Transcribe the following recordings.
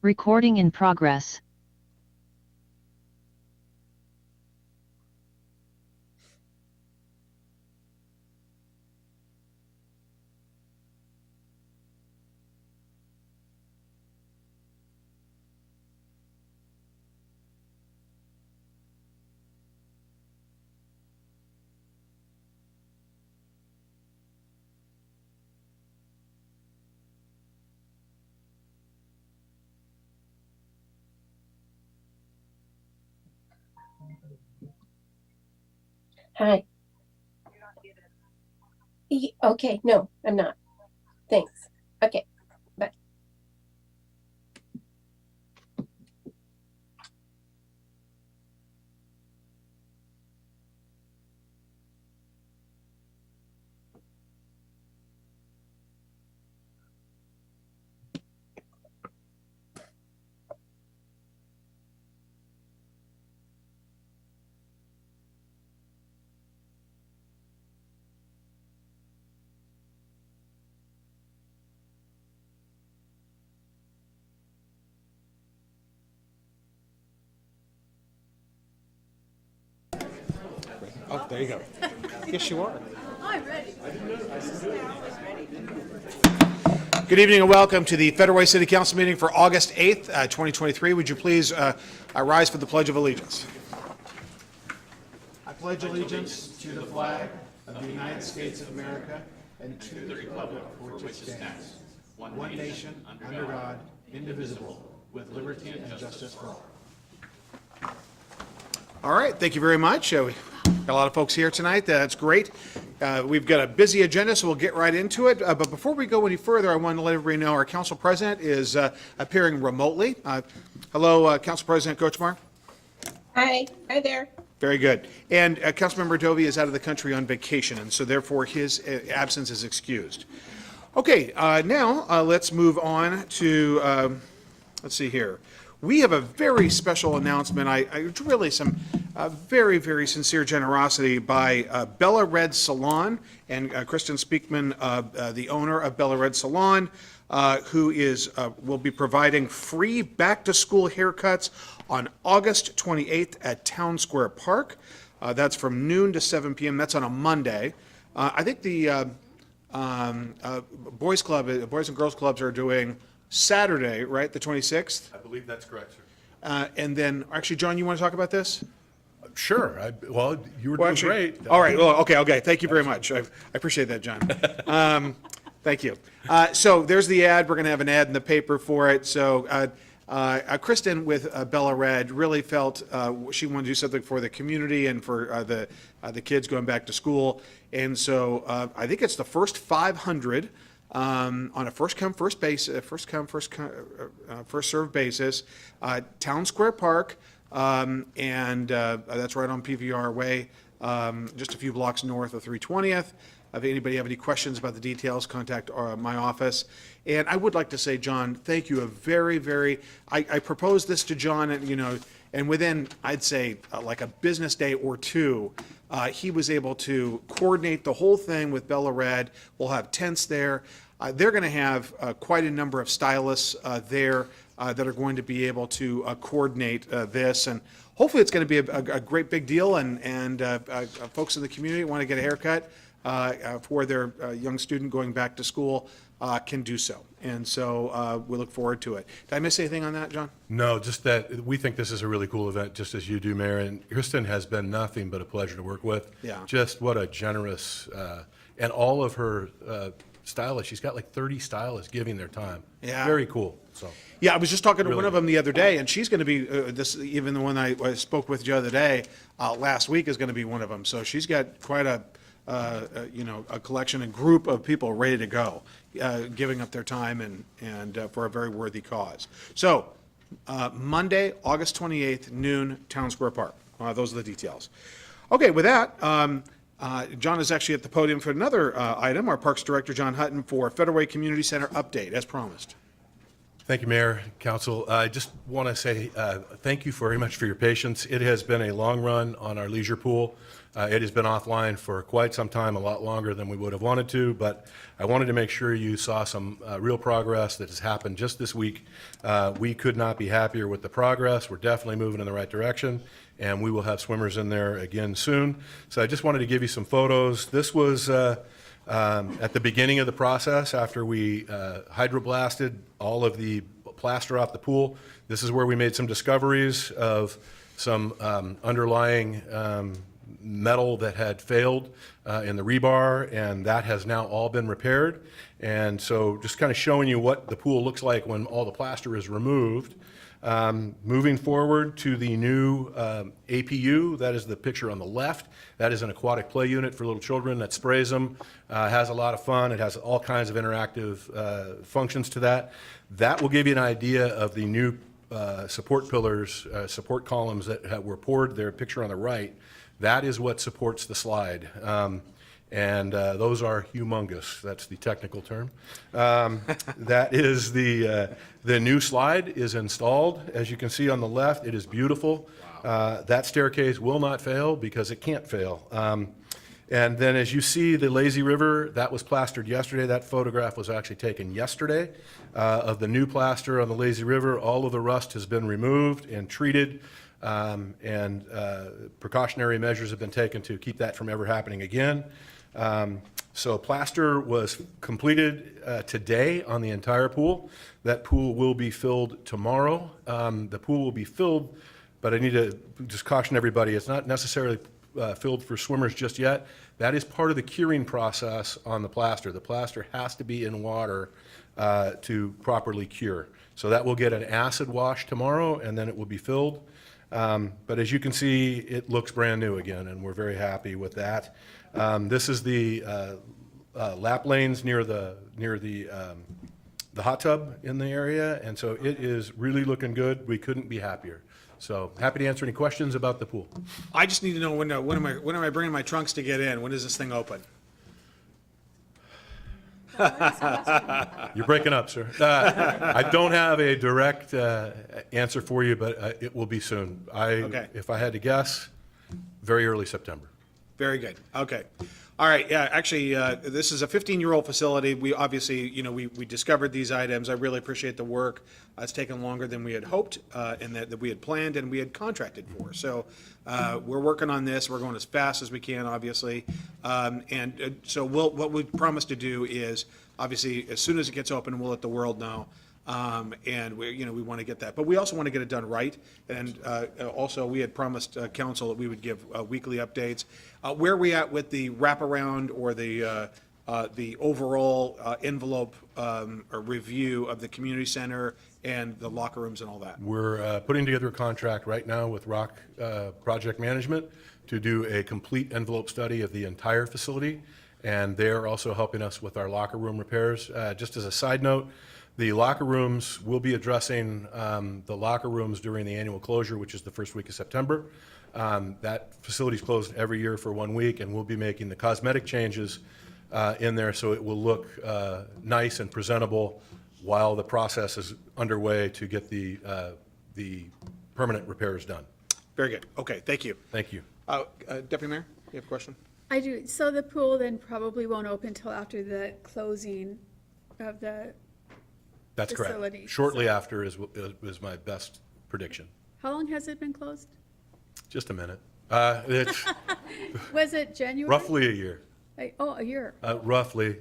Recording in progress. Hi. Okay, no, I'm not. Thanks. Okay, bye. Oh, there you go. Yes, you are. I'm ready. Good evening and welcome to the Federal Way City Council meeting for August 8th, 2023. Would you please rise for the Pledge of Allegiance? I pledge allegiance to the flag of the United States of America and to the republic for which it stands, one nation, under God, indivisible, with liberty and justice for all. All right, thank you very much. We got a lot of folks here tonight. That's great. We've got a busy agenda, so we'll get right into it. But before we go any further, I want to let everybody know our council president is appearing remotely. Hello, Council President Kochmar. Hi there. Very good. And Councilmember Dovey is out of the country on vacation, and so therefore his absence is excused. Okay, now let's move on to, let's see here. We have a very special announcement. It's really some very, very sincere generosity by Bella Red Salon and Kristen Speakman, the owner of Bella Red Salon, who will be providing free back-to-school haircuts on August 28th at Town Square Park. That's from noon to 7 p.m. That's on a Monday. I think the Boys and Girls Clubs are doing Saturday, right, the 26th? I believe that's correct, sir. And then, actually, John, you want to talk about this? Sure. Well, you were doing great. All right. Well, okay. Thank you very much. I appreciate that, John. Thank you. So there's the ad. We're going to have an ad in the paper for it. So Kristen with Bella Red really felt she wanted to do something for the community and for the kids going back to school. And so I think it's the first 500 on a first come first served basis, Town Square Park, and that's right on PVR Way, just a few blocks north of 320th. If anybody have any questions about the details, contact my office. And I would like to say, John, thank you. I proposed this to John, and within, I'd say, like a business day or two, he was able to coordinate the whole thing with Bella Red. We'll have tents there. They're going to have quite a number of stylists there that are going to be able to coordinate this. And hopefully it's going to be a great big deal, and folks in the community want to get a haircut for their young student going back to school can do so. And so we look forward to it. Did I miss anything on that, John? No, just that we think this is a really cool event, just as you do, Mayor. And Kristen has been nothing but a pleasure to work with. Yeah. Just what a generous, and all of her stylists, she's got like 30 stylists giving their time. Yeah. Very cool. So. Yeah, I was just talking to Really one of them the other day, and she's going to be, even the one I spoke with the other day, last week is going to be one of them. So she's got quite a collection and group of people ready to go, giving up their time and for a very worthy cause. So Monday, August 28th, noon, Town Square Park. Those are the details. Okay, with that, John is actually at the podium for another item, our Parks Director, John Hutton, for Federal Way Community Center update, as promised. Thank you, Mayor, Council. I just want to say thank you very much for your patience. It has been a long run on our leisure pool. It has been offline for quite some time, a lot longer than we would have wanted to, but I wanted to make sure you saw some real progress that has happened just this week. We could not be happier with the progress. We're definitely moving in the right direction, and we will have swimmers in there again soon. So I just wanted to give you some photos. This was at the beginning of the process after we hydroblasted all of the plaster off the pool. This is where we made some discoveries of some underlying metal that had failed in the rebar, and that has now all been repaired. And so just kind of showing you what the pool looks like when all the plaster is removed. Moving forward to the new APU, that is the picture on the left. That is an aquatic play unit for little children that sprays them, has a lot of fun. It has all kinds of interactive functions to that. That will give you an idea of the new support pillars, support columns that were poured there, picture on the right. That is what supports the slide. And those are humongous. That's the technical term. That is the new slide is installed. As you can see on the left, it is beautiful. That staircase will not fail because it can't fail. And then as you see the lazy river, that was plastered yesterday. That photograph was actually taken yesterday of the new plaster on the lazy river. All of the rust has been removed and treated. And precautionary measures have been taken to keep that from ever happening again. So plaster was completed today on the entire pool. That pool will be filled tomorrow. The pool will be filled, but I need to just caution everybody, it's not necessarily filled for swimmers just yet. That is part of the curing process on the plaster. The plaster has to be in water to properly cure. So that will get an acid wash tomorrow, and then it will be filled. But as you can see, it looks brand new again, and we're very happy with that. This is the lap lanes near the hot tub in the area, and so it is really looking good. We couldn't be happier. So happy to answer any questions about the pool. I just need to know when am I bringing my trunks to get in? When does this thing open? You're breaking up, sir. I don't have a direct answer for you, but it will be soon. Okay. If I had to guess, very early September. Very good. Okay. All right. Yeah, actually, this is a 15-year-old facility. We obviously, we discovered these items. I really appreciate the work. It's taken longer than we had hoped and that we had planned and we had contracted for. So we're working on this. We're going as fast as we can, obviously. So what we promise to do is, obviously, as soon as it gets open, we'll let the world know. And we want to get that, but we also want to get it done right. And also, we had promised council that we would give weekly updates. Where are we at with the wraparound or the overall envelope or review of the community center and the locker rooms and all that? We're putting together a contract right now with Rock Project Management to do a complete envelope study of the entire facility, and they're also helping us with our locker room repairs. Just as a side note, the locker rooms, we'll be addressing the locker rooms during the annual closure, which is the first week of September. That facility's closed every year for 1 week, and we'll be making the cosmetic changes in there so it will look nice and presentable while the process is underway to get the permanent repairs done. Very good. Okay, thank you. Thank you. Deputy Mayor, you have a question? I do. So the pool then probably won't open until after the closing of the That's facility. correct. Shortly after is my best prediction. How long has it been closed? Just a minute. It's Was it January? roughly a year. A year. Roughly.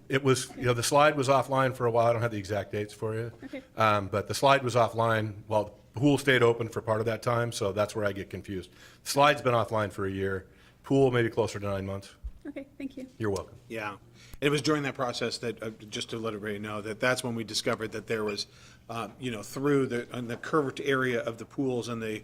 It was, the slide was offline for a while. I don't have the exact dates for you. Okay. But the slide was offline while the pool stayed open for part of that time, so that's where I get confused. The slide's been offline for a year. Pool maybe closer to 9 months. Okay, thank you. You're welcome. Yeah. It was during that process that, just to let everybody know, that's when we discovered that there was, through the curved area of the pools in the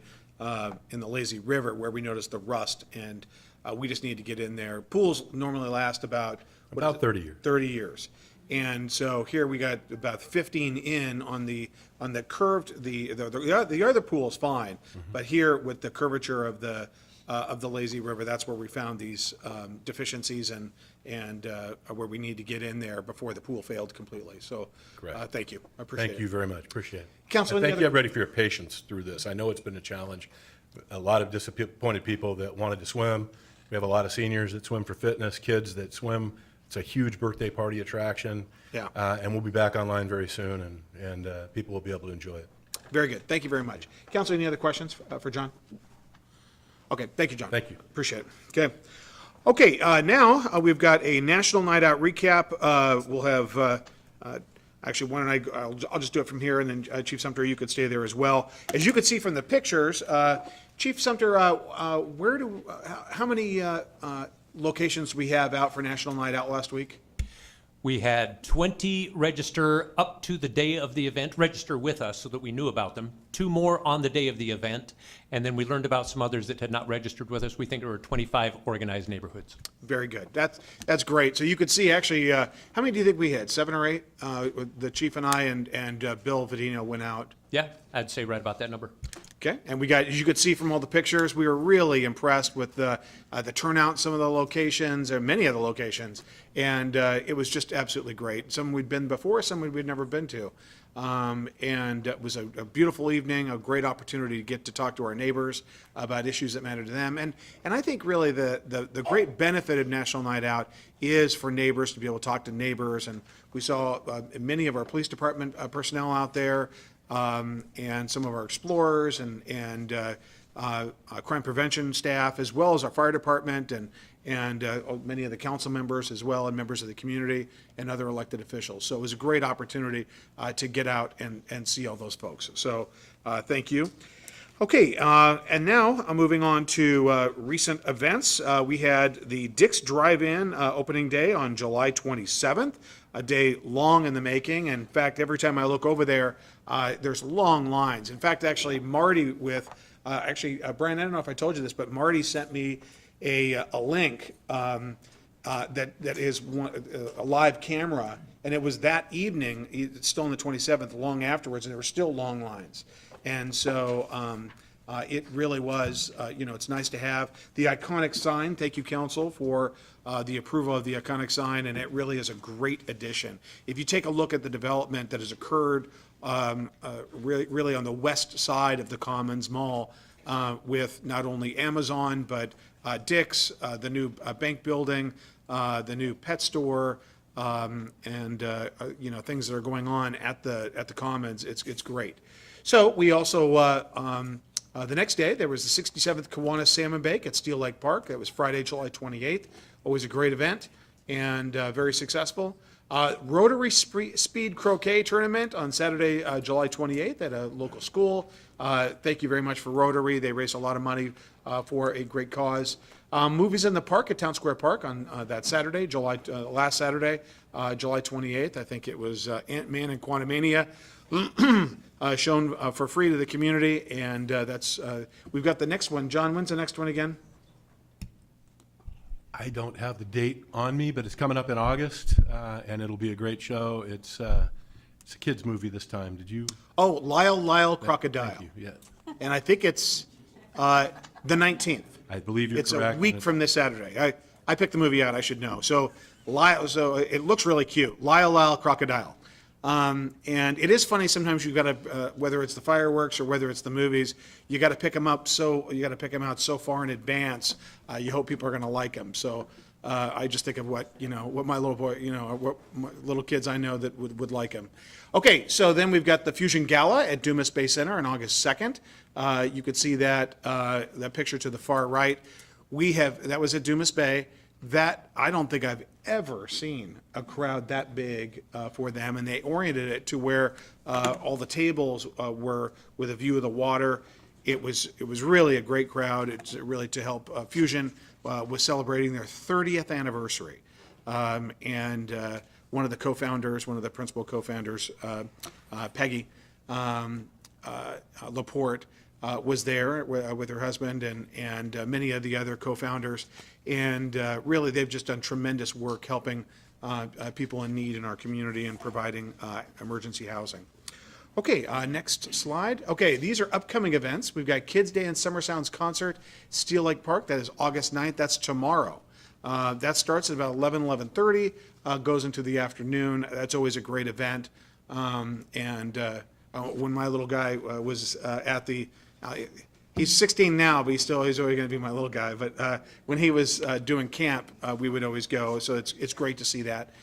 lazy river where we noticed the rust, and we just need to get in there. Pools normally last about 30 years. 30 years. And so here we got about 15 in on the curved, the other pool is fine, but here with the curvature of the of the lazy river. That's where we found these deficiencies and where we need to get in there before the pool failed completely. So Correct. thank you. I appreciate it. Thank you very much, appreciate it. Council, And any thank you, other- everybody, for your patience through this. I know it's been a challenge. A lot of disappointed people that wanted to swim. We have a lot of seniors that swim for fitness, kids that swim. It's a huge birthday party attraction. Yeah. And we'll be back online very soon, and people will be able to enjoy it. Very good. Thank you very much. Council, any other questions for John? Okay, thank you, John. Thank you. Appreciate it. Okay. Okay, now we've got a National Night Out recap. We'll have, actually, why don't I'll just do it from here, and then Chief Sumter, you could stay there as well. As you could see from the pictures, Chief Sumter, how many locations do we have out for National Night Out last week? We had 20 register up to the day of the event, register with us so that we knew about them. 2 more on the day of the event, and then we learned about some others that had not registered with us. We think there were 25 organized neighborhoods. Very good. That's great. So you could see actually, how many do you think we had? 7 or 8? The chief and I and Bill Vadino went out. Yeah, I'd say right about that number. Okay, and we got, as you could see from all the pictures, we were really impressed with the turnout in some of the locations, or many of the locations, and it was just absolutely great. Some we'd been before, some we'd never been to. And it was a beautiful evening, a great opportunity to get to talk to our neighbors about issues that matter to them. And I think really the great benefit of National Night Out is for neighbors to be able to talk to neighbors. And we saw many of our police department personnel out there, and some of our explorers and crime prevention staff, as well as our fire department and many of the council members as well, and members of the community and other elected officials. So it was a great opportunity to get out and see all those folks. So thank you. Okay, and now moving on to recent events. We had the Dick's Drive-In opening day on July 27th, a day long in the making. In fact, every time I look over there, there's long lines. In fact, actually, Marty Brian, I don't know if I told you this, but Marty sent me a link that is a live camera, and it was that evening, it's still on the 27th, long afterwards, and there were still long lines. And so it really was, it's nice to have the iconic sign. Thank you, council, for the approval of the iconic sign, and it really is a great addition. If you take a look at the development that has occurred really on the west side of the Commons Mall, with not only Amazon, but Dick's, the new bank building, the new pet store, and things that are going on at the Commons. It's great. So we also the next day there was the 67th Kiwanis Salmon Bake at Steel Lake Park. That was Friday, July 28th. Always a great event and very successful. Rotary Speed Croquet Tournament on Saturday, July 28th at a local school. Thank you very much for Rotary. They raised a lot of money for a great cause. Movies in the Park at Town Square Park on that Saturday, last Saturday, July 28th. I think it was Ant-Man and Quantumania shown for free to the community. And we've got the next one. John, when's the next one again? I don't have the date on me, but it's coming up in August, and it'll be a great show. It's a kids' movie this time. Did you? Oh, Lyle Crocodile. Thank you, yeah. And I think it's the 19th. I believe you're It's correct. a week from this Saturday. I picked the movie out, I should know. So it looks really cute. Lyle Crocodile. And it is funny sometimes you got to, whether it's the fireworks or whether it's the movies, you got to pick them out so far in advance. You hope people are going to like them. So I just think of what my little boy, what my little kids I know that would like them. Okay, so then we've got the Fusion Gala at Dumas Space Center on August 2nd. You could see that picture to the far right. That was at Dumas Bay. That, I don't think I've ever seen a crowd that big for them, and they oriented it to where all the tables were with a view of the water. It was really a great crowd. It's really to help Fusion was celebrating their 30th anniversary. And one of the principal co-founders, Peggy Laporte, was there with her husband and many of the other co-founders. And really, they've just done tremendous work helping people in need in our community and providing emergency housing. Okay, next slide. Okay, these are upcoming events. We've got Kids Day and Summer Sounds Concert, Steel Lake Park. That is August 9th. That's tomorrow. That starts at about 11:30, goes into the afternoon. That's always a great event. When my little guy was at the, he's 16 now, but he's always going to be my little guy. But when he was doing camp, we would always go. So it's great to see that.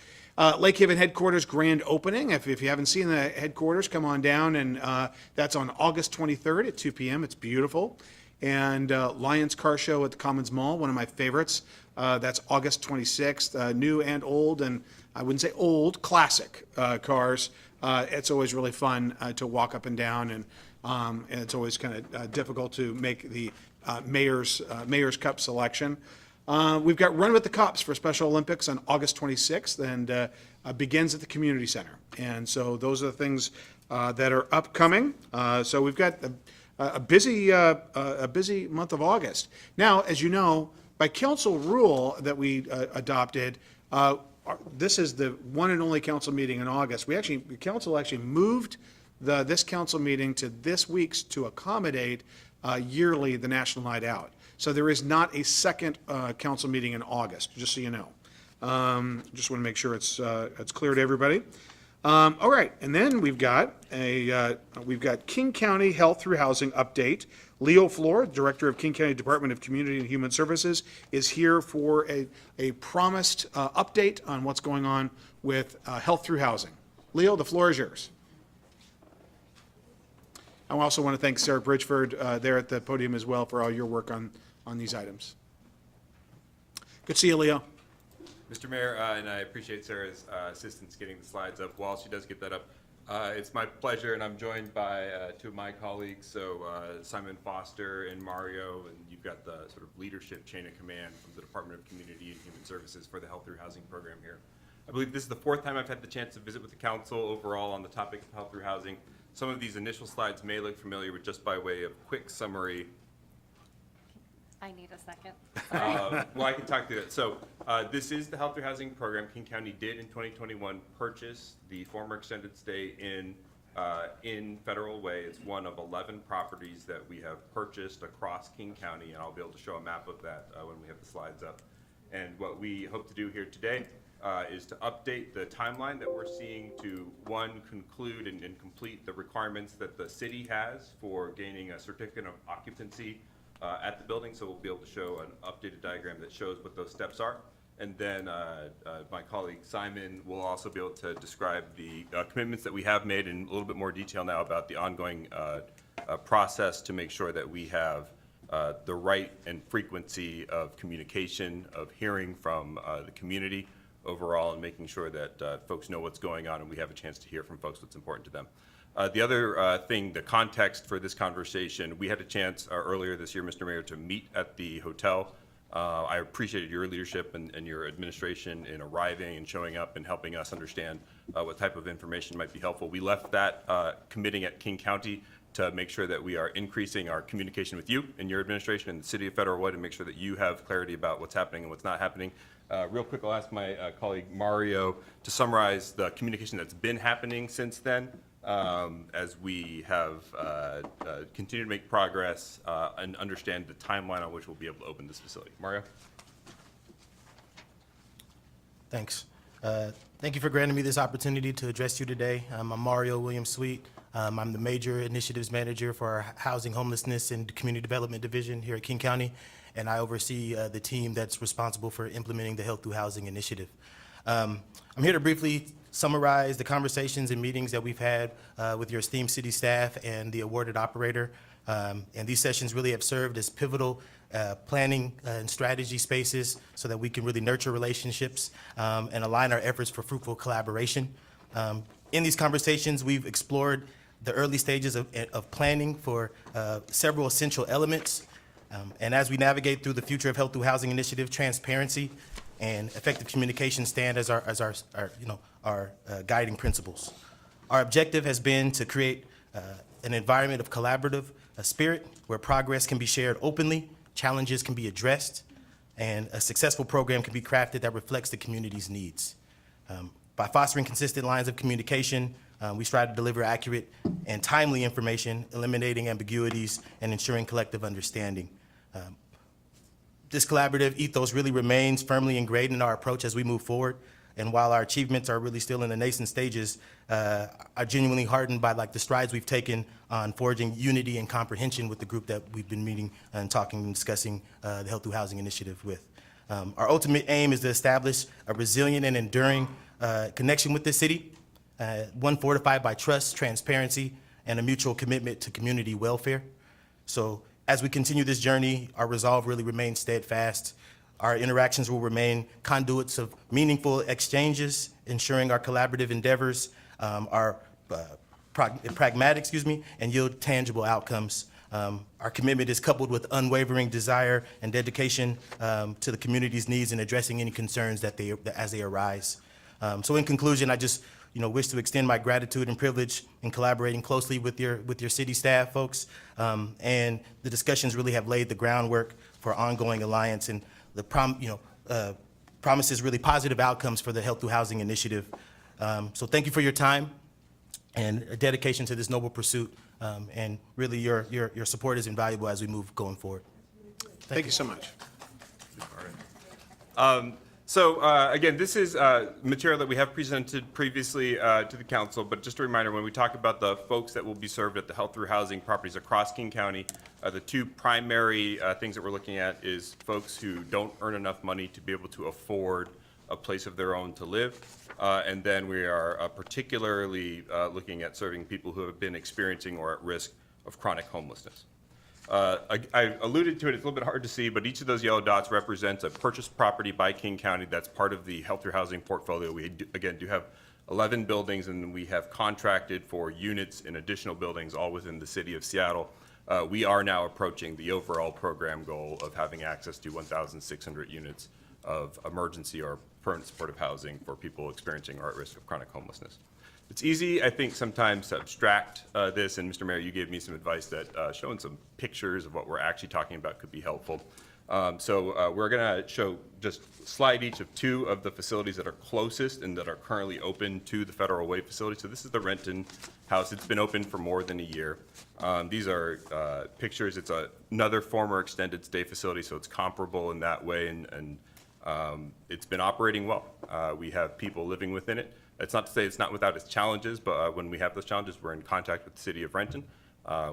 Lake Haven headquarters grand opening. If you haven't seen the headquarters, come on down, and that's on August 23rd at 2 p.m. It's beautiful. And Lions Car Show at the Commons Mall, one of my favorites. That's August 26th. New and old, and I wouldn't say old, classic cars. It's always really fun to walk up and down, and it's always kind of difficult to make the Mayor's Cup selection. We've got Run with the Cops for Special Olympics on August 26th, and begins at the community center. And so those are the things that are upcoming. So we've got a busy month of August. Now, as you know, by council rule that we adopted, this is the one and only council meeting in August. The council actually moved this council meeting to this week's to accommodate yearly the National Night Out. So there is not a second council meeting in August, just so you know. Just want to make sure it's clear to everybody. All right, and then we've got King County Health Through Housing update. Leo Flor, Director of King County Department of Community and Human Services, is here for a promised update on what's going on with Health Through Housing. Leo, the floor is yours. I also want to thank Sarah Bridgeford there at the podium as well for all your work on these items. Good to see you, Leo. Mr. Mayor, and I appreciate Sarah's assistance getting the slides up. While she does get that up, it's my pleasure, and I'm joined by two of my colleagues, so Simon Foster and Mario, and you've got the sort of leadership chain of command from the Department of Community and Human Services for the Health Through Housing program here. I believe this is the fourth time I've had the chance to visit with the council overall on the topic of Health Through Housing. Some of these initial slides may look familiar, but just by way of quick summary, I need a second. well, I can talk through that. So this is the Health Through Housing program. King County did in 2021 purchase the former extended stay in Federal Way. It's one of 11 properties that we have purchased across King County, and I'll be able to show a map of that when we have the slides up. And what we hope to do here today is to update the timeline that we're seeing to, one, conclude and complete the requirements that the city has for gaining a certificate of occupancy at the building. So we'll be able to show an updated diagram that shows what those steps are. And then my colleague Simon will also be able to describe the commitments that we have made in a little bit more detail now about the ongoing process to make sure that we have the right and frequency of communication, of hearing from the community overall, and making sure that folks know what's going on and we have a chance to hear from folks what's important to them. The other thing, the context for this conversation, we had a chance earlier this year, Mr. Mayor, to meet at the hotel. I appreciated your leadership and your administration in arriving and showing up and helping us understand what type of information might be helpful. We left that committing at King County to make sure that we are increasing our communication with you and your administration and the city of Federal Way to make sure that you have clarity about what's happening and what's not happening. Real quick, I'll ask my colleague Mario to summarize the communication that's been happening since then as we have continued to make progress and understand the timeline on which we'll be able to open this facility. Mario? Thanks. Thank you for granting me this opportunity to address you today. I'm Mario Williams-Sweet. I'm the Major Initiatives Manager for our Housing, Homelessness, and Community Development Division here at King County, and I oversee the team that's responsible for implementing the Health Through Housing initiative. I'm here to briefly summarize the conversations and meetings that we've had with your esteemed city staff and the awarded operator. And these sessions really have served as pivotal planning and strategy spaces so that we can really nurture relationships and align our efforts for fruitful collaboration. In these conversations, we've explored the early stages of planning for several essential elements. And as we navigate through the Future of Health Through Housing initiative, transparency and effective communication stand as our guiding principles. Our objective has been to create an environment of collaborative spirit where progress can be shared openly, challenges can be addressed, and a successful program can be crafted that reflects the community's needs. By fostering consistent lines of communication, We strive to deliver accurate and timely information, eliminating ambiguities and ensuring collective understanding. This collaborative ethos really remains firmly ingrained in our approach as we move forward. And while our achievements are really still in the nascent stages, I'm genuinely heartened by the strides we've taken on forging unity and comprehension with the group that we've been meeting and talking and discussing the Health Through Housing initiative with. Our ultimate aim is to establish a resilient and enduring connection with the city, one fortified by trust, transparency, and a mutual commitment to community welfare. So as we continue this journey, our resolve really remains steadfast. Our interactions will remain conduits of meaningful exchanges, ensuring our collaborative endeavors are pragmatic, and yield tangible outcomes. Our commitment is coupled with unwavering desire and dedication to the community's needs and addressing any concerns as they arise. So in conclusion, I just wish to extend my gratitude and privilege in collaborating closely with your city staff folks. And the discussions really have laid the groundwork for ongoing alliance and the promises really positive outcomes for the Health Through Housing initiative. So thank you for your time and dedication to this noble pursuit. And really your support is invaluable as we move going forward. Thank you so much. Again, this is material that we have presented previously to the council, but just a reminder, when we talk about the folks that will be served at the Health Through Housing properties across King County, the two primary things that we're looking at is folks who don't earn enough money to be able to afford a place of their own to live. And then we are particularly looking at serving people who have been experiencing or at risk of chronic homelessness. I alluded to it, it's a little bit hard to see, but each of those yellow dots represents a purchased property by King County that's part of the Health Through Housing portfolio. We, again, do have 11 buildings, and we have contracted for units in additional buildings, all within the city of Seattle. We are now approaching the overall program goal of having access to 1,600 units of emergency or permanent supportive housing for people experiencing or at risk of chronic homelessness. It's easy, I think, sometimes to abstract this, and Mr. Mayor, you gave me some advice that showing some pictures of what we're actually talking about could be helpful. We're going to slide each of two of the facilities that are closest and that are currently open to the Federal Way facility. So this is the Renton House. It's been open for more than a year. These are pictures. It's another former extended stay facility, so it's comparable in that way, and it's been operating well. We have people living within it. It's not to say it's not without its challenges, but when we have those challenges, we're in contact with the city of Renton.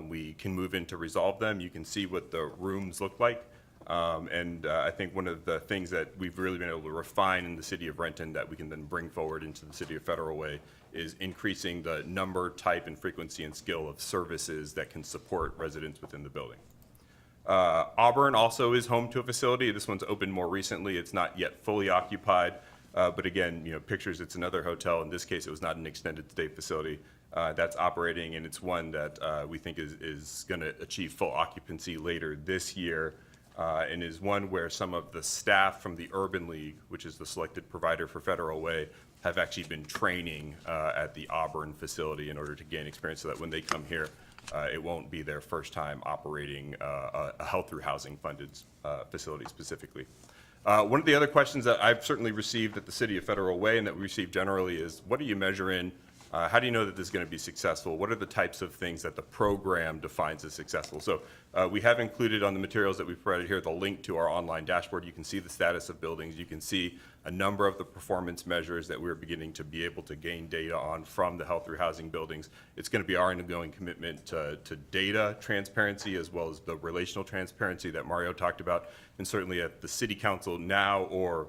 We can move in to resolve them. You can see what the rooms look like. I think one of the things that we've really been able to refine in the city of Renton that we can then bring forward into the city of Federal Way is increasing the number, type, and frequency and skill of services that can support residents within the building. Auburn also is home to a facility. This one's opened more recently. It's not yet fully occupied. But again, pictures, it's another hotel. In this case, it was not an extended stay facility that's operating, and it's one that we think is going to achieve full occupancy later this year, and is one where some of the staff from the Urban League, which is the selected provider for Federal Way, have actually been training at the Auburn facility in order to gain experience so that when they come here, it won't be their first time operating a Health Through Housing funded facility specifically. One of the other questions that I've certainly received at the City of Federal Way and that we receive generally is, what do you measure in? How do you know that this is going to be successful? What are the types of things that the program defines as successful? So we have included on the materials that we've provided here the link to our online dashboard. You can see the status of buildings. You can see a number of the performance measures that we're beginning to be able to gain data on from the Health Through Housing buildings. It's going to be our ongoing commitment to data transparency as well as the relational transparency that Mario talked about. And certainly at the City Council now or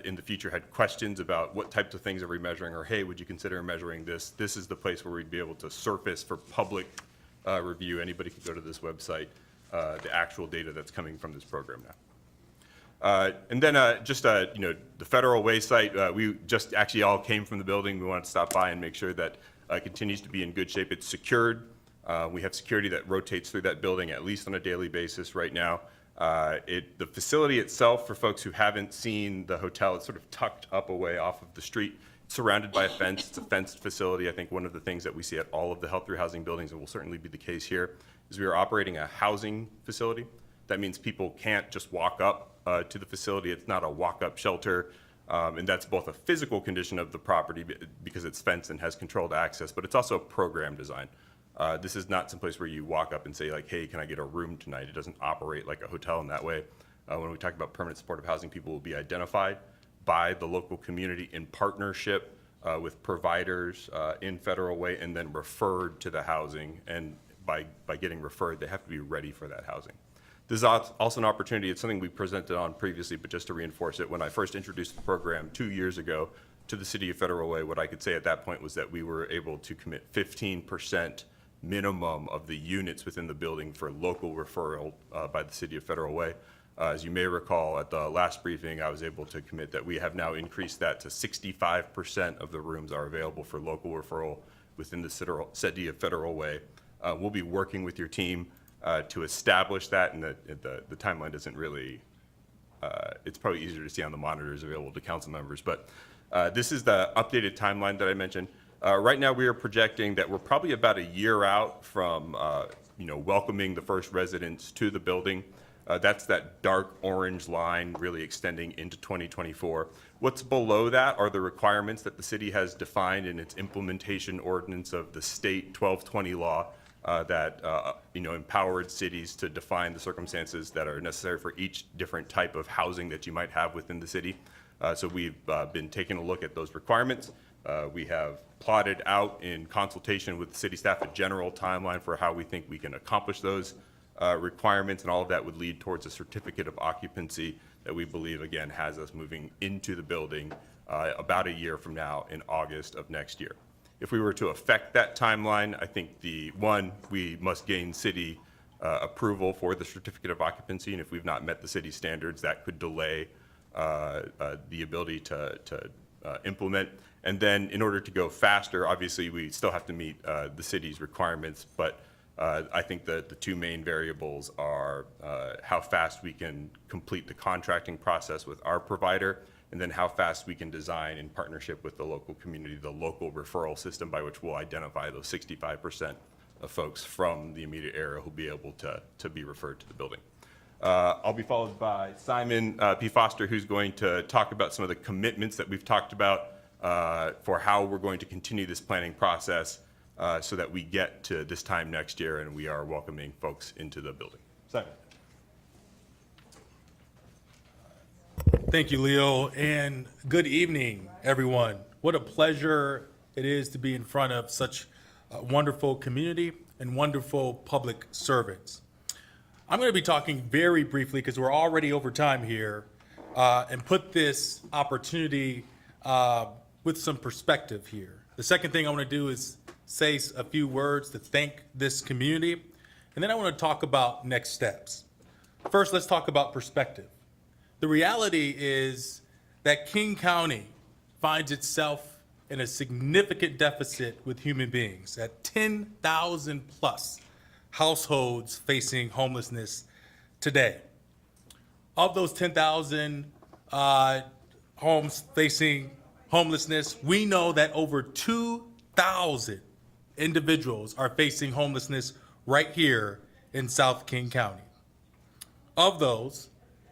in the future had questions about what types of things are we measuring, or hey, would you consider measuring this? This is the place where we'd be able to surface for public review. Anybody can go to this website, the actual data that's coming from this program now. The Federal Way site, we just actually all came from the building. We wanted to stop by and make sure that it continues to be in good shape. It's secured. We have security that rotates through that building at least on a daily basis right now. The facility itself, for folks who haven't seen the hotel, it's sort of tucked up away off of the street, surrounded by a fence. It's a fenced facility. I think one of the things that we see at all of the Health Through Housing buildings, and will certainly be the case here, is we are operating a housing facility. That means people can't just walk up to the facility. It's not a walk-up shelter. And that's both a physical condition of the property because it's fenced and has controlled access, but it's also program design. This is not some place where you walk up and say like, hey, can I get a room tonight? It doesn't operate like a hotel in that way. When we talk about permanent supportive housing, people will be identified by the local community in partnership with providers in Federal Way and then referred to the housing. And by getting referred, they have to be ready for that housing. This is also an opportunity, it's something we presented on previously, but just to reinforce it, when I first introduced the program 2 years ago to the City of Federal Way, what I could say at that point was that we were able to commit 15% minimum of the units within the building for local referral by the City of Federal Way. As you may recall, at the last briefing, I was able to commit that we have now increased that to 65% of the rooms are available for local referral within the City of Federal Way. We'll be working with your team to establish that, and the timeline doesn't really, it's probably easier to see on the monitors available to council members, but this is the updated timeline that I mentioned. Right now, we are projecting that we're probably about a year out from welcoming the first residents to the building. That's that dark orange line really extending into 2024. What's below that are the requirements that the city has defined in its implementation ordinance of the state 1220 law that empowered cities to define the circumstances that are necessary for each different type of housing that you might have within the city. So we've been taking a look at those requirements. We have plotted out in consultation with the city staff a general timeline for how we think we can accomplish those requirements, and all of that would lead towards a certificate of occupancy that we believe, again, has us moving into the building about a year from now in August of next year. If we were to affect that timeline, I think we must gain city approval for the certificate of occupancy, and if we've not met the city standards, that could delay the ability to implement. And then in order to go faster, obviously, we still have to meet the city's requirements, but I think that the two main variables are how fast we can complete the contracting process with our provider, and then how fast we can design in partnership with the local community, the local referral system by which we'll identify those 65% of folks from the immediate area who'll be able to be referred to the building. I'll be followed by Simon P. Foster, who's going to talk about some of the commitments that we've talked about for how we're going to continue this planning process so that we get to this time next year and we are welcoming folks into the building. Simon. Thank you, Leo, and good evening, everyone. What a pleasure it is to be in front of such a wonderful community and wonderful public servants. I'm going to be talking very briefly because we're already over time here and put this opportunity with some perspective here. The second thing I want to do is say a few words to thank this community, and then I want to talk about next steps. First, let's talk about perspective. The reality is that King County finds itself in a significant deficit with human beings at 10,000 plus households facing homelessness today. Of those 10,000 homes facing homelessness, we know that over 2,000 individuals are facing homelessness right here in South King County. Of those,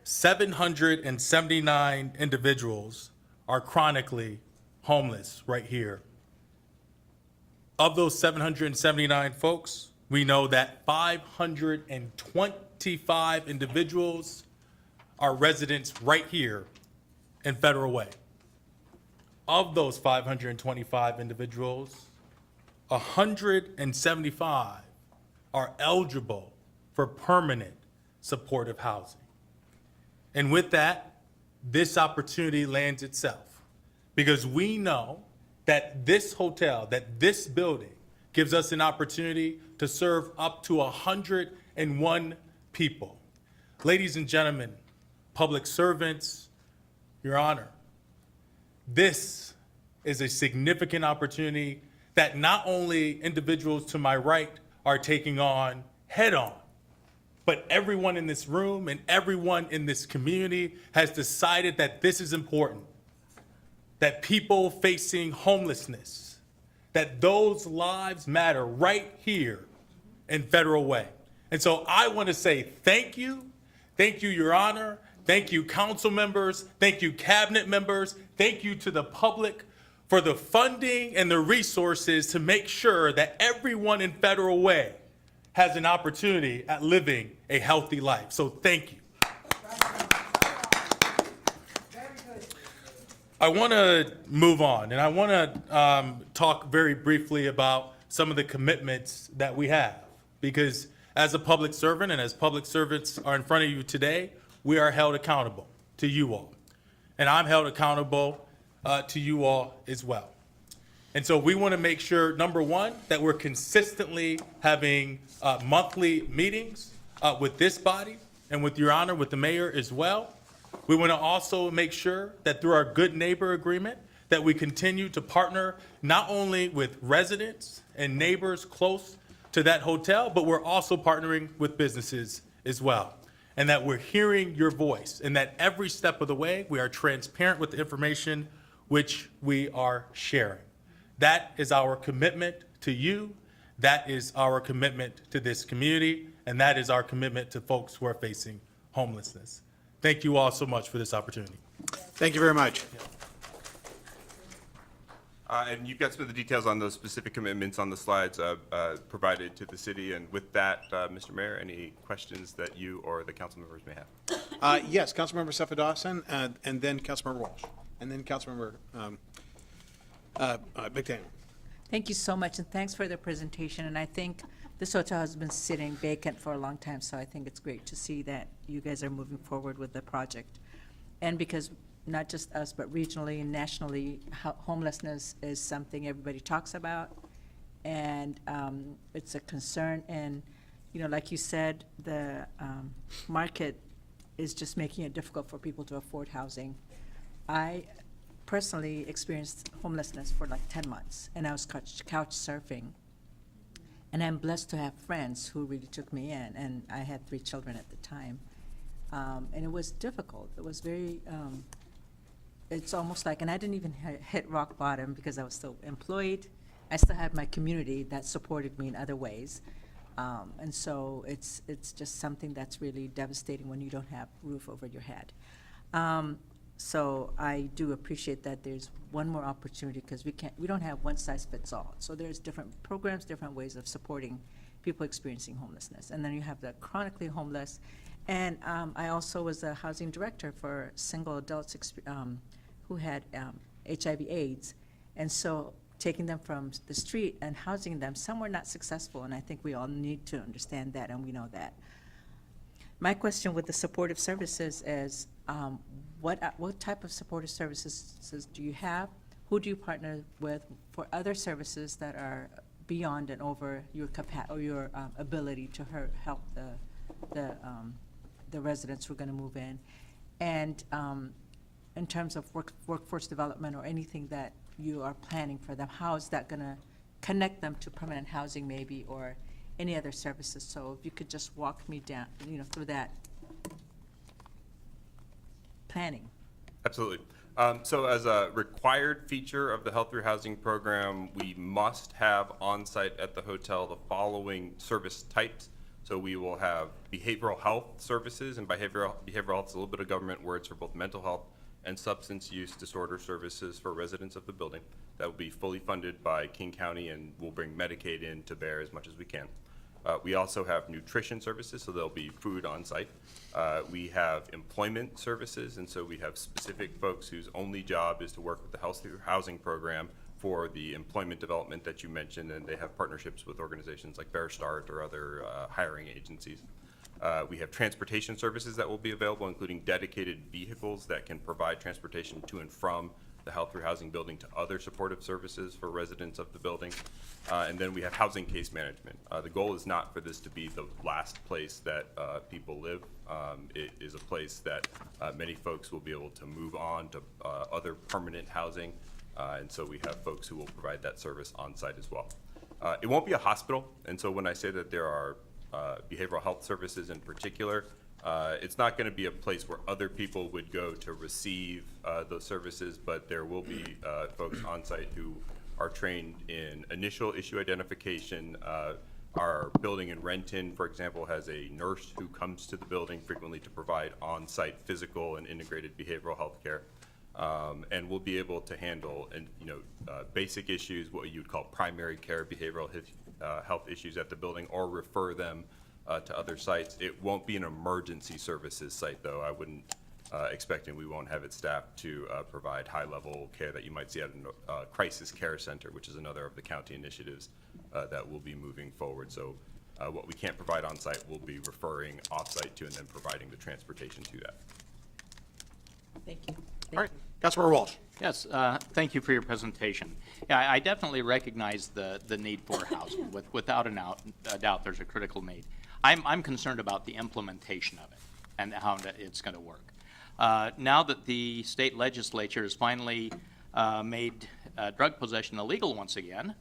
779 individuals are chronically homeless right here. Of those 779 folks, we know that 525 individuals are residents right here in Federal Way. Of those 525 individuals, 175 are eligible for permanent supportive housing. And with that, this opportunity lands itself because we know that this hotel, that this building gives us an opportunity to serve up to 101 people. Ladies and gentlemen, public servants, Your Honor, this is a significant opportunity that not only individuals to my right are taking on head on, but everyone in this room and everyone in this community has decided that this is important, that people facing homelessness, that those lives matter right here in Federal Way. And so I want to say thank you, Your Honor, Thank you, council members. Thank you, cabinet members. Thank you to the public for the funding and the resources to make sure that everyone in Federal Way has an opportunity at living a healthy life. So thank you. I want to move on, and I want to talk very briefly about some of the commitments that we have. Because as a public servant, and as public servants are in front of you today, we are held accountable to you all. And I'm held accountable to you all as well. And so we want to make sure, number one, that we're consistently having monthly meetings with this body and with Your Honor, with the mayor as well. We want to also make sure that through our good neighbor agreement, that we continue to partner not only with residents and neighbors close to that hotel, but we're also partnering with businesses as well. And that we're hearing your voice, and that every step of the way, we are transparent with the information which we are sharing. That is our commitment to you. That is our commitment to this community. And that is our commitment to folks who are facing homelessness. Thank you all so much for this opportunity. Thank you very much. And you've got some of the details on those specific commitments on the slides provided to the city. And with that, Mr. Mayor, any questions that you or the council members may have? Yes, Councilmember Seffa-Dawson, and then Councilmember Walsh, and then Councilmember McDaniel. Thank you so much, and thanks for the presentation. And I think this hotel has been sitting vacant for a long time, so I think it's great to see that you guys are moving forward with the project. And because not just us, but regionally and nationally, homelessness is something everybody talks about, and it's a concern. And, you know, like you said, the market is just making it difficult for people to afford housing. I personally experienced homelessness for like 10 months, and I was couch surfing. And I'm blessed to have friends who really took me in, and I had 3 children at the time. And it was difficult. It was very, it's almost like, and I didn't even hit rock bottom because I was still employed. I still had my community that supported me in other ways. And so it's just something that's really devastating when you don't have roof over your head. So I do appreciate that there's one more opportunity, because we don't have one size fits all. So there's different programs, different ways of supporting people experiencing homelessness. And then you have the chronically homeless. And I also was a housing director for single adults who had HIV/AIDS. And so taking them from the street and housing them, some were not successful. And I think we all need to understand that, and we know that. My question with the supportive services is, what type of supportive services do you have? Who do you partner with for other services that are beyond and over your your ability to help the residents who are going to move in? And in terms of workforce development or anything that you are planning for them, how is that going to connect them to permanent housing maybe, or any other services? So if you could just walk me down, through that planning. Absolutely. So as a required feature of the Health Through Housing program, we must have on-site at the hotel the following service types. So we will have behavioral health services, and behavioral health is a little bit of government words for both mental health and substance use disorder services for residents of the building. That will be fully funded by King County, and we'll bring Medicaid in to bear as much as we can. We also have nutrition services, so there'll be food on site. We have employment services, and so we have specific folks whose only job is to work with the Health Through Housing program for the employment development that you mentioned, and they have partnerships with organizations like Bear Start or other hiring agencies. We have transportation services that will be available, including dedicated vehicles that can provide transportation to and from the Health Through Housing building to other supportive services for residents of the building. And then we have housing case management. The goal is not for this to be the last place that people live. It is a place that many folks will be able to move on to other permanent housing. And so we have folks who will provide that service on site as well. It won't be a hospital. And so when I say that there are behavioral health services in particular, it's not going to be a place where other people would go to receive those services, but there will be folks on site who are trained in initial issue identification, Our building in Renton, for example, has a nurse who comes to the building frequently to provide on-site physical and integrated behavioral health care. And we'll be able to handle, basic issues, what you'd call primary care behavioral health issues at the building, or refer them to other sites. It won't be an emergency services site, though. I wouldn't expect, and we won't have it staffed to provide high-level care that you might see at a crisis care center, which is another of the county initiatives that will be moving forward. So what we can't provide on-site, we'll be referring off-site to and then providing the transportation to that. Thank you. All right, Councilmember Walsh. Yes, thank you for your presentation. Yeah, I definitely recognize the need for housing. Without a doubt, there's a critical need. I'm concerned about the implementation of it and how it's going to work. Now that the state legislature has finally made drug possession illegal once again,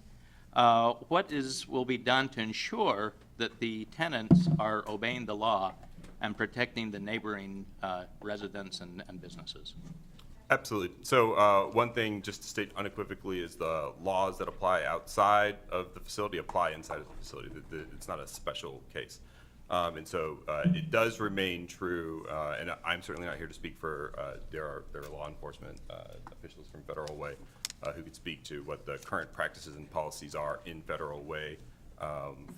what will be done to ensure that the tenants are obeying the law and protecting the neighboring residents and businesses? Absolutely. So one thing, just to state unequivocally, is the laws that apply outside of the facility apply inside of the facility. It's not a special case. And so it does remain true, and I'm certainly not here to speak for, there are law enforcement officials from Federal Way who could speak to what the current practices and policies are in Federal Way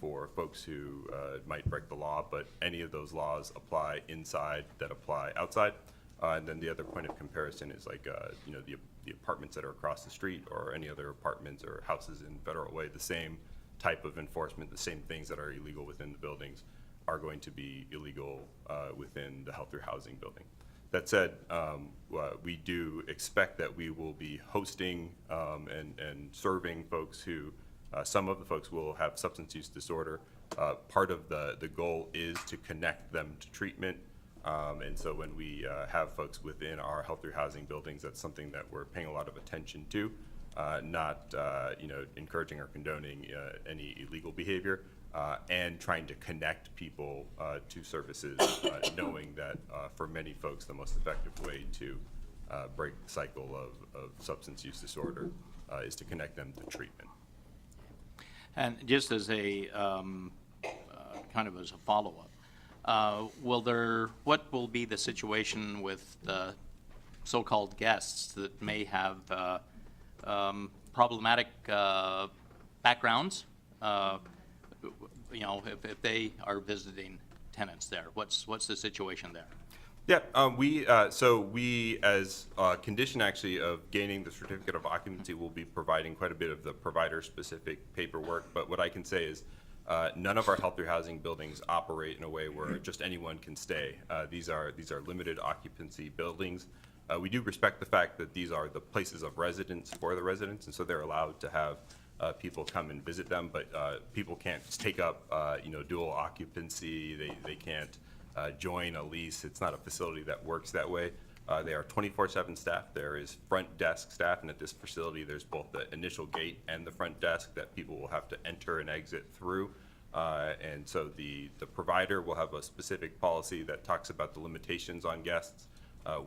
for folks who might break the law, but any of those laws apply inside that apply outside. And then the other point of comparison is like, the apartments that are across the street or any other apartments or houses in Federal Way, the same type of enforcement, the same things that are illegal within the buildings are going to be illegal within the health through housing building. That said, we do expect that we will be hosting and serving folks who, some of the folks will have substance use disorder. Part of the goal is to connect them to treatment. And so when we have folks within our health through housing buildings, that's something that we're paying a lot of attention to, not encouraging or condoning any illegal behavior, and trying to connect people to services, knowing that for many folks the most effective way to break the cycle of substance use disorder is to connect them to treatment. And just as a kind of as a follow-up, what will be the situation with the so-called guests that may have problematic backgrounds? If they are visiting tenants there, what's the situation there? Yeah, we as a condition actually of gaining the certificate of occupancy, will be providing quite a bit of the provider-specific paperwork. But what I can say is none of our health through housing buildings operate in a way where just anyone can stay. These are limited occupancy buildings. We do respect the fact that these are the places of residence for the residents, and so they're allowed to have people come and visit them, but people can't just take up dual occupancy. They can't join a lease. It's not a facility that works that way. They are 24/7 staff. There is front desk staff, and at this facility there's both the initial gate and the front desk that people will have to enter and exit through. And so the provider will have a specific policy that talks about the limitations on guests.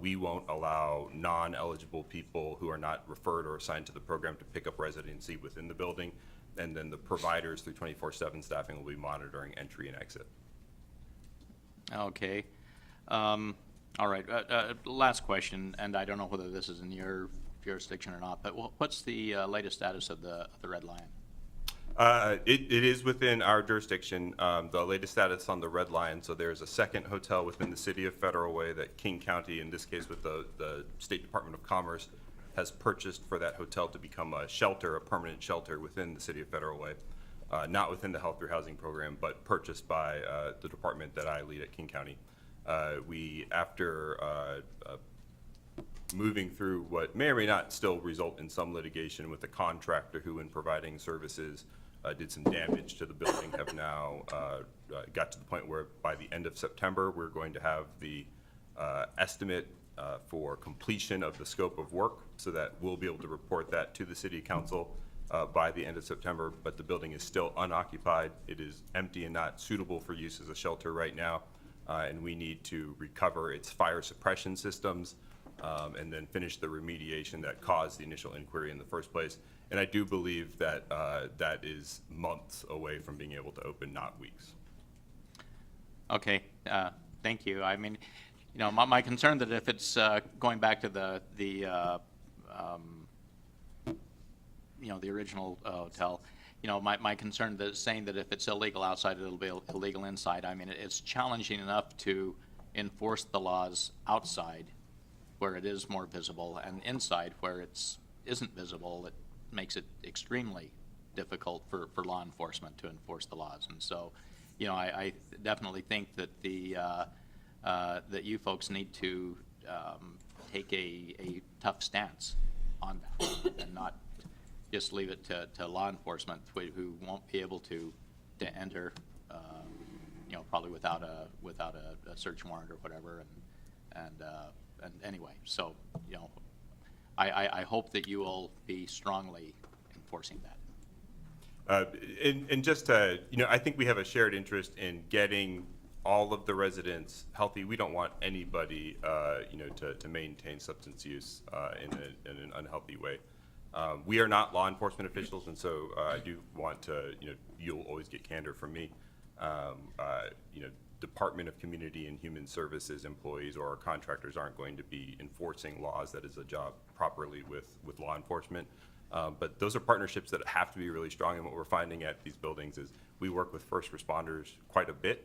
We won't allow non-eligible people who are not referred or assigned to the program to pick up residency within the building. And then the providers through 24/7 staffing will be monitoring entry and exit. Okay. All right. Last question, and I don't know whether this is in your jurisdiction or not, but what's the latest status of the Red Lion? It is within our jurisdiction. The latest status on the Red Lion, so there's a second hotel within the city of Federal Way that King County, in this case with the State Department of Commerce, has purchased for that hotel to become a shelter, a permanent shelter within the city of Federal Way. Not within the health through housing program, but purchased by the department that I lead at King County. After moving through what may or may not still result in some litigation with the contractor who, in providing services, did some damage to the building, have now got to the point where by the end of September, we're going to have the estimate for completion of the scope of work, so that we'll be able to report that to the city council by the end of September. But the building is still unoccupied. It is empty and not suitable for use as a shelter right now. And we need to recover its fire suppression systems and then finish the remediation that caused the initial inquiry in the first place. And I do believe that that is months away from being able to open, not weeks. Okay, thank you. I mean, you know, my concern that if it's going back to the you know, the original hotel, you know, my concern that saying that if it's illegal outside, it'll be illegal inside. I mean, it's challenging enough to enforce the laws outside where it is more visible, and inside where it isn't visible, it makes it extremely difficult for law enforcement to enforce the laws. And so, you know, I definitely think that that you folks need to take a tough stance on that and not just leave it to law enforcement who won't be able to enter, you know, probably without a search warrant or whatever. And anyway, so, you know, I hope that you will be strongly enforcing that. And just to, you know, I think we have a shared interest in getting all of the residents healthy. We don't want anybody, you know, to maintain substance use in an unhealthy way. We are not law enforcement officials, and so I do want to, you know, you'll always get candor from me. You know, Department of Community and Human Services employees or our contractors aren't going to be enforcing laws. That is a job properly with law enforcement. But those are partnerships that have to be really strong. And what we're finding at these buildings is we work with first responders quite a bit.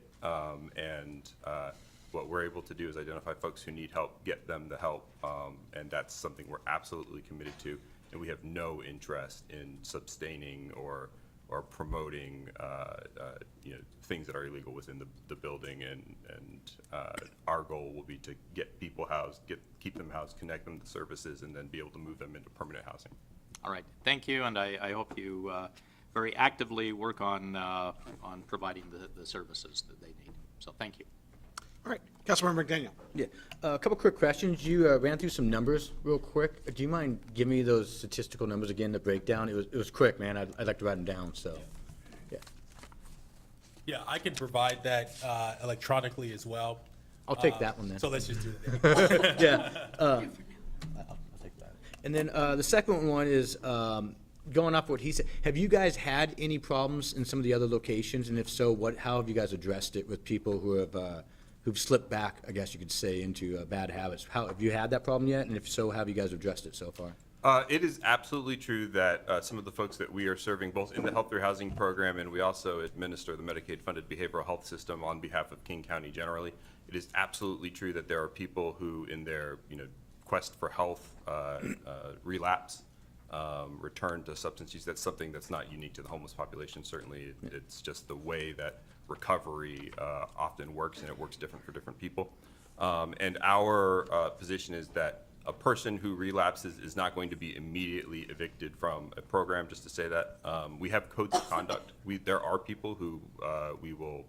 What we're able to do is identify folks who need help, get them the help. And that's something we're absolutely committed to. And we have no interest in sustaining or promoting you know, things that are illegal within the building, and our goal will be to get people housed, keep them housed, connect them to services, and then be able to move them into permanent housing. All right, thank you, and I hope you very actively work on providing the services that they need. So thank you. All right, Councilmember McDaniel. Yeah, a couple quick questions. You ran through some numbers real quick. Do you mind giving me those statistical numbers again, the breakdown? It was quick, man. I'd like to write them down, so, yeah. Yeah, I can provide that electronically as well. I'll take that one then. So let's just do it. Yeah. I'll take that. And then the second one is, going off what he said, have you guys had any problems in some of the other locations? And if so, how have you guys addressed it with people who have, who've slipped back, I guess you could say, into bad habits? Have you had that problem yet? And if so, how have you guys addressed it so far? It is absolutely true that some of the folks that we are serving, both in the Health Through Housing program, and we also administer the Medicaid-funded behavioral health system on behalf of King County generally. It is absolutely true that there are people who, in their quest for health, relapse, return to substance use. That's something that's not unique to the homeless population. Certainly, it's just the way that recovery often works, and it works different for different people. And our position is that a person who relapses is not going to be immediately evicted from a program, just to say that. We have codes of conduct. There are people who we will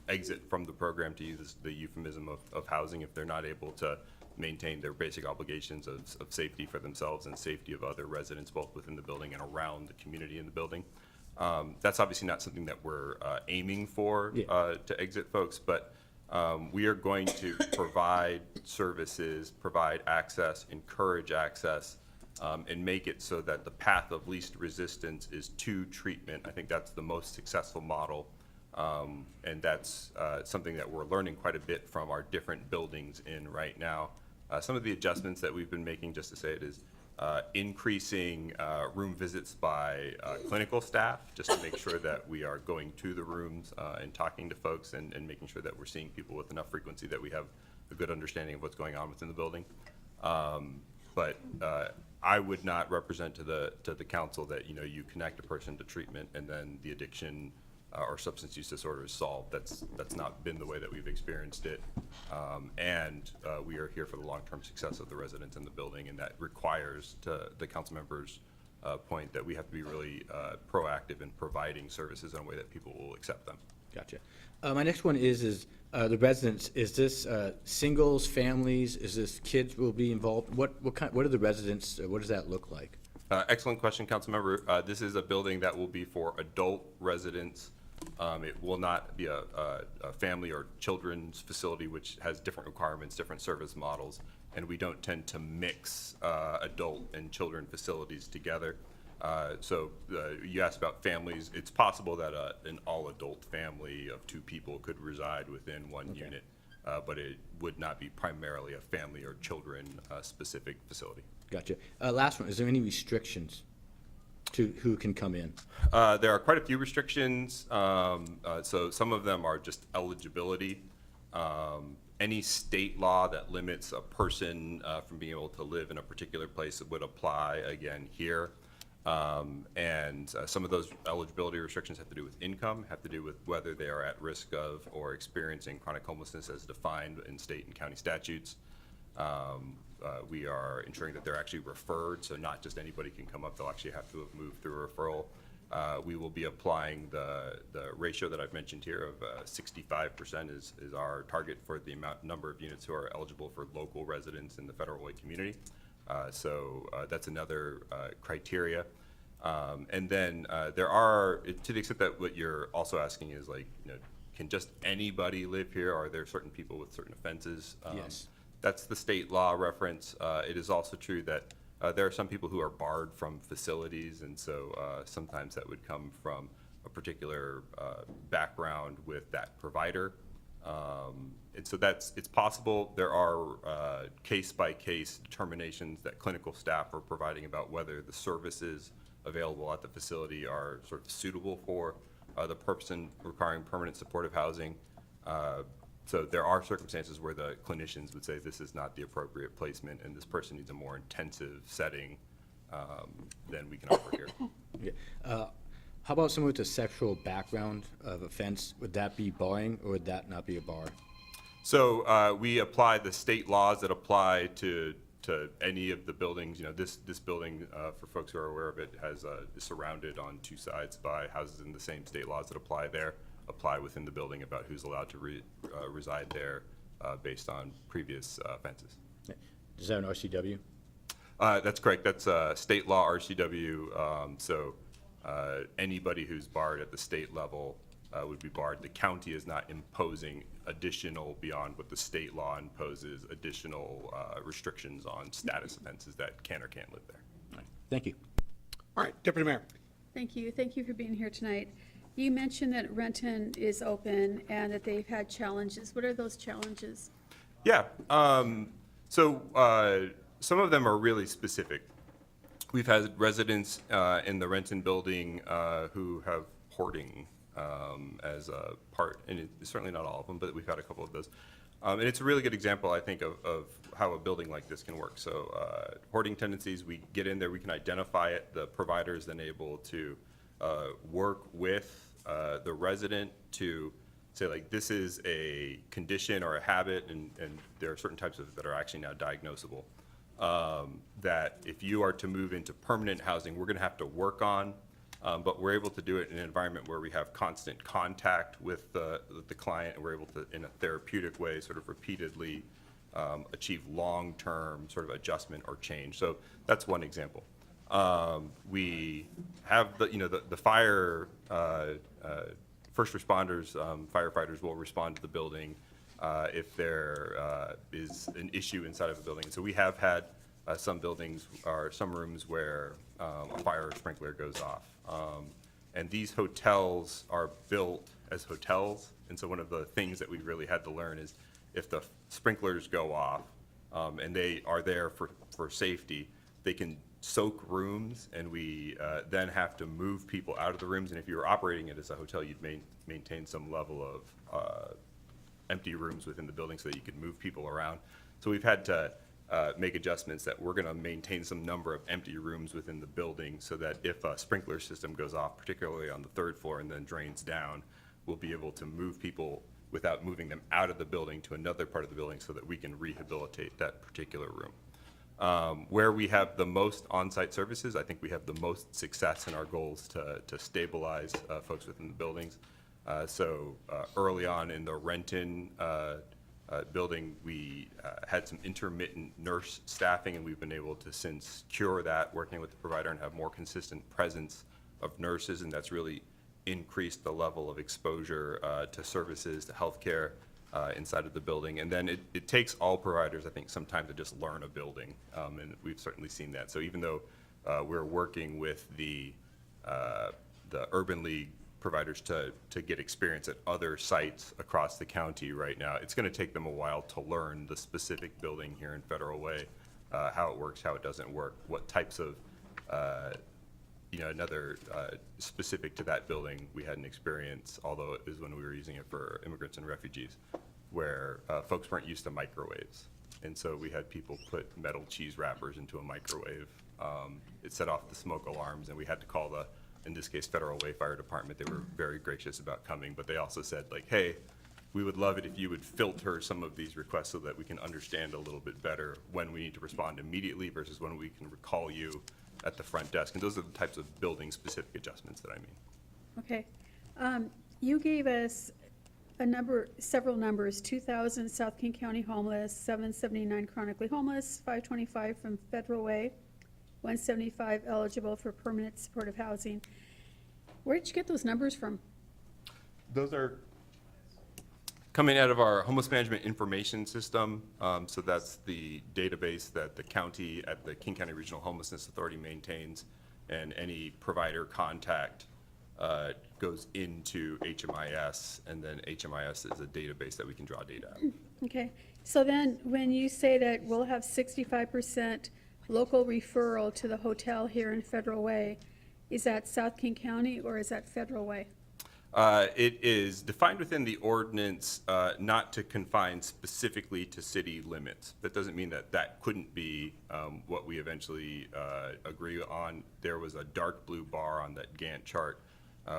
exit from the program, to use the euphemism of housing, if they're not able to maintain their basic obligations of safety for themselves and safety of other residents, both within the building and around the community in the building. That's obviously not something that we're aiming for to exit folks, but we are going to provide services, provide access, encourage access, and make it so that the path of least resistance is to treatment. I think that's the most successful model, and that's something that we're learning quite a bit from our different buildings in right now. Some of the adjustments that we've been making, just to say it, is increasing room visits by clinical staff, just to make sure that we are going to the rooms and talking to folks and making sure that we're seeing people with enough frequency that we have a good understanding of what's going on within the building. But I would not represent to the council that you connect a person to treatment and then the addiction or substance use disorder is solved. That's not been the way that we've experienced it. And we are here for the long-term success of the residents in the building, and that requires, to the council members' point, that we have to be really proactive in providing services in a way that people will accept them. Gotcha. My next one is the residents. Is this singles, families? Is this kids will be involved? What are the residents? What does that look like? Excellent question, council member. This is a building that will be for adult residents It will not be a family or children's facility, which has different requirements, different service models, and we don't tend to mix adult and children facilities together. So you asked about families. It's possible that an all-adult family of 2 people could reside within one unit, but it would not be primarily a family or children specific facility. Gotcha. Last one, is there any restrictions to who can come in? There are quite a few restrictions. So some of them are just eligibility. Any state law that limits a person from being able to live in a particular place would apply again here. And some of those eligibility restrictions have to do with income, have to do with whether they are at risk of or experiencing chronic homelessness as defined in state and county statutes. We are ensuring that they're actually referred, so not just anybody can come up, they'll actually have to have moved through a referral. We will be applying the ratio that I've mentioned here of 65% is our target for the number of units who are eligible for local residents in the Federal Way community. So that's another criteria. And then there are, to the extent that what you're also asking is like, can just anybody live here? Are there certain people with certain offenses? Yes. That's the state law reference. It is also true that there are some people who are barred from facilities, and so sometimes that would come from a particular background with that provider. And so it's possible. There are case-by-case determinations that clinical staff are providing about whether the services available at the facility are sort of suitable for the person requiring permanent supportive housing. So there are circumstances where the clinicians would say this is not the appropriate placement and this person needs a more intensive setting than we can offer here. Okay. How about someone with a sexual background of offense? Would that be barring, or would that not be a bar? So we apply the state laws that apply to any of the buildings. This building, for folks who are aware of it, is surrounded on 2 sides by houses, in the same state laws that apply within the building about who's allowed to reside there based on previous offenses. Is that an RCW? That's correct. That's state law RCW. So anybody who's barred at the state level would be barred. The county is not imposing additional beyond what the state law imposes, additional restrictions on status offenses that can or can't live there. All right. Thank you. All right, Deputy Mayor. Thank you. Thank you for being here tonight. You mentioned that Renton is open and that they've had challenges. What are those challenges? Yeah. So some of them are really specific. We've had residents in the Renton building who have hoarding as a part, and it's certainly not all of them, but we've had a couple of those. And it's a really good example, I think, of how a building like this can work. So hoarding tendencies, we get in there, we can identify it. The provider is then able to work with the resident to say, like, this is a condition or a habit, and there are certain types of it that are actually now diagnosable. That if you are to move into permanent housing, we're gonna have to work on, but we're able to do it in an environment where we have constant contact with the client, and we're able to, in a therapeutic way, sort of repeatedly achieve long-term sort of adjustment or change. So that's one example. We have the fire, first responders, firefighters will respond to the building if there is an issue inside of a building. So we have had some buildings or some rooms where a fire sprinkler goes off. And these hotels are built as hotels. And so one of the things that we really had to learn is if the sprinklers go off and they are there for safety, they can soak rooms, and we then have to move people out of the rooms. And if you were operating it as a hotel, you'd maintain some level of empty rooms within the building so that you could move people around. So we've had to make adjustments that we're going to maintain some number of empty rooms within the building so that if a sprinkler system goes off, particularly on the 3rd floor and then drains down, we'll be able to move people without moving them out of the building to another part of the building so that we can rehabilitate that particular room. Where we have the most on-site services, I think we have the most success in our goals to stabilize folks within the buildings. So early on in the Renton building, we had some intermittent nurse staffing, and we've been able to since cure that, working with the provider, and have more consistent presence of nurses, and that's really increased the level of exposure to services, to healthcare inside of the building. And then it takes all providers, I think, some time to just learn a building, and we've certainly seen that. So even though we're working with the Urban League providers to get experience at other sites across the county right now, it's going to take them a while to learn the specific building here in Federal Way, how it works, how it doesn't work, what types of another specific to that building, we had an experience, although it was when we were using it for immigrants and refugees, where folks weren't used to microwaves. And so we had people put metal cheese wrappers into a microwave. It set off the smoke alarms, and we had to call the, in this case, Federal Way Fire Department. They were very gracious about coming, but they also said, like, hey, we would love it if you would filter some of these requests so that we can understand a little bit better when we need to respond immediately versus when we can call you at the front desk. And those are the types of building-specific adjustments that I mean. Okay. You gave us several numbers, 2,000 South King County homeless, 779 chronically homeless, 525 from Federal Way, 175 eligible for permanent supportive housing. Where did you get those numbers from? Those are coming out of our homeless management information system. So that's the database that the county at the King County Regional Homelessness Authority maintains, and any provider contact goes into HMIS, and then HMIS is a database that we can draw data out of. Okay, so then when you say that we'll have 65% local referral to the hotel here in Federal Way, is that South King County or is that Federal Way? It is defined within the ordinance not to confine specifically to city limits. That doesn't mean that that couldn't be what we eventually agree on. There was a dark blue bar on that Gantt chart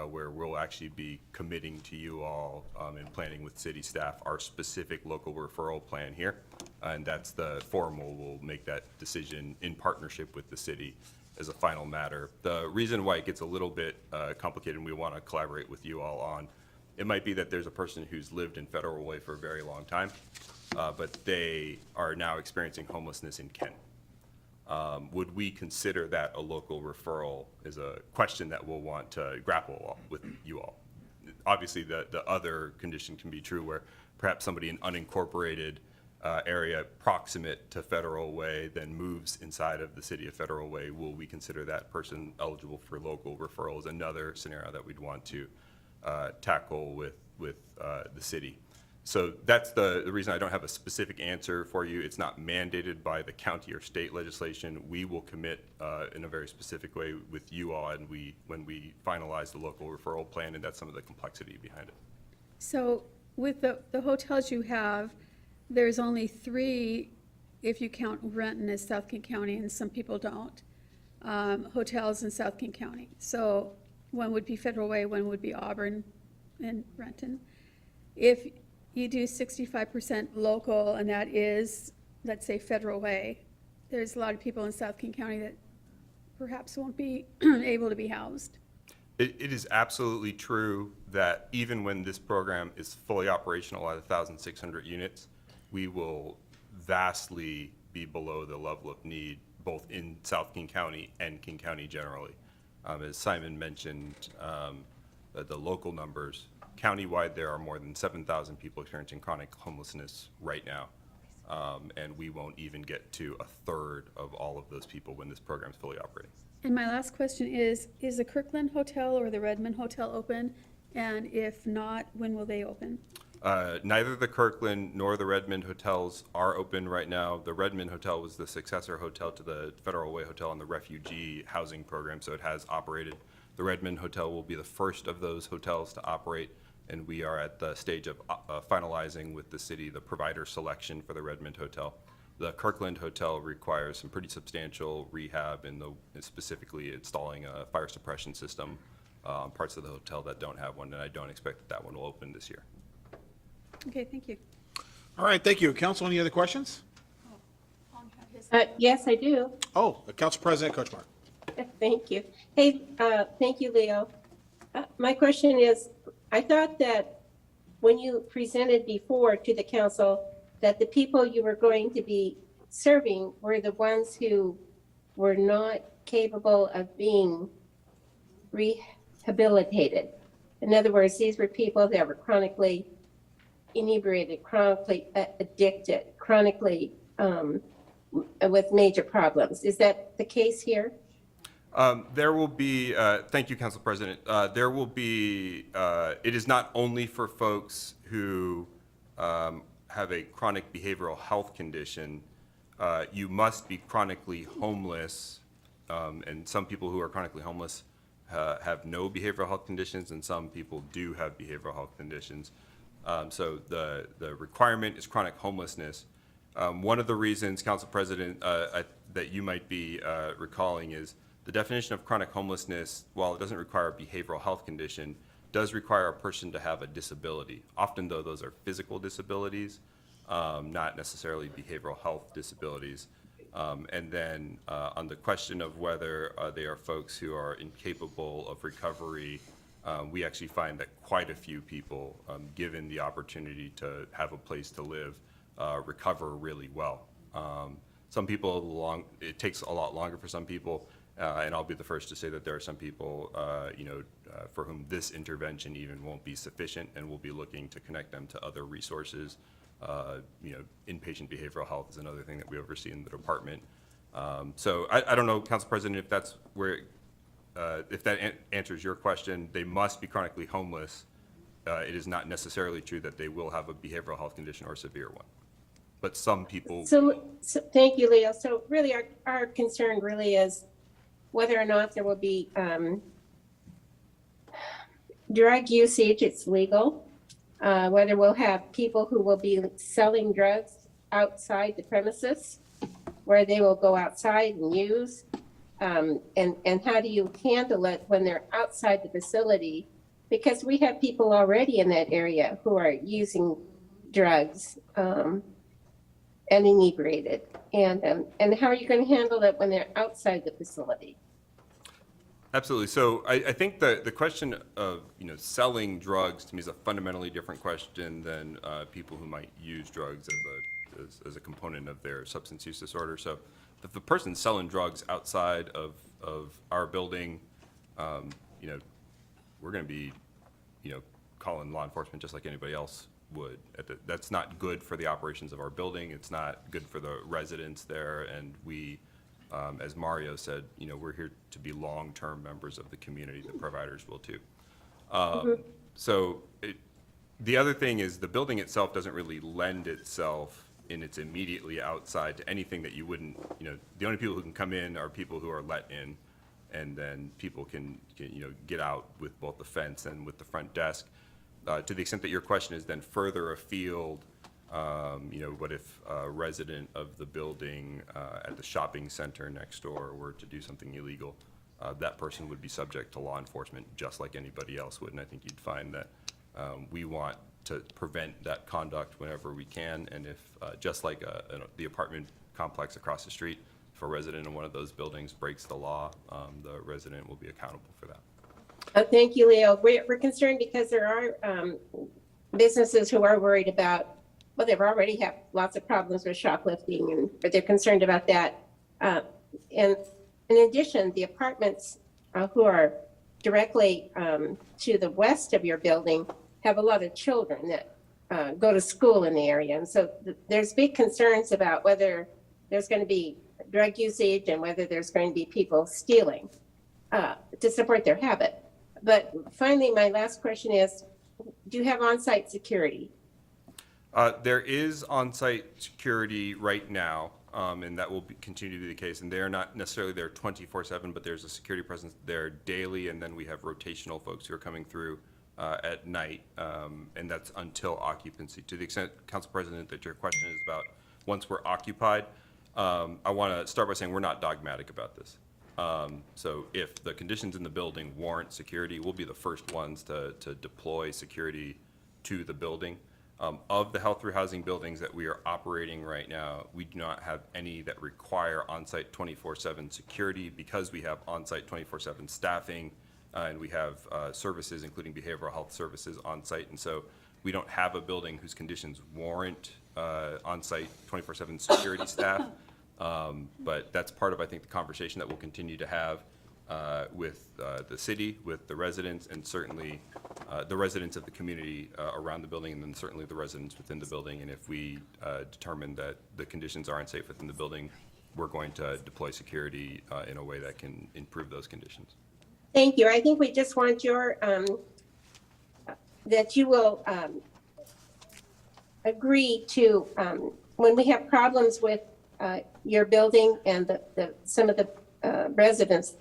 where we'll actually be committing to you all and planning with city staff our specific local referral plan here. And that's the formal, we'll make that decision in partnership with the city as a final matter. The reason why it gets a little bit complicated and we want to collaborate with you all on, it might be that there's a person who's lived in Federal Way for a very long time, but they are now experiencing homelessness in Kent. Would we consider that a local referral is a question that we'll want to grapple with you all. Obviously, the other condition can be true where perhaps somebody in unincorporated area proximate to Federal Way then moves inside of the city of Federal Way. Will we consider that person eligible for local referral is another scenario that we'd want to tackle with the city. So that's the reason I don't have a specific answer for you. It's not mandated by the county or state legislation. We will commit in a very specific way with you all and when we finalize the local referral plan, and that's some of the complexity behind it. So with the hotels you have, there's only 3, if you count Renton as South King County, and some people don't, hotels in South King County. So one would be Federal Way, one would be Auburn and Renton. If you do 65% local, and that is, let's say, Federal Way, there's a lot of people in South King County that perhaps won't be able to be housed. It is absolutely true that even when this program is fully operational at 1,600 units, we will vastly be below the level of need, both in South King County and King County generally. As Simon mentioned, the local numbers, countywide, there are more than 7,000 people experiencing chronic homelessness right now. And we won't even get to a third of all of those people when this program is fully operating. And my last question is the Kirkland Hotel or the Redmond Hotel open? And if not, when will they open? Neither the Kirkland nor the Redmond hotels are open right now. The Redmond Hotel was the successor hotel to the Federal Way Hotel and the refugee housing program, so it has operated. The Redmond Hotel will be the first of those hotels to operate, and we are at the stage of finalizing with the city the provider selection for the Redmond Hotel. The Kirkland Hotel requires some pretty substantial rehab, and specifically installing a fire suppression system on parts of the hotel that don't have one, and I don't expect that one will open this year. Okay, thank you. All right, thank you. Council, any other questions? Yes, I do. Oh, Council President Kuchma. Thank you. Hey, thank you, Leo. My question is, I thought that when you presented before to the council that the people you were going to be serving were the ones who were not capable of being rehabilitated. In other words, these were people that were chronically inebriated, chronically addicted, chronically with major problems. Is that the case here? There will be, thank you, Council President. There will be, it is not only for folks who have a chronic behavioral health condition. You must be chronically homeless, and some people who are chronically homeless have no behavioral health conditions, and some people do have behavioral health conditions. So the requirement is chronic homelessness. One of the reasons, Council President, that you might be recalling is the definition of chronic homelessness, while it doesn't require a behavioral health condition, does require a person to have a disability. Often, though, those are physical disabilities, not necessarily behavioral health disabilities. And then on the question of whether they are folks who are incapable of recovery, we actually find that quite a few people, given the opportunity to have a place to live, recover really well. Some people, it takes a lot longer for some people, and I'll be the first to say that there are some people, for whom this intervention even won't be sufficient, and we'll be looking to connect them to other resources. Inpatient behavioral health is another thing that we oversee in the department. So I don't know, Council President, if that's where, if that answers your question. They must be chronically homeless. It is not necessarily true that they will have a behavioral health condition or a severe one. But some people. So thank you, Leo. So really our concern really is whether or not there will be drug usage, it's legal. Whether we'll have people who will be selling drugs outside the premises, where they will go outside and use, and how do you handle it when they're outside the facility? Because we have people already in that area who are using drugs and inebriated, and how are you going to handle it when they're outside the facility? Absolutely. So I think the question of selling drugs to me is a fundamentally different question than people who might use drugs as a component of their substance use disorder. So if the person's selling drugs outside of our building, we're going to be calling law enforcement just like anybody else would. That's not good for the operations of our building. It's not good for the residents there, and we. As Mario said, we're here to be long-term members of the community. The providers will too. So the other thing is the building itself doesn't really lend itself in its immediately outside to anything that you wouldn't, the only people who can come in are people who are let in, and then people can get out with both the fence and with the front desk. To the extent that your question is then further afield, what if a resident of the building at the shopping center next door were to do something illegal? That person would be subject to law enforcement just like anybody else would. And I think you'd find that we want to prevent that conduct whenever we can. And if, just like the apartment complex across the street, if a resident in one of those buildings breaks the law, the resident will be accountable for that. Thank you, Leo. We're concerned because there are businesses who are worried about, well, they've already have lots of problems with shoplifting, but they're concerned about that. And in addition, the apartments who are directly to the west of your building have a lot of children that go to school in the area. And so there's big concerns about whether there's going to be drug usage and whether there's going to be people stealing to support their habit. But finally, my last question is, do you have on-site security? There is on-site security right now, and that will continue to be the case. And they're not necessarily there 24/7, but there's a security presence there daily, and then we have rotational folks who are coming through at night, and that's until occupancy. To the extent, Council President, that your question is about once we're occupied, I want to start by saying we're not dogmatic about this. So if the conditions in the building warrant security, we'll be the first ones to deploy security to the building. Of the health through housing buildings that we are operating right now, we do not have any that require on-site 24/7 security because we have on-site 24/7 staffing, and we have services, including behavioral health services on-site. And so we don't have a building whose conditions warrant on-site 24/7 security staff. But that's part of, I think, the conversation that we'll continue to have. the city, with the residents, and certainly the residents of the community around the building, and then certainly the residents within the building. And if we determine that the conditions are unsafe within the building, we're going to deploy security in a way that can improve those conditions. Thank you. I think we just want that you will agree to, when we have problems with your building and some of the residents,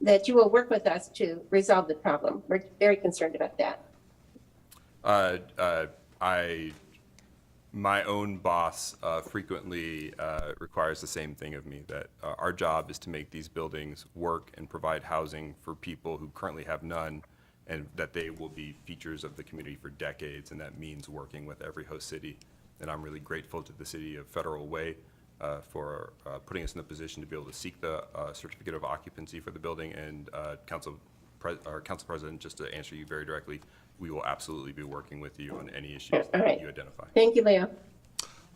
that you will work with us to resolve the problem. We're very concerned about that. My own boss frequently requires the same thing of me, that our job is to make these buildings work and provide housing for people who currently have none, and that they will be features of the community for decades, and that means working with every host city. And I'm really grateful to the city of Federal Way for putting us in the position to be able to seek the certificate of occupancy for the building. And Council President, just to answer you very directly, we will absolutely be working with you on any issues All right. that you identify. Thank you, Leo.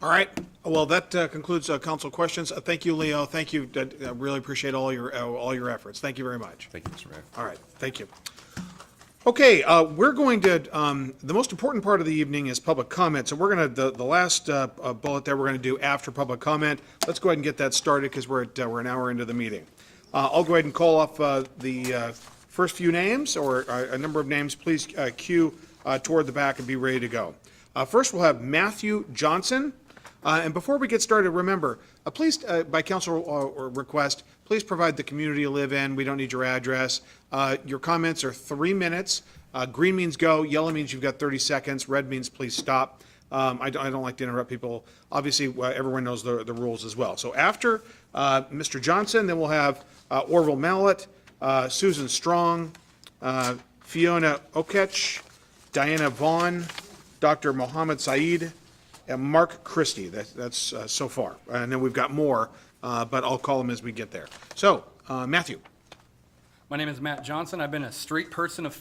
All right. Well, that concludes council questions. Thank you, Leo. Thank you. I really appreciate all your efforts. Thank you very much. Thank you, Mr. Mayor. All right. Thank you. Okay, we're going to, the most important part of the evening is public comment. So we're going to, the last bullet there, we're going to do after public comment. Let's go ahead and get that started because we're an hour into the meeting. I'll go ahead and call off the first few names, or a number of names. Please queue toward the back and be ready to go. First, we'll have Matthew Johnson. And before we get started, remember, please, by council request, please provide the community you live in. We don't need your address. Your comments are 3 minutes. Green means go, yellow means you've got 30 seconds, red means please stop. I don't like to interrupt people. Obviously, everyone knows the rules as well. So after Mr. Johnson, then we'll have Orville Mallett, Susan Strong, Fiona Okech, Diana Vaughn, Dr. Mohammed Saeed, and Mark Christie. That's so far. And then we've got more, but I'll call them as we get there. So, Matthew. My name is Matt Johnson. I've been a street person of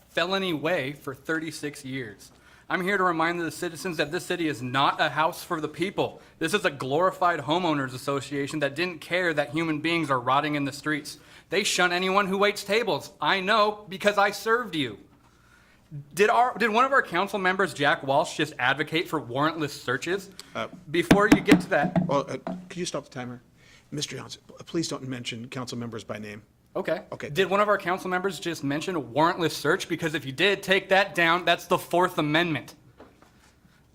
Felony Way for 36 years. I'm here to remind the citizens that this city is not a house for the people. This is a glorified homeowners association that didn't care that human beings are rotting in the streets. They shun anyone who waits tables. I know because I served you. Did one of our council members, Jack Walsh, just advocate for warrantless searches? Before you get to that. Well, could you stop the timer? Mr. Johnson, please don't mention council members by name. Okay. Okay. Did one of our council members just mention a warrantless search? Because if you did, take that down. That's the Fourth Amendment.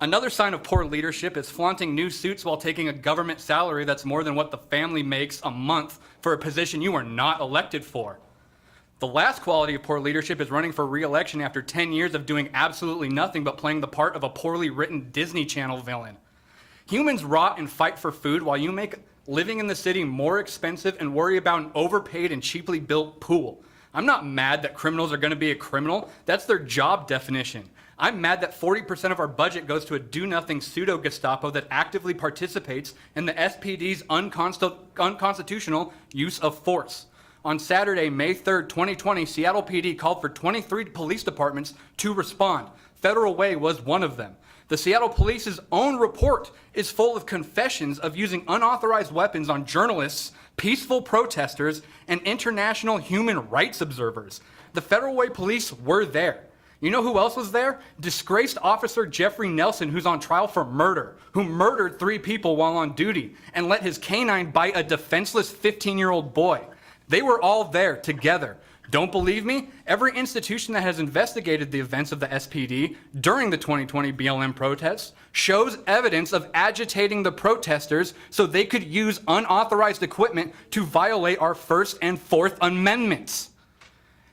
Another sign of poor leadership is flaunting new suits while taking a government salary that's more than what the family makes a month for a position you are not elected for. The last quality of poor leadership is running for re-election after 10 years of doing absolutely nothing but playing the part of a poorly written Disney Channel villain. Humans rot and fight for food while you make living in the city more expensive and worry about an overpaid and cheaply built pool. I'm not mad that criminals are going to be a criminal. That's their job definition. I'm mad that 40% of our budget goes to a do-nothing pseudo-Gestapo that actively participates in the SPD's unconstitutional use of force. On Saturday, May 3rd, 2020, Seattle PD called for 23 police departments to respond. Federal Way was one of them. The Seattle Police's own report is full of confessions of using unauthorized weapons on journalists, peaceful protesters, and international human rights observers. The Federal Way Police were there. You know who else was there? Disgraced Officer Jeffrey Nelson, who's on trial for murder, who murdered 3 people while on duty and let his canine bite a defenseless 15-year-old boy. They were all there together. Don't believe me? Every institution that has investigated the events of the SPD during the 2020 BLM protests shows evidence of agitating the protesters so they could use unauthorized equipment to violate our First and Fourth Amendments.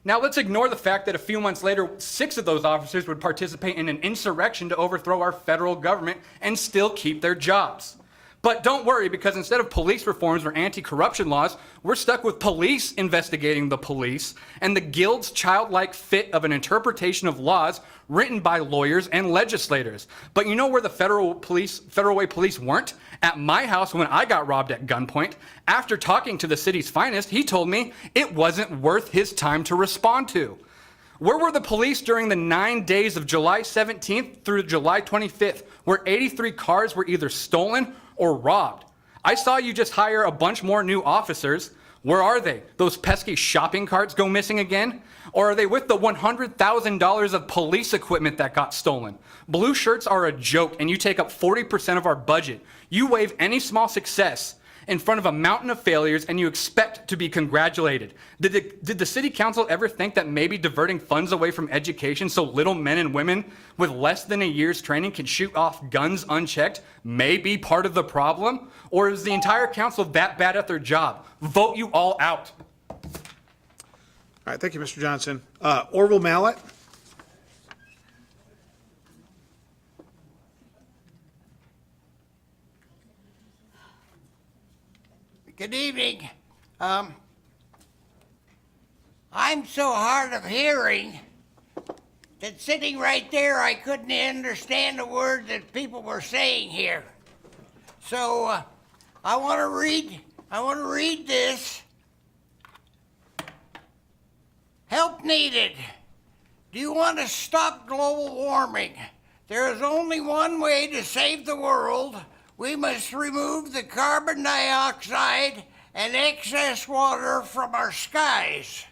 Now let's ignore the fact that a few months later, 6 of those officers would participate in an insurrection to overthrow our federal government and still keep their jobs. But don't worry, because instead of police reforms or anti-corruption laws, we're stuck with police investigating the police and the Guild's childlike fit of an interpretation of laws written by lawyers and legislators. But you know where the Federal Way Police weren't? At my house when I got robbed at gunpoint. After talking to the city's finest, he told me it wasn't worth his time to respond to. Where were the police during the 9 days of July 17th through July 25th, where 83 cars were either stolen or robbed? I saw you just hire a bunch more new officers. Where are they? Those pesky shopping carts go missing again? Or are they with the $100,000 of police equipment that got stolen? Blue shirts are a joke, and you take up 40% of our budget. You waive any small success in front of a mountain of failures, and you expect to be congratulated. Did the city council ever think that maybe diverting funds away from education so little men and women with less than a year's training can shoot off guns unchecked may be part of the problem? Or is the entire council that bad at their job? Vote you all out. All right, thank you, Mr. Johnson. Orville Mallett? Good evening. I'm so hard of hearing that sitting right there, I couldn't understand a word that people were saying here. So I want to read this. Help needed. Do you want to stop global warming? There is only one way to save the world. We must remove the carbon dioxide and excess water from our skies.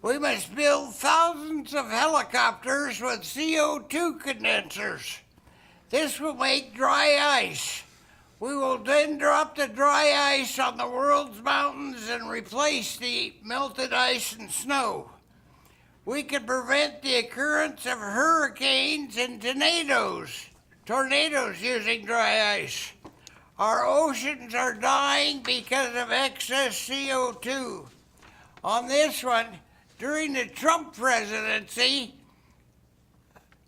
We must build thousands of helicopters with CO2 condensers. This will make dry ice. We will then drop the dry ice on the world's mountains and replace the melted ice and snow. We can prevent the occurrence of hurricanes and tornadoes using dry ice. Our oceans are dying because of excess CO2. On this one, during the Trump presidency,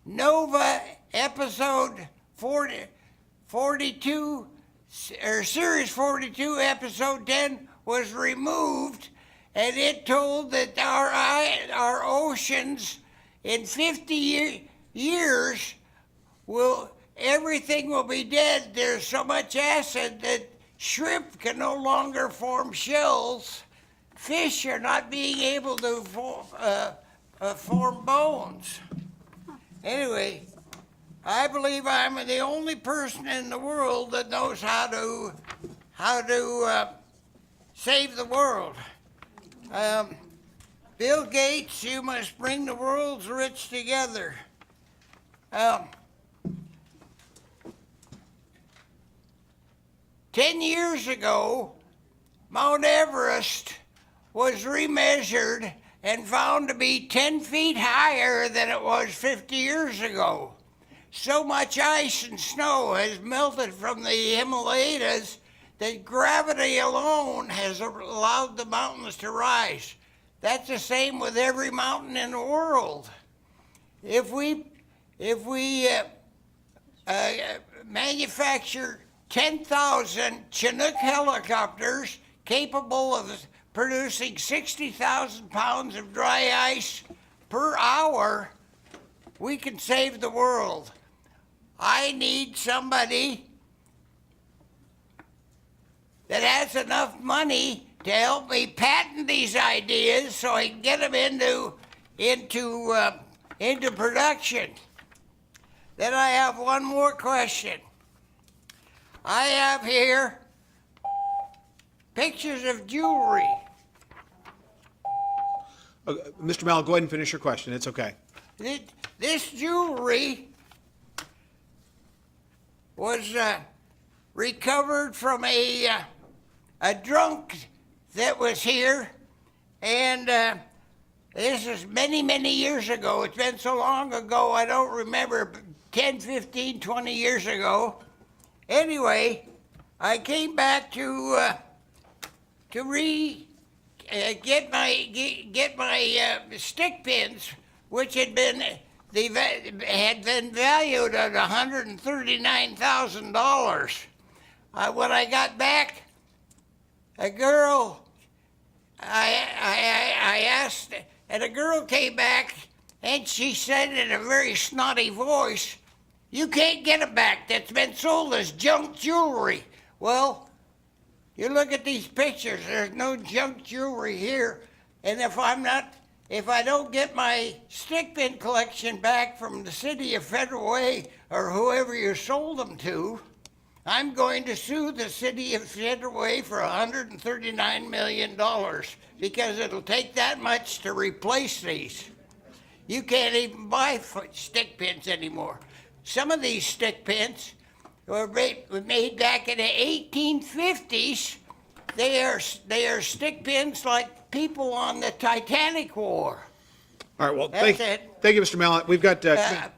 NOVA episode 42, or series 42, episode 10 was removed, and it told that our oceans in 50 years everything will be dead. There's so much acid that shrimp can no longer form shells. Fish are not being able to form bones. Anyway, I believe I'm the only person in the world that knows how to save the world. Bill Gates, you must bring the world's rich together. 10 years ago, Mount Everest was remeasured and found to be 10 feet higher than it was 50 years ago. So much ice and snow has melted from the Himalayas that gravity alone has allowed the mountains to rise. That's the same with every mountain in the world. If we manufacture 10,000 Chinook helicopters capable of producing 60,000 pounds of dry ice per hour, we can save the world. I need somebody that has enough money to help me patent these ideas so I can get them into production. Then I have one more question. I have here pictures of jewelry. Mr. Mallett, go ahead and finish your question. It's okay. This jewelry was recovered from a drunk that was here, and this is many, many years ago. It's been so long ago, I don't remember, 10, 15, 20 years ago. Anyway, I came back to get my stick pins, which had been valued at $139,000. When I got back, a girl, I asked, and a girl came back, and she said in a very snotty voice, "You can't get it back. That's been sold as junk jewelry." Well, you look at these pictures, there's no junk jewelry here. And if I don't get my stick pin collection back from the city of Federal Way or whoever you sold them to, I'm going to sue the city of Federal Way for $139 million because it'll take that much to replace these. You can't even buy stick pins anymore. Some of these stick pins were made back in the 1850s. They are stick pins like people on the Titanic wore. All right, well, That's thank it. you, Mr. Mallett. We've got,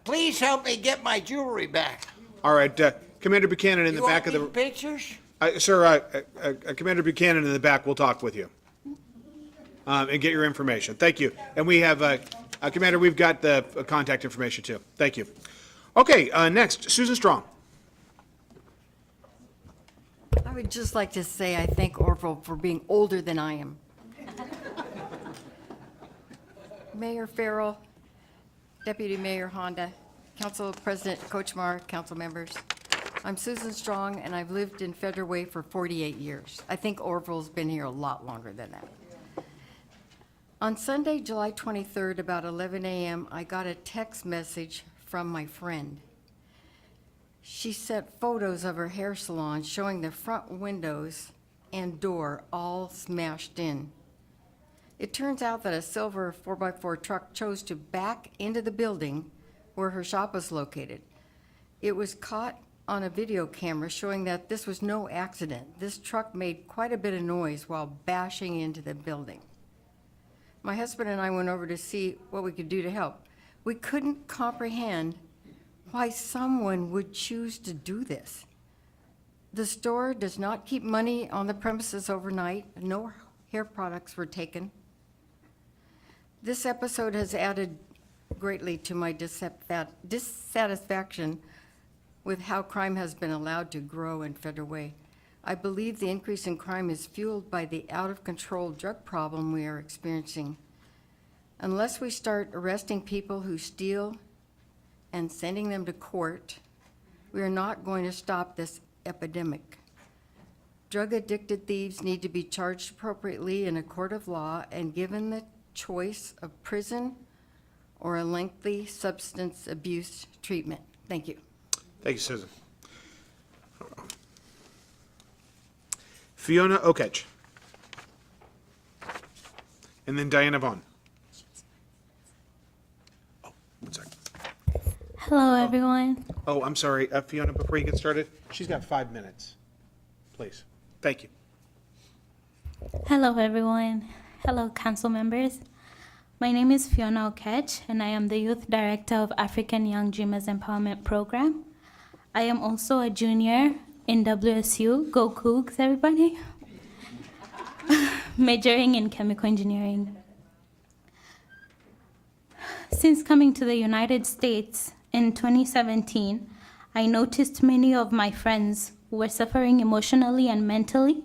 Please help me get my jewelry back. all right, Commander Buchanan in the You back of want the, me pictures? sir, Commander Buchanan in the back will talk with you and get your information. Thank you. And we have, Commander, we've got the contact information too. Thank you. Okay, next, Susan Strong. I would just like to say I thank Orville for being older than I am. Mayor Farrell, Deputy Mayor Honda, Council President Kochmar, council members. I'm Susan Strong, and I've lived in Federal Way for 48 years. I think Orville's been here a lot longer than that. On Sunday, July 23rd, about 11 a.m., I got a text message from my friend. She sent photos of her hair salon showing the front windows and door all smashed in. It turns out that a silver 4x4 truck chose to back into the building where her shop was located. It was caught on a video camera showing that this was no accident. This truck made quite a bit of noise while bashing into the building. My husband and I went over to see what we could do to help. We couldn't comprehend why someone would choose to do this. The store does not keep money on the premises overnight. No hair products were taken. This episode has added greatly to my dissatisfaction with how crime has been allowed to grow in Federal Way. I believe the increase in crime is fueled by the out-of-control drug problem we are experiencing. Unless we start arresting people who steal and sending them to court, we are not going to stop this epidemic. Drug-addicted thieves need to be charged appropriately in a court of law and given the choice of prison or a lengthy substance abuse treatment. Thank you. Thank you, Susan. Fiona Okech. And then Diana Vaughn. Oh, one second. Hello, everyone. Oh, I'm sorry, Fiona, before you get started, she's got 5 minutes. Please. Thank you. Hello, everyone. Hello, council members. My name is Fiona Okech, and I am the Youth Director of African Young Dreamers Empowerment Program. I am also a junior in WSU. Go Cougs, everybody. Majoring in chemical engineering. Since coming to the United States in 2017, I noticed many of my friends were suffering emotionally and mentally,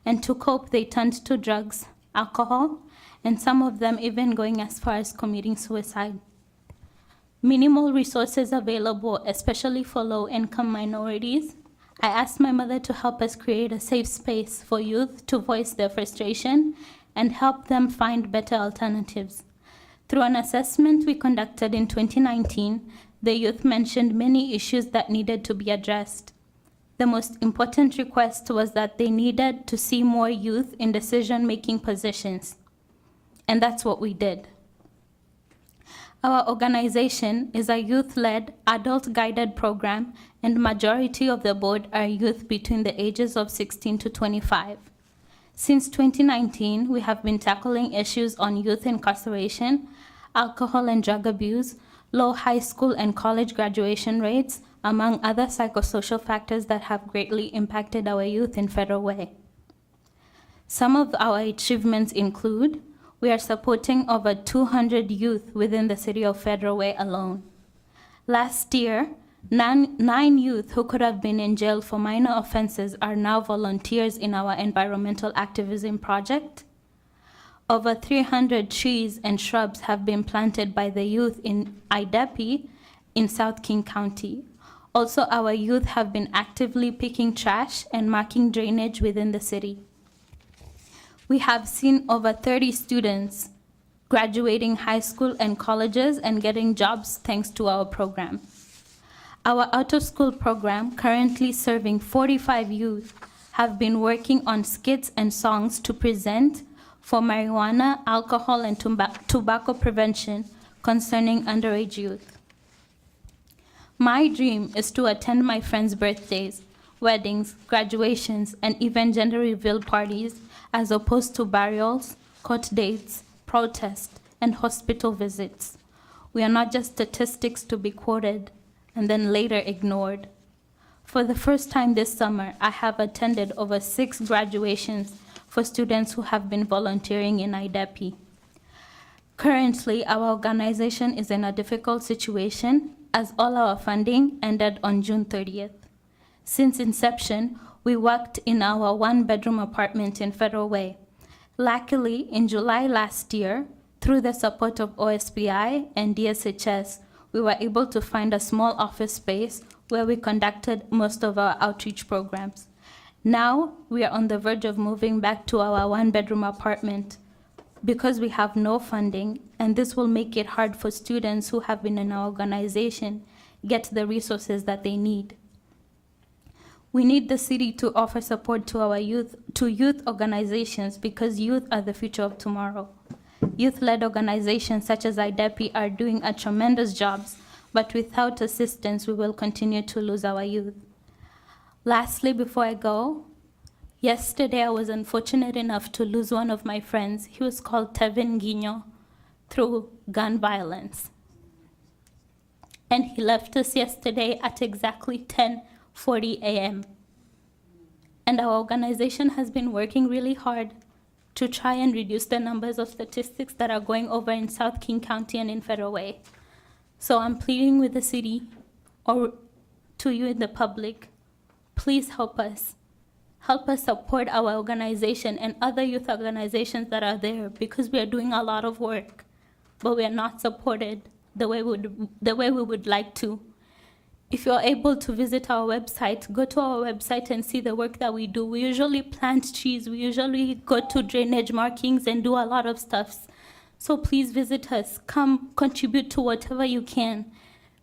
and to cope, they turned to drugs, alcohol, and some of them even going as far as committing suicide. Minimal resources available, especially for low-income minorities. I asked my mother to help us create a safe space for youth to voice their frustration and help them find better alternatives. Through an assessment we conducted in 2019, the youth mentioned many issues that needed to be addressed. The most important request was that they needed to see more youth in decision-making positions. And that's what we did. Our organization is a youth-led, adult-guided program, and majority of the board are youth between the ages of 16 to 25. Since 2019, we have been tackling issues on youth incarceration, alcohol and drug abuse, low high school and college graduation rates, among other psychosocial factors that have greatly impacted our youth in Federal Way. Some of our achievements include: we are supporting over 200 youth within the city of Federal Way alone. Last year, nine youth who could have been in jail for minor offenses are now volunteers in our environmental activism project. Over 300 trees and shrubs have been planted by the youth in IDEPI in South King County. Also, our youth have been actively picking trash and marking drainage within the city. We have seen over 30 students graduating high school and colleges and getting jobs thanks to our program. Our out-of-school program, currently serving 45 youth, have been working on skits and songs to present for marijuana, alcohol, and tobacco prevention concerning underage youth. My dream is to attend my friends' birthdays, weddings, graduations, and even gender reveal parties, as opposed to burials, court dates, protests, and hospital visits. We are not just statistics to be quoted and then later ignored. For the first time this summer, I have attended over 6 graduations for students who have been volunteering in IDEPI. Currently, our organization is in a difficult situation as all our funding ended on June 30th. Since inception, we worked in our 1-bedroom apartment in Federal Way. Luckily, in July last year, through the support of OSPI and DSHS, we were able to find a small office space where we conducted most of our outreach programs. Now, we are on the verge of moving back to our 1-bedroom apartment because we have no funding, and this will make it hard for students who have been in our organization get the resources that they need. We need the city to offer support to our youth organizations because youth are the future of tomorrow. Youth-led organizations such as IDEPI are doing a tremendous job, but without assistance, we will continue to lose our youth. Lastly, before I go, yesterday I was unfortunate enough to lose one of my friends. He was called Tevin Guigno through gun violence. And he left us yesterday at exactly 10:40 a.m. And our organization has been working really hard to try and reduce the numbers of statistics that are going over in South King County and in Federal Way. So I'm pleading with the city or to you in the public, please help us. Help us support our organization and other youth organizations that are there because we are doing a lot of work, but we are not supported the way we would like to. If you're able to visit our website, go to our website and see the work that we do. We usually plant trees. We usually go to drainage markings and do a lot of stuff. So please visit us. Come contribute to whatever you can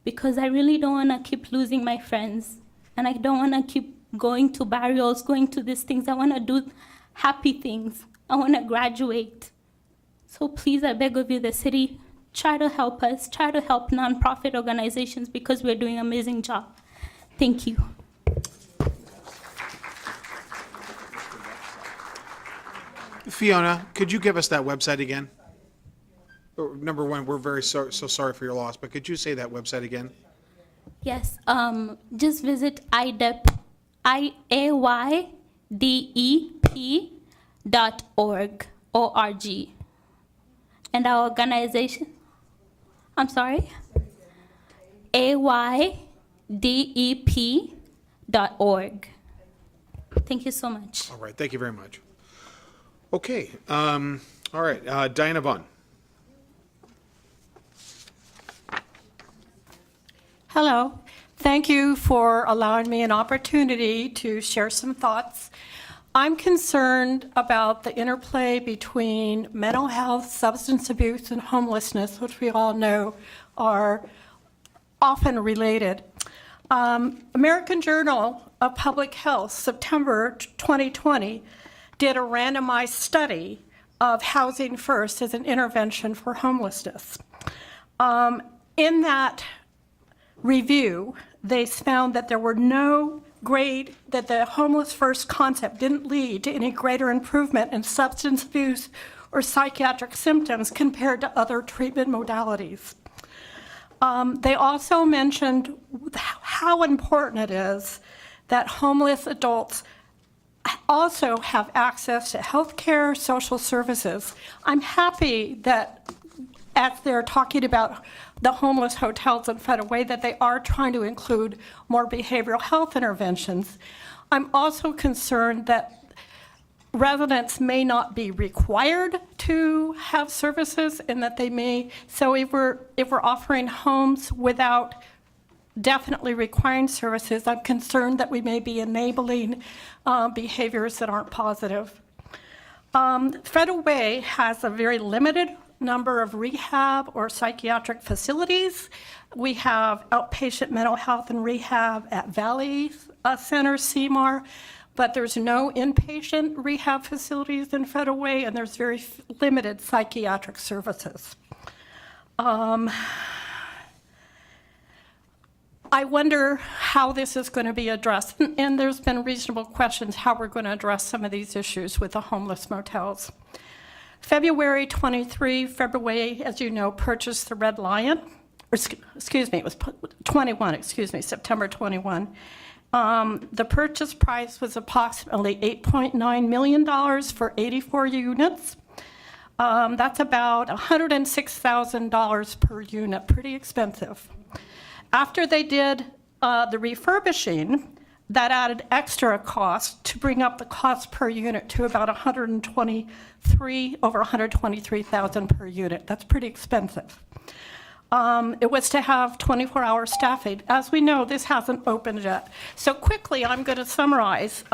because I really don't want to keep losing my friends. And I don't want to keep going to burials, going to these things. I want to do happy things. I want to graduate. So please, I beg of you, the city, try to help us, try to help nonprofit organizations because we're doing an amazing job. Thank you. Fiona, could you give us that website again? Number one, we're very so sorry for your loss, but could you say that website again? Yes, just visit IAYDEP.org, O-R-G. And our organization, I'm sorry? AYDEP.org. Thank you so much. All right, thank you very much. Okay, all right, Diana Vaughn. Hello. Thank you for allowing me an opportunity to share some thoughts. I'm concerned about the interplay between mental health, substance abuse, and homelessness, which we all know are often related. American Journal of Public Health, September 2020, did a randomized study of Housing First as an intervention for homelessness. In that review, they found that there were that the Homeless First concept didn't lead to any greater improvement in substance abuse or psychiatric symptoms compared to other treatment modalities. They also mentioned how important it is that homeless adults also have access to health care, social services. I'm happy that as they're talking about the homeless hotels in Federal Way, that they are trying to include more behavioral health interventions. I'm also concerned that residents may not be required to have services and that they may, so if we're offering homes without definitely requiring services, I'm concerned that we may be enabling behaviors that aren't positive. Federal Way has a very limited number of rehab or psychiatric facilities. We have outpatient mental health and rehab at Valley Center, Seymour, but there's no inpatient rehab facilities in Federal Way, and there's very limited psychiatric services. I wonder how this is going to be addressed, and there's been reasonable questions how we're going to address some of these issues with the homeless motels. February 23, February, as you know, purchased the Red Lion, or excuse me, it was 21, excuse me, September 21. The purchase price was approximately $8.9 million for 84 units. That's about $106,000 per unit, pretty expensive. After they did the refurbishing, that added extra cost to bring up the cost per unit to about over $123,000 per unit. That's pretty expensive. It was to have 24-hour staffing. As we know, this hasn't opened yet. So quickly, I'm going to summarize.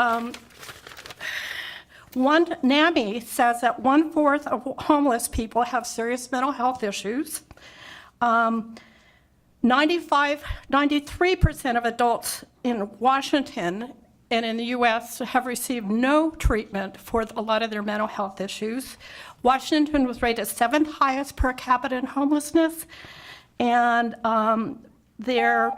NAMI says that 1/4 of homeless people have serious mental health issues. 93% of adults in Washington and in the U.S. have received no treatment for a lot of their mental health issues. Washington was rated 7th highest per capita in homelessness, and their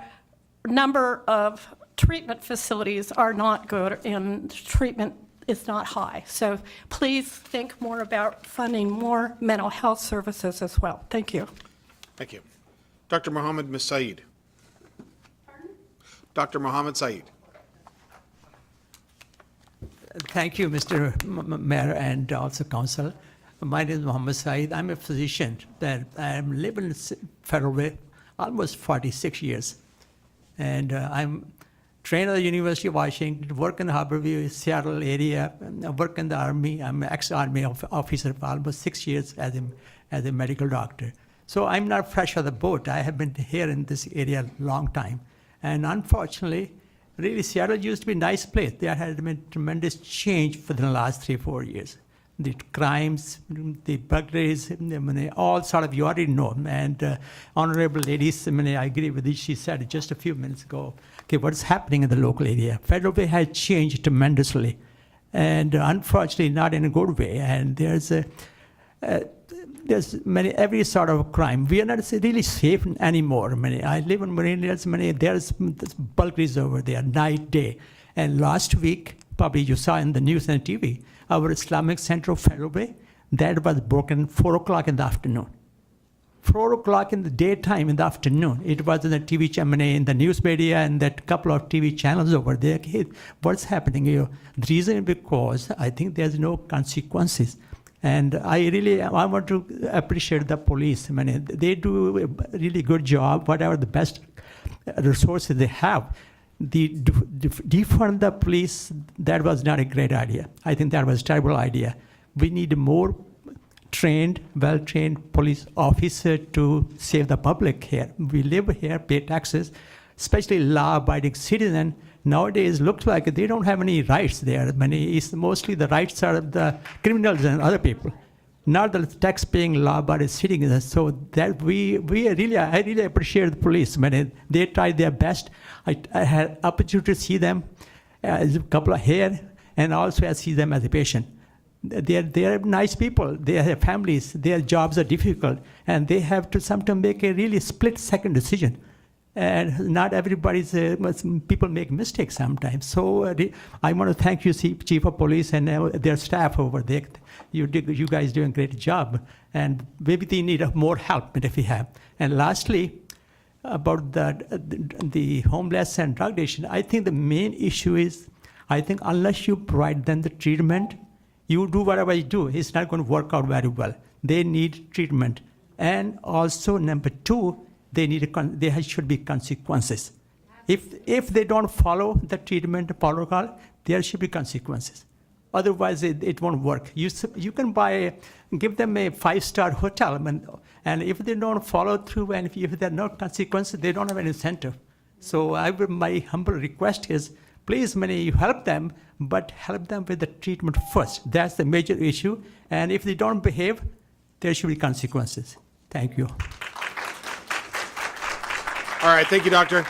number of treatment facilities are not good, and treatment is not high. So please think more about funding more mental health services as well. Thank you. Thank you. Dr. Mohammed Saeed. Dr. Mohammed Saeed. Thank you, Mr. Mayor and also Council. My name is Mohammed Saeed. I'm a physician that I'm living in Federal Way almost 46 years. And I'm trained at the University of Washington, work in the Harborview, Seattle area, I work in the Army. I'm an ex-Army officer for almost 6 years as a medical doctor. So I'm not fresh on the boat. I have been here in this area a long time. And unfortunately, really, Seattle used to be a nice place. There has been tremendous change for the last 3-4 years. The crimes, the burglaries, all sort of, you already know. And honorable ladies, I agree with you. She said just a few minutes ago, okay, what's happening in the local area? Federal Way has changed tremendously. And unfortunately, not in a good way. And there's every sort of crime. We are not really safe anymore. I live in Marine. There's burglaries over there, night, day. And last week, probably you saw in the news and TV, our Islamic Center of Federal Way, that was broken 4 o'clock in the afternoon. 4 o'clock in the daytime in the afternoon. It was in the TV channel, in the news media, and that couple of TV channels over there. Hey, what's happening here? The reason is because I think there's no consequences. And I want to appreciate the police. They do a really good job, whatever the best resources they have. Defund the police, that was not a great idea. I think that was a terrible idea. We need more trained, well-trained police officer to save the public here. We live here, pay taxes, especially law-abiding citizen. Nowadays, looks like they don't have any rights there. It's mostly the rights are of the criminals and other people, not the tax-paying law-abiding citizens. So that I really appreciate the police. They tried their best. I had opportunity to see them as a couple of here, and also I see them as a patient. They're nice people. They have families. Their jobs are difficult, and they have to sometimes make a really split-second decision. And not everybody's, people make mistakes sometimes. So I want to thank you, Chief of Police, and their staff over there. You guys doing a great job. And maybe they need more help if we have. And lastly, about the homeless and drug addiction, I think the main issue is, I think unless you provide them the treatment, you do whatever you do, it's not going to work out very well. They need treatment. And also, number 2, there should be consequences. If they don't follow the treatment protocol, there should be consequences. Otherwise, it won't work. You can give them a 5-star hotel, and if they don't follow through, and if there are no consequences, they don't have an incentive. So my humble request is, please, you help them, but help them with the treatment first. That's the major issue. And if they don't behave, there should be consequences. Thank you. All right, thank you, Doctor.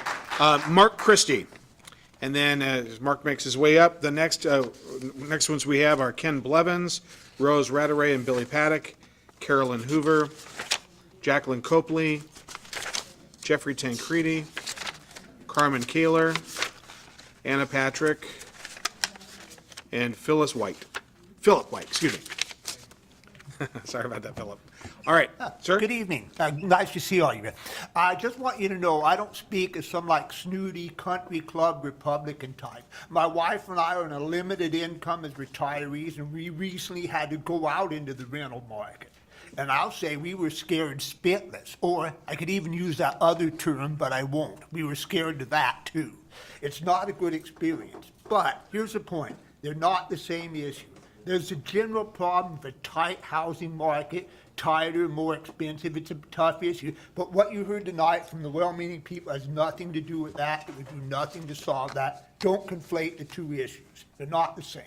Mark Christie. And then as Mark makes his way up, the next ones we have are Ken Blevins, Rose Radaray and Billy Paddock, Carolyn Hoover, Jacqueline Copley, Jeffrey Tancredi, Carmen Kaler, Anna Patrick, and Phyllis White. Philip White, excuse me. Sorry about that, Philip. All right, sir. Good evening. Nice to see all you. I just want you to know I don't speak as some like snooty country club Republican type. My wife and I are on a limited income as retirees, and we recently had to go out into the rental market. And I'll say we were scared spitless, or I could even use that other term, but I won't. We were scared of that too. It's not a good experience. But here's the point. They're not the same issue. There's a general problem of a tight housing market, tighter, more expensive. It's a tough issue. But what you heard tonight from the well-meaning people has nothing to do with that. It would do nothing to solve that. Don't conflate the two issues. They're not the same.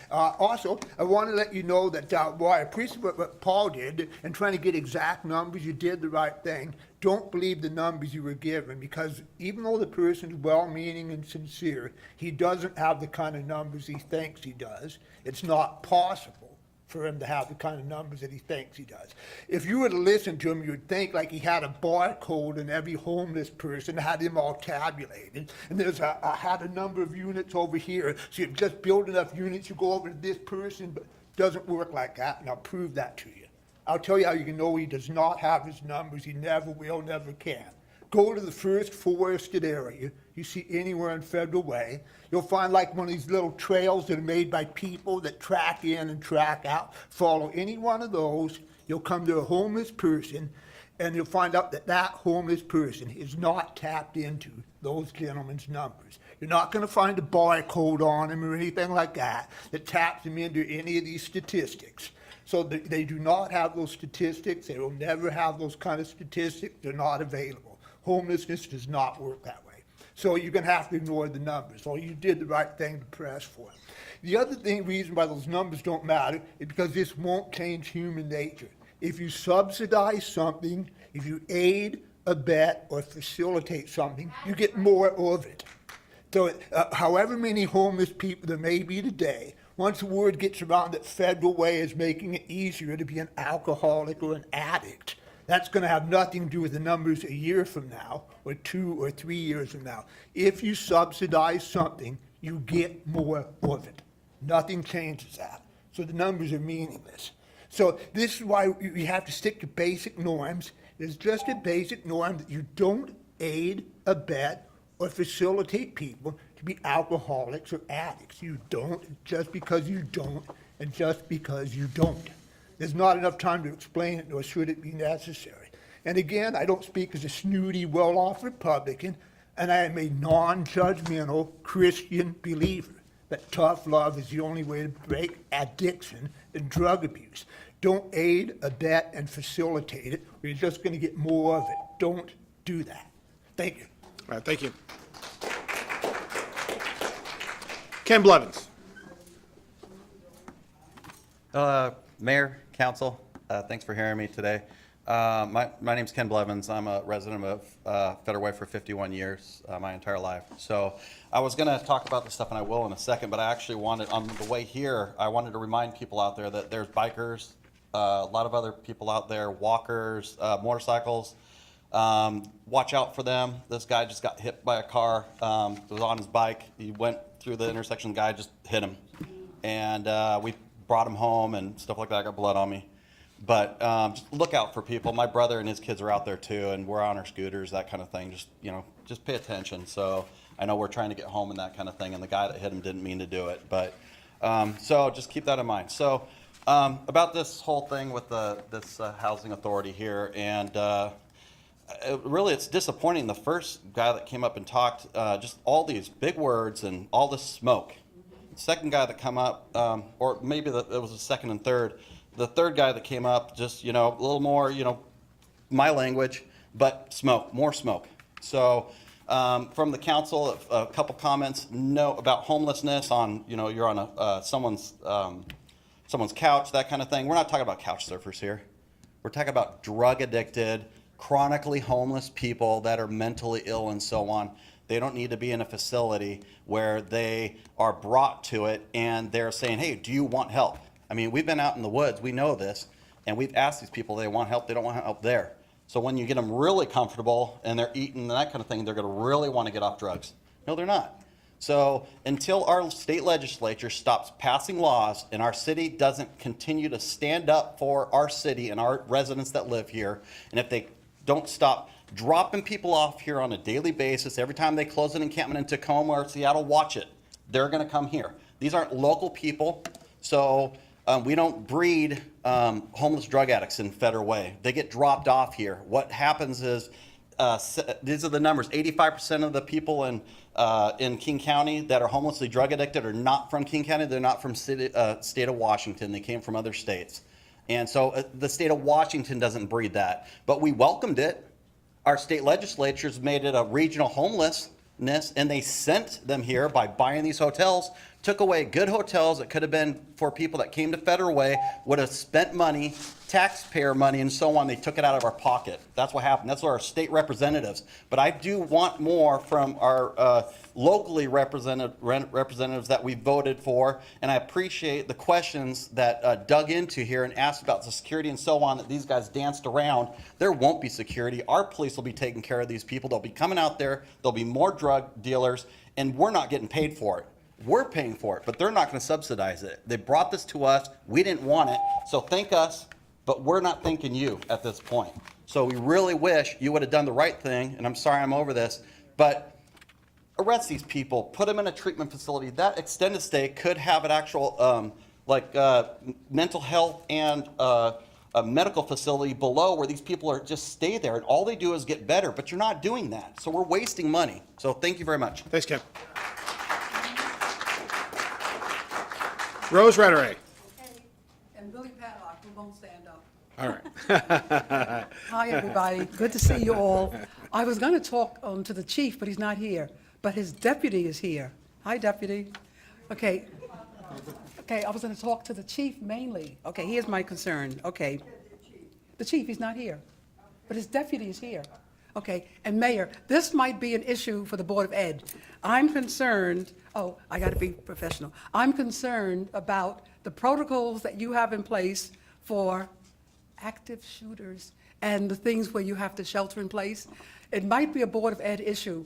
Also, I want to let you know that while I appreciate what Paul did in trying to get exact numbers, you did the right thing. Don't believe the numbers you were given, because even though the person's well-meaning and sincere, he doesn't have the kind of numbers he thinks he does. It's not possible for him to have the kind of numbers that he thinks he does. If you were to listen to him, you'd think like he had a barcode in every homeless person, had them all tabulated, and there's had a number of units over here, so you just build enough units, you go over to this person, but it doesn't work like that, and I'll prove that to you. I'll tell you how you can know he does not have his numbers. He never will, never can. Go to the first forested area you see anywhere on Federal Way. You'll find like one of these little trails that are made by people that track in and track out. Follow any one of those. You'll come to a homeless person, and you'll find out that that homeless person is not tapped into those gentlemen's numbers. You're not going to find a barcode on him or anything like that taps him into any of these statistics. So they do not have those statistics. They will never have those kind of statistics. They're not available. Homelessness does not work that way. So you're going to have to ignore the numbers. So you did the right thing to press for it. The other reason why those numbers don't matter is because this won't change human nature. If you subsidize something, if you aid, abet, or facilitate something, you get more of it. So however many homeless people there may be today, once the word gets around that Federal Way is making it easier to be an alcoholic or an addict, that's going to have nothing to do with the numbers a year from now or 2 or 3 years from now. If you subsidize something, you get more of it. Nothing changes that. So the numbers are meaningless. So this is why we have to stick to basic norms. There's just a basic norm that you don't aid, abet, or facilitate people to be alcoholics or addicts. You don't just because you don't, and just because you don't. There's not enough time to explain it, nor should it be necessary. And again, I don't speak as a snooty, well-off Republican, and I am a non-judgmental Christian believer that tough love is the only way to break addiction and drug abuse. Don't aid, abet, and facilitate it, or you're just going to get more of it. Don't do that. Thank you. All right, thank you. Ken Blevins. Mayor, Council, thanks for hearing me today. My name's Ken Blevins. I'm a resident of Federal Way for 51 years, my entire life. So I was going to talk about this stuff, and I will in a second, but I actually wanted, on the way here, I wanted to remind people out there that there's bikers, a lot of other people out there, walkers, motorcycles. Watch out for them. This guy just got hit by a car. Was on his bike. He went through the intersection. The guy just hit him. And we brought him home and stuff like that. I got blood on me. But just look out for people. My brother and his kids are out there too, and we're on our scooters, that kind of thing. Just pay attention. So I know we're trying to get home and that kind of thing, and the guy that hit him didn't mean to do it. But so just keep that in mind. So about this whole thing with this housing authority here, and really it's disappointing. The first guy that came up and talked, just all these big words and all this smoke. The second guy that come up, or maybe it was the second and third. The third guy that came up, just, a little more, my language, but smoke, more smoke. So from the council, a couple comments about homelessness on, you're on someone's couch, that kind of thing. We're not talking about couch surfers here. We're talking about drug addicted, chronically homeless people that are mentally ill and so on. They don't need to be in a facility where they are brought to it and they're saying, hey, do you want help? I mean, we've been out in the woods, we know this, and we've asked these people, they want help, they don't want help there. So when you get them really comfortable and they're eating and that kind of thing, they're gonna really wanna get off drugs. No, they're not. So until our state legislature stops passing laws and our city doesn't continue to stand up for our city and our residents that live here, and if they don't stop dropping people off here on a daily basis, every time they close an encampment in Tacoma or Seattle, watch it. They're gonna come here. These aren't local people, so we don't breed homeless drug addicts in Federal Way. They get dropped off here. What happens is, these are the numbers, 85% of the people in King County that are homelessly drug addicted are not from King County, they're not from state of Washington, they came from other states. And so the state of Washington doesn't breed that, but we welcomed it. Our state legislatures made it a regional homelessness, and they sent them here by buying these hotels, took away good hotels that could have been for people that came to Federal Way, would have spent money, taxpayer money and so on. They took it out of our pocket. That's what happened. That's our state representatives. But I do want more from our locally representatives that we voted for, and I appreciate the questions that dug into here and asked about the security and so on that these guys danced around. There won't be security. Our police will be taking care of these people. They'll be coming out there. There'll be more drug dealers, and we're not getting paid for it. We're paying for it, but they're not going to subsidize it. They brought this to us. We didn't want it, so thank us, but we're not thanking you at this point. So we really wish you would have done the right thing, and I'm sorry I'm over this, but arrest these people, put them in a treatment facility. That extended stay could have an actual, mental health and a medical facility below where these people are just stay there, and all they do is get better, but you're not doing that. So we're wasting money. So thank you very much. Thanks, Ken. Rose Rederay. And Billy Paddock, who won't stand up. All right. Hi, everybody. Good to see you all. I was going to talk to the chief, but he's not here. But his deputy is here. Hi, deputy. Okay. Okay, I was going to talk to the chief mainly. Okay, here's my concern. Okay. The chief, he's not here. But his deputy is here. Okay, and Mayor, this might be an issue for the Board of Ed. I'm concerned, I got to be professional. I'm concerned about the protocols that you have in place for active shooters and the things where you have to shelter in place. It might be a Board of Ed issue.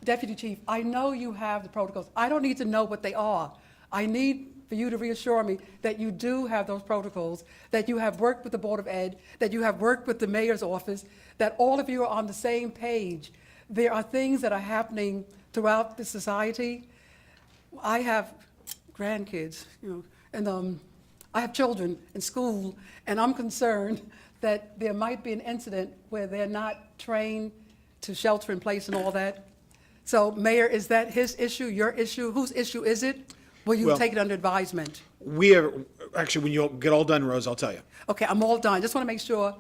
Deputy Chief, I know you have the protocols. I don't need to know what they are. I need for you to reassure me that you do have those protocols, that you have worked with the Board of Ed, that you have worked with the mayor's office, that all of you are on the same page. There are things that are happening throughout the society. I have grandkids, and I have children in school, and I'm concerned that there might be an incident where they're not trained to shelter in place and all that. So, Mayor, is that his issue, your issue? Whose issue is it? Will you Well- take it under advisement? We have, actually, when you get all done, Rose, I'll tell you. Okay, I'm all done. Just want to make sure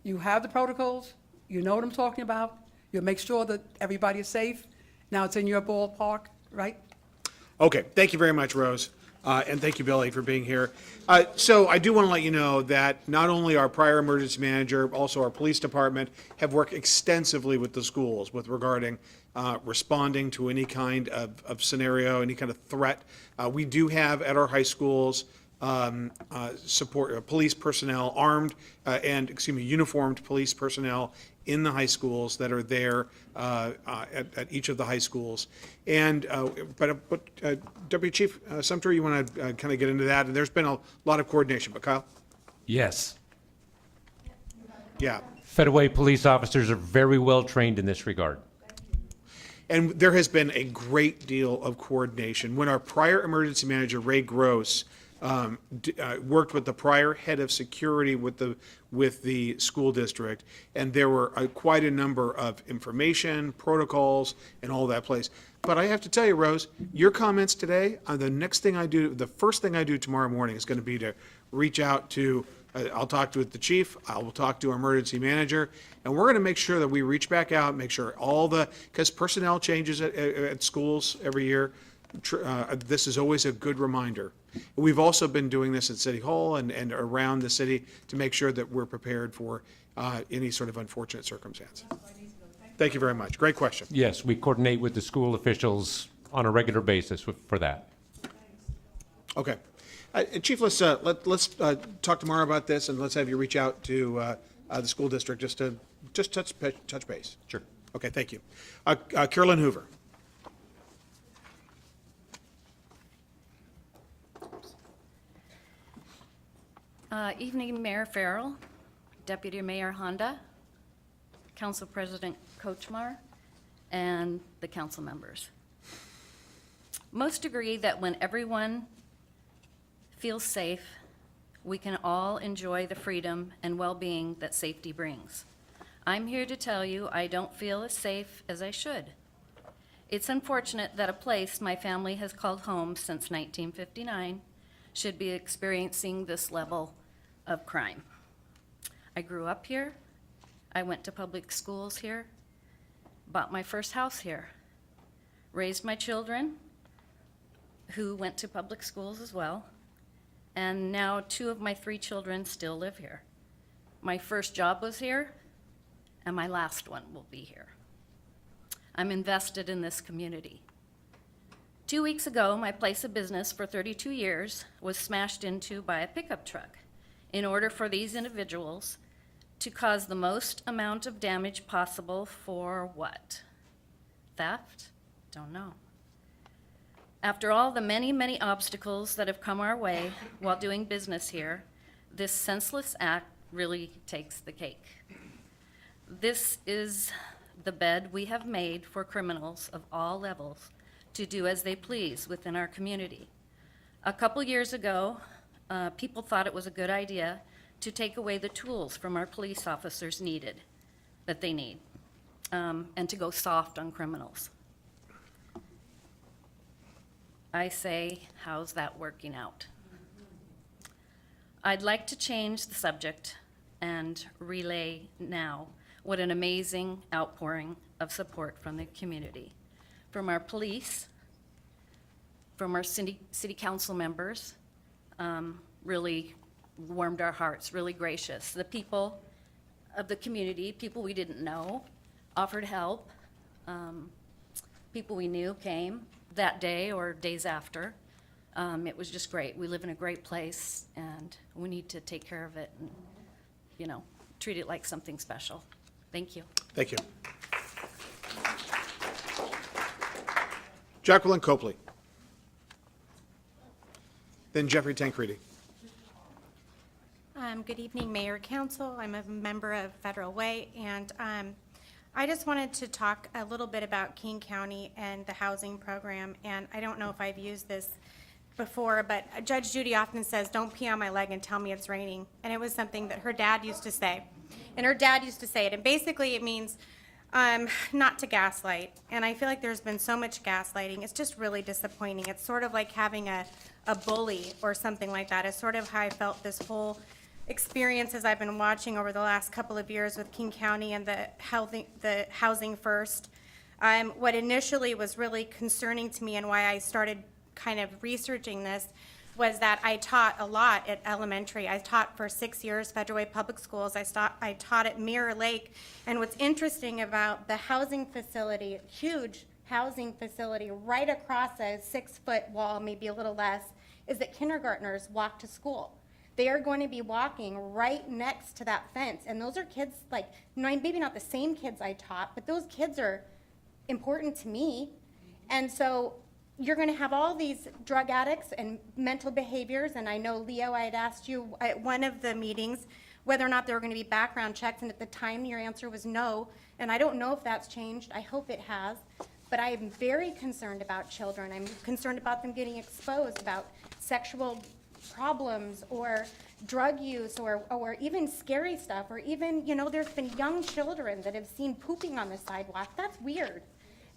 you have the protocols, you know what I'm talking about, you'll make sure that everybody is safe. Now it's in your ballpark, right? Okay, thank you very much, Rose. And thank you, Billy, for being here. So I do want to let you know that not only our prior emergency manager, also our police department have worked extensively with the schools with regarding responding to any kind of scenario, any kind of threat. We do have at our high schools support police personnel, uniformed police personnel in the high schools that are there at each of the high schools. And but Deputy Chief Sumter, you want to kind of get into that? And there's been a lot of coordination. But Kyle? Yes. Yeah. Federal Way police officers are very well trained in this regard. And there has been a great deal of coordination. When our prior emergency manager, Ray Gross, worked with the prior head of security with the school district, and there were quite a number of information, protocols, and all that place. But I have to tell you, Rose, your comments today, the first thing I do tomorrow morning is going to be to reach out to, I'll talk to the chief, I will talk to our emergency manager, and we're going to make sure that we reach back out, make sure because personnel changes at schools every year. this is always a good reminder. We've also been doing this at City Hall and around the city to make sure that we're prepared for any sort of unfortunate circumstance. Thank you very much. Great question. Yes, we coordinate with the school officials on a regular basis for that. Okay. Chief, let's talk tomorrow about this, and let's have you reach out to the school district just to touch base. Sure. Okay, thank you. Carolyn Hoover. Evening, Mayor Farrell, Deputy Mayor Honda, Council President Kochmar, and the council members. Most agree that when everyone feels safe, we can all enjoy the freedom and well-being that safety brings. I'm here to tell you I don't feel as safe as I should. It's unfortunate that a place my family has called home since 1959 should be experiencing this level of crime. I grew up here. I went to public schools here, bought my first house here, raised my children who went to public schools as well, and now 2 of my 3 children still live here. My first job was here, and my last one will be here. I'm invested in this community. 2 weeks ago, my place of business for 32 years was smashed into by a pickup truck in order for these individuals to cause the most amount of damage possible for what? Theft? Don't know. After all the many, many obstacles that have come our way while doing business here, this senseless act really takes the cake. This is the bed we have made for criminals of all levels to do as they please within our community. A couple years ago, people thought it was a good idea to take away the tools from our police officers that they need, and to go soft on criminals. I say, how's that working out? I'd like to change the subject and relay now what an amazing outpouring of support from the community, from our police, from our city council members, really warmed our hearts, really gracious. The people of the community, people we didn't know, offered help. People we knew came that day or days after. It was just great. We live in a great place, and we need to take care of it and, treat it like something special. Thank you. Thank you. Jacqueline Copley. Then Jeffrey Tancredi. Good evening, Mayor, Council. I'm a member of Federal Way, and I just wanted to talk a little bit about King County and the housing program. And I don't know if I've used this before, but Judge Judy often says, "Don't pee on my leg and tell me it's raining." And it was something that her dad used to say. And her dad used to say it. And basically it means not to gaslight. And I feel like there's been so much gaslighting. It's just really disappointing. It's sort of like having a bully or something like that. It's sort of how I felt this whole experience as I've been watching over the last couple of years with King County and the Housing First. What initially was really concerning to me and why I started kind of researching this was that I taught a lot at elementary. I taught for 6 years, Federal Way Public Schools. I taught at Mirror Lake. And what's interesting about the housing facility, huge housing facility right across a 6-foot wall, maybe a little less, is that kindergartners walk to school. They are going to be walking right next to that fence. And those are kids, like, maybe not the same kids I taught, but those kids are important to me. And so you're going to have all these drug addicts and mental behaviors. And I know, Leo, I had asked you at one of the meetings whether or not there were going to be background checks. And at the time, your answer was no. And I don't know if that's changed. I hope it has. But I am very concerned about children. I'm concerned about them getting exposed, about sexual problems or drug use or even scary stuff, or even, there's been young children that have seen pooping on the sidewalk. That's weird.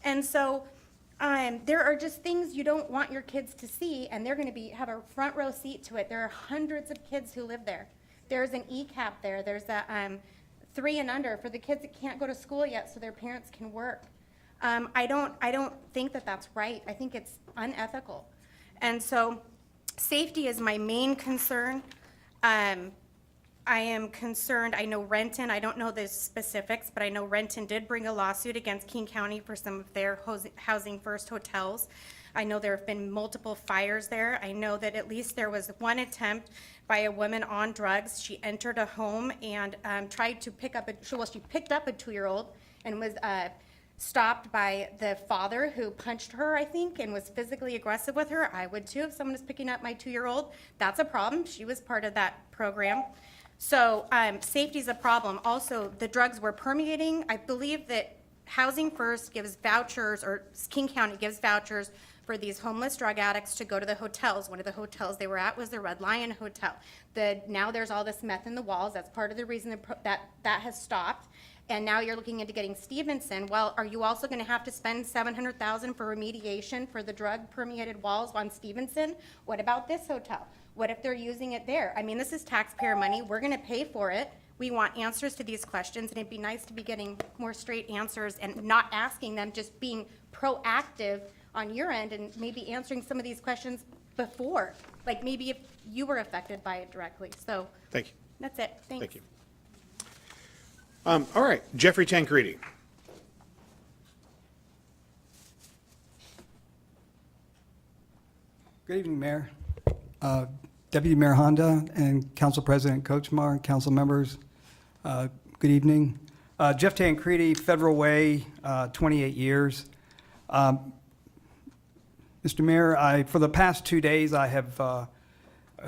And so there are just things you don't want your kids to see, and they're going to have a front row seat to it. There are hundreds of kids who live there. There's an ECAP there. There's a 3 and under for the kids that can't go to school yet so their parents can work. I don't think that that's right. I think it's unethical. And so safety is my main concern. I am concerned, I know Renton, I don't know the specifics, but I know Renton did bring a lawsuit against King County for some of their Housing First hotels. I know there have been multiple fires there. I know that at least there was one attempt by a woman on drugs. She entered a home and tried to pick up she picked up a 2-year-old and was stopped by the father, who punched her, I think, and was physically aggressive with her. I would too if someone is picking up my 2-year-old. That's a problem. She was part of that program. So safety is a problem. Also, the drugs were permeating. I believe that Housing First gives vouchers, or King County gives vouchers for these homeless drug addicts to go to the hotels. One of the hotels they were at was the Red Lion Hotel. Now there's all this meth in the walls. That's part of the reason that has stopped. And now you're looking into getting Stevenson. Well, are you also going to have to spend $700,000 for remediation for the drug permeated walls on Stevenson? What about this hotel? What if they're using it there? I mean, this is taxpayer money. We're going to pay for it. We want answers to these questions, and it'd be nice to be getting more straight answers and not asking them, just being proactive on your end and maybe answering some of these questions before, like maybe if you were affected by it directly. So Thank you. that's it. Thanks. Thank you. All right, Jeffrey Tancredi. Good evening, Mayor. Deputy Mayor Honda and Council President Kochmar, council members, good evening. Jeff Tancredi, Federal Way, 28 years. Mr. Mayor, for the past 2 days, I have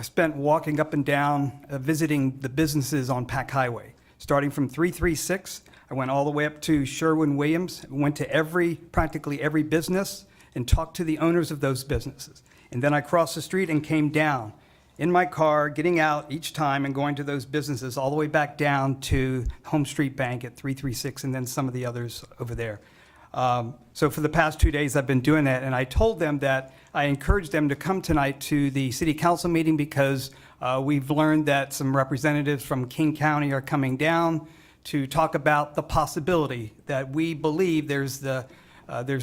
spent walking up and down, visiting the businesses on Pack Highway. Starting from 336, I went all the way up to Sherwin-Williams, went to practically every business and talked to the owners of those businesses. And then I crossed the street and came down in my car, getting out each time and going to those businesses all the way back down to Home Street Bank at 336 and then some of the others over there. So for the past 2 days, I've been doing that, and I told them that I encouraged them to come tonight to the city council meeting because we've learned that some representatives from King County are coming down to talk about the possibility that we believe there's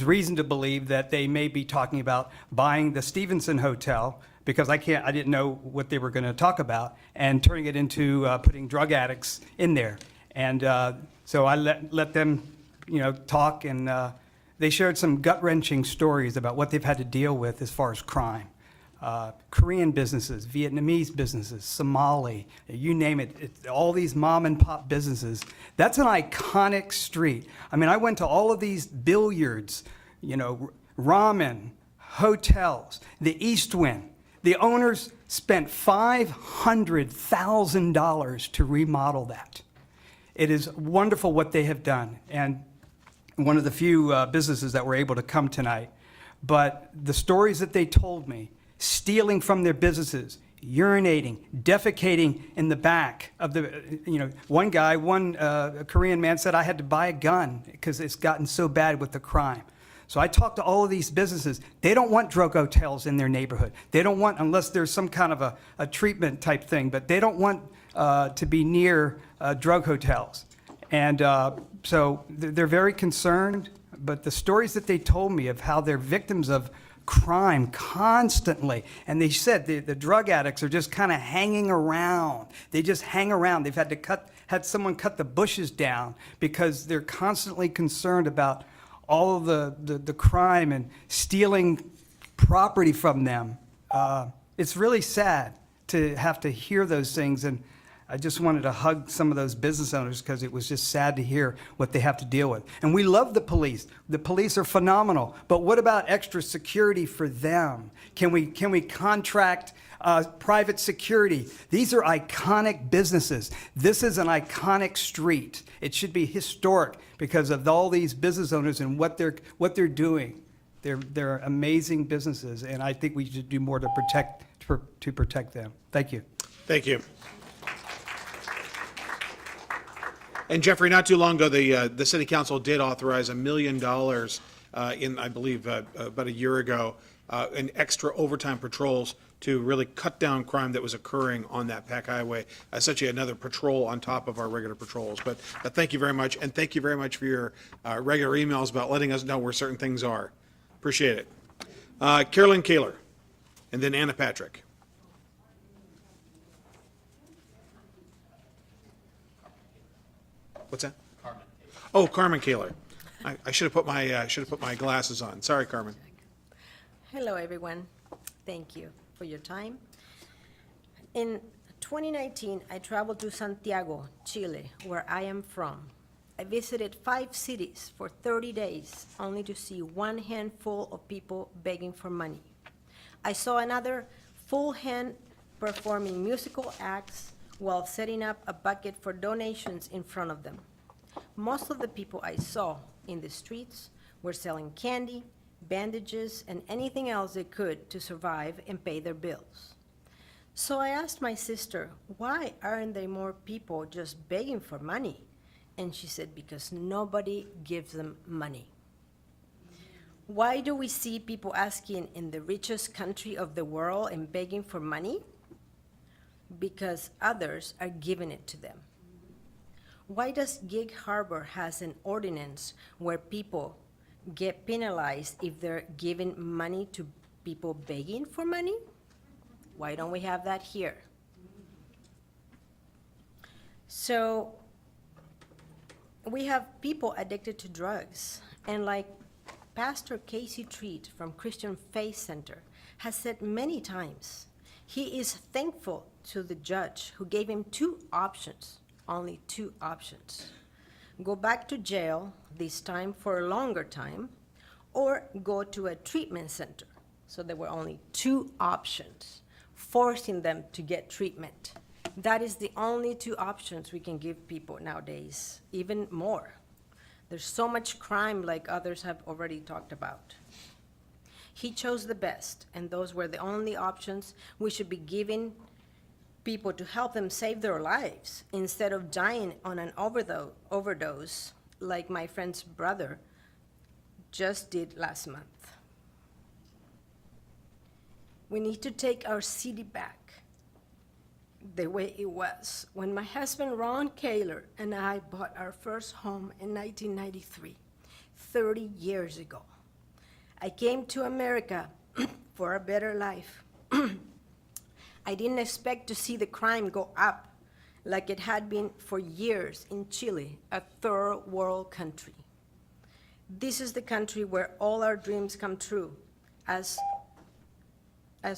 reason to believe that they may be talking about buying the Stevenson Hotel, because I didn't know what they were going to talk about, and turning it into putting drug addicts in there. And so I let them, talk, and they shared some gut-wrenching stories about what they've had to deal with as far as crime. Korean businesses, Vietnamese businesses, Somali, you name it, all these mom and pop businesses. That's an iconic street. I mean, I went to all of these billiards, ramen, hotels, the East Wind. The owners spent $500,000 to remodel that. It is wonderful what they have done, and one of the few businesses that were able to come tonight. But the stories that they told me, stealing from their businesses, urinating, defecating in the back of the, one Korean man said, I had to buy a gun because it's gotten so bad with the crime. So I talked to all of these businesses. They don't want drug hotels in their neighborhood. They don't want, unless there's some kind of a treatment type thing, but they don't want to be near drug hotels. And so they're very concerned, but the stories that they told me of how they're victims of crime constantly, and they said the drug addicts are just kind of hanging around. They just hang around. They've had someone cut the bushes down because they're constantly concerned about all of the crime and stealing property from them. It's really sad to have to hear those things, and I just wanted to hug some of those business owners because it was just sad to hear what they have to deal with. And we love the police. The police are phenomenal, but what about extra security for them? Can we contract private security? These are iconic businesses. This is an iconic street. It should be historic because of all these business owners and what they're doing. They're amazing businesses, and I think we should do more to protect them. Thank you. Thank you. And Jeffrey, not too long ago, the city council did authorize $1 million in, I believe, about a year ago, in extra overtime patrols to really cut down crime that was occurring on that Pack Highway. Essentially another patrol on top of our regular patrols. But thank you very much, and thank you very much for your regular emails about letting us know where certain things are. Appreciate it. Carolyn Kaler, and then Anna Patrick. What's that? Carmen. Oh, Carmen Kaler. I should have put my glasses on. Sorry, Carmen. Hello, everyone. Thank you for your time. In 2019, I traveled to Santiago, Chile, where I am from. I visited 5 cities for 30 days, only to see one handful of people begging for money. I saw another full hand performing musical acts while setting up a bucket for donations in front of them. Most of the people I saw in the streets were selling candy, bandages, and anything else they could to survive and pay their bills. So I asked my sister, why aren't there more people just begging for money? And she said, because nobody gives them money. Why do we see people asking in the richest country of the world and begging for money? Because others are giving it to them. Why does Gig Harbor has an ordinance where people get penalized if they're giving money to people begging for money? Why don't we have that here? So we have people addicted to drugs, and like Pastor Casey Treat from Christian Faith Center has said many times, he is thankful to the judge who gave him 2 options, only 2 options. Go back to jail, this time for a longer time, or go to a treatment center. So there were only 2 options, forcing them to get treatment. That is the only 2 options we can give people nowadays, even more. There's so much crime, like others have already talked about. He chose the best, and those were the only options we should be giving people to help them save their lives instead of dying on an overdose like my friend's brother just did last month. We need to take our city back the way it was when my husband Ron Kaler and I bought our first home in 1993, 30 years ago. I came to America for a better life. I didn't expect to see the crime go up like it had been for years in Chile, a third world country. This is the country where all our dreams come true as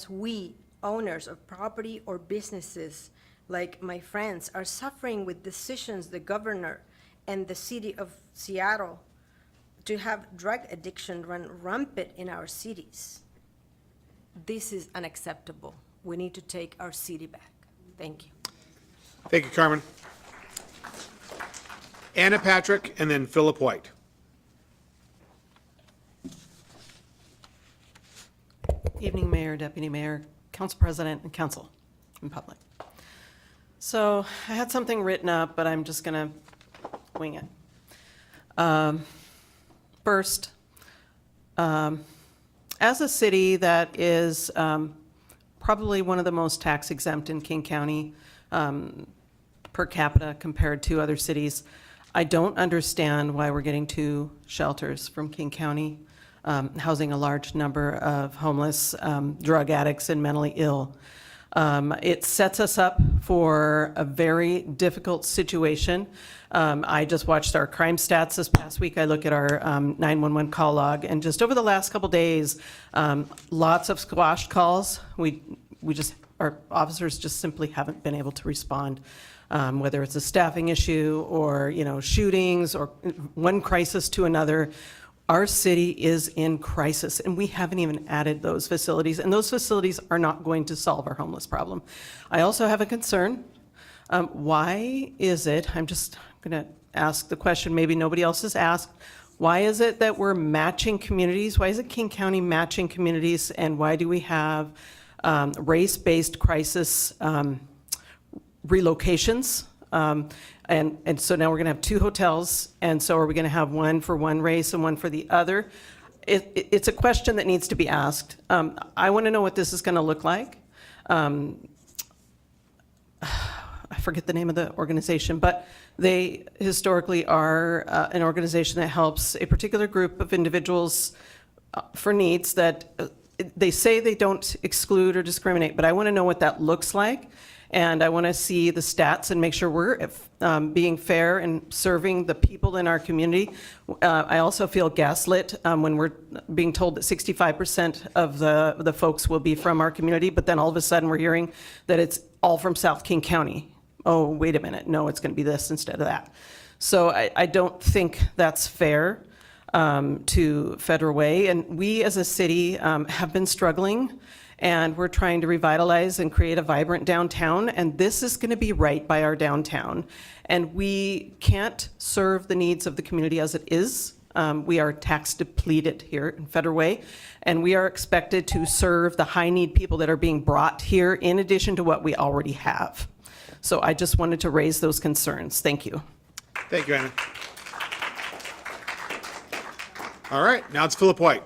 we, owners of property or businesses, like my friends, are suffering with decisions the governor and the city of Seattle to have drug addiction run rampant in our cities. This is unacceptable. We need to take our city back. Thank you. Thank you, Carmen. Anna Patrick, and then Philip White. Evening, Mayor, Deputy Mayor, Council President, and Council in public. So I had something written up, but I'm just going to wing it. First, as a city that is probably one of the most tax exempt in King County per capita compared to other cities, I don't understand why we're getting 2 shelters from King County, housing a large number of homeless, drug addicts, and mentally ill. It sets us up for a very difficult situation. I just watched our crime stats this past week. I look at our 911 call log, and just over the last couple days, lots of squashed calls. Our officers just simply haven't been able to respond, whether it's a staffing issue or, shootings or one crisis to another. Our city is in crisis, and we haven't even added those facilities, and those facilities are not going to solve our homeless problem. I also have a concern. Why is it, I'm just going to ask the question maybe nobody else has asked, why is it that we're matching communities? Why is it King County matching communities, and why do we have race-based crisis relocations? And so now we're going to have 2 hotels, and so are we going to have one for one race and one for the other? It's a question that needs to be asked. I want to know what this is going to look like. I forget the name of the organization, but they historically are an organization that helps a particular group of individuals for needs that they say they don't exclude or discriminate, but I want to know what that looks like. And I want to see the stats and make sure we're being fair and serving the people in our community. I also feel gaslit when we're being told that 65% of the folks will be from our community, but then all of a sudden we're hearing that it's all from South King County. Oh, wait a minute, no, it's going to be this instead of that. So I don't think that's fair to Federal Way. And we as a city have been struggling, and we're trying to revitalize and create a vibrant downtown, and this is going to be right by our downtown. And we can't serve the needs of the community as it is. We are tax depleted here in Federal Way, and we are expected to serve the high-need people that are being brought here in addition to what we already have. So I just wanted to raise those concerns. Thank you. Thank you, Anna. All right, now it's Philip White.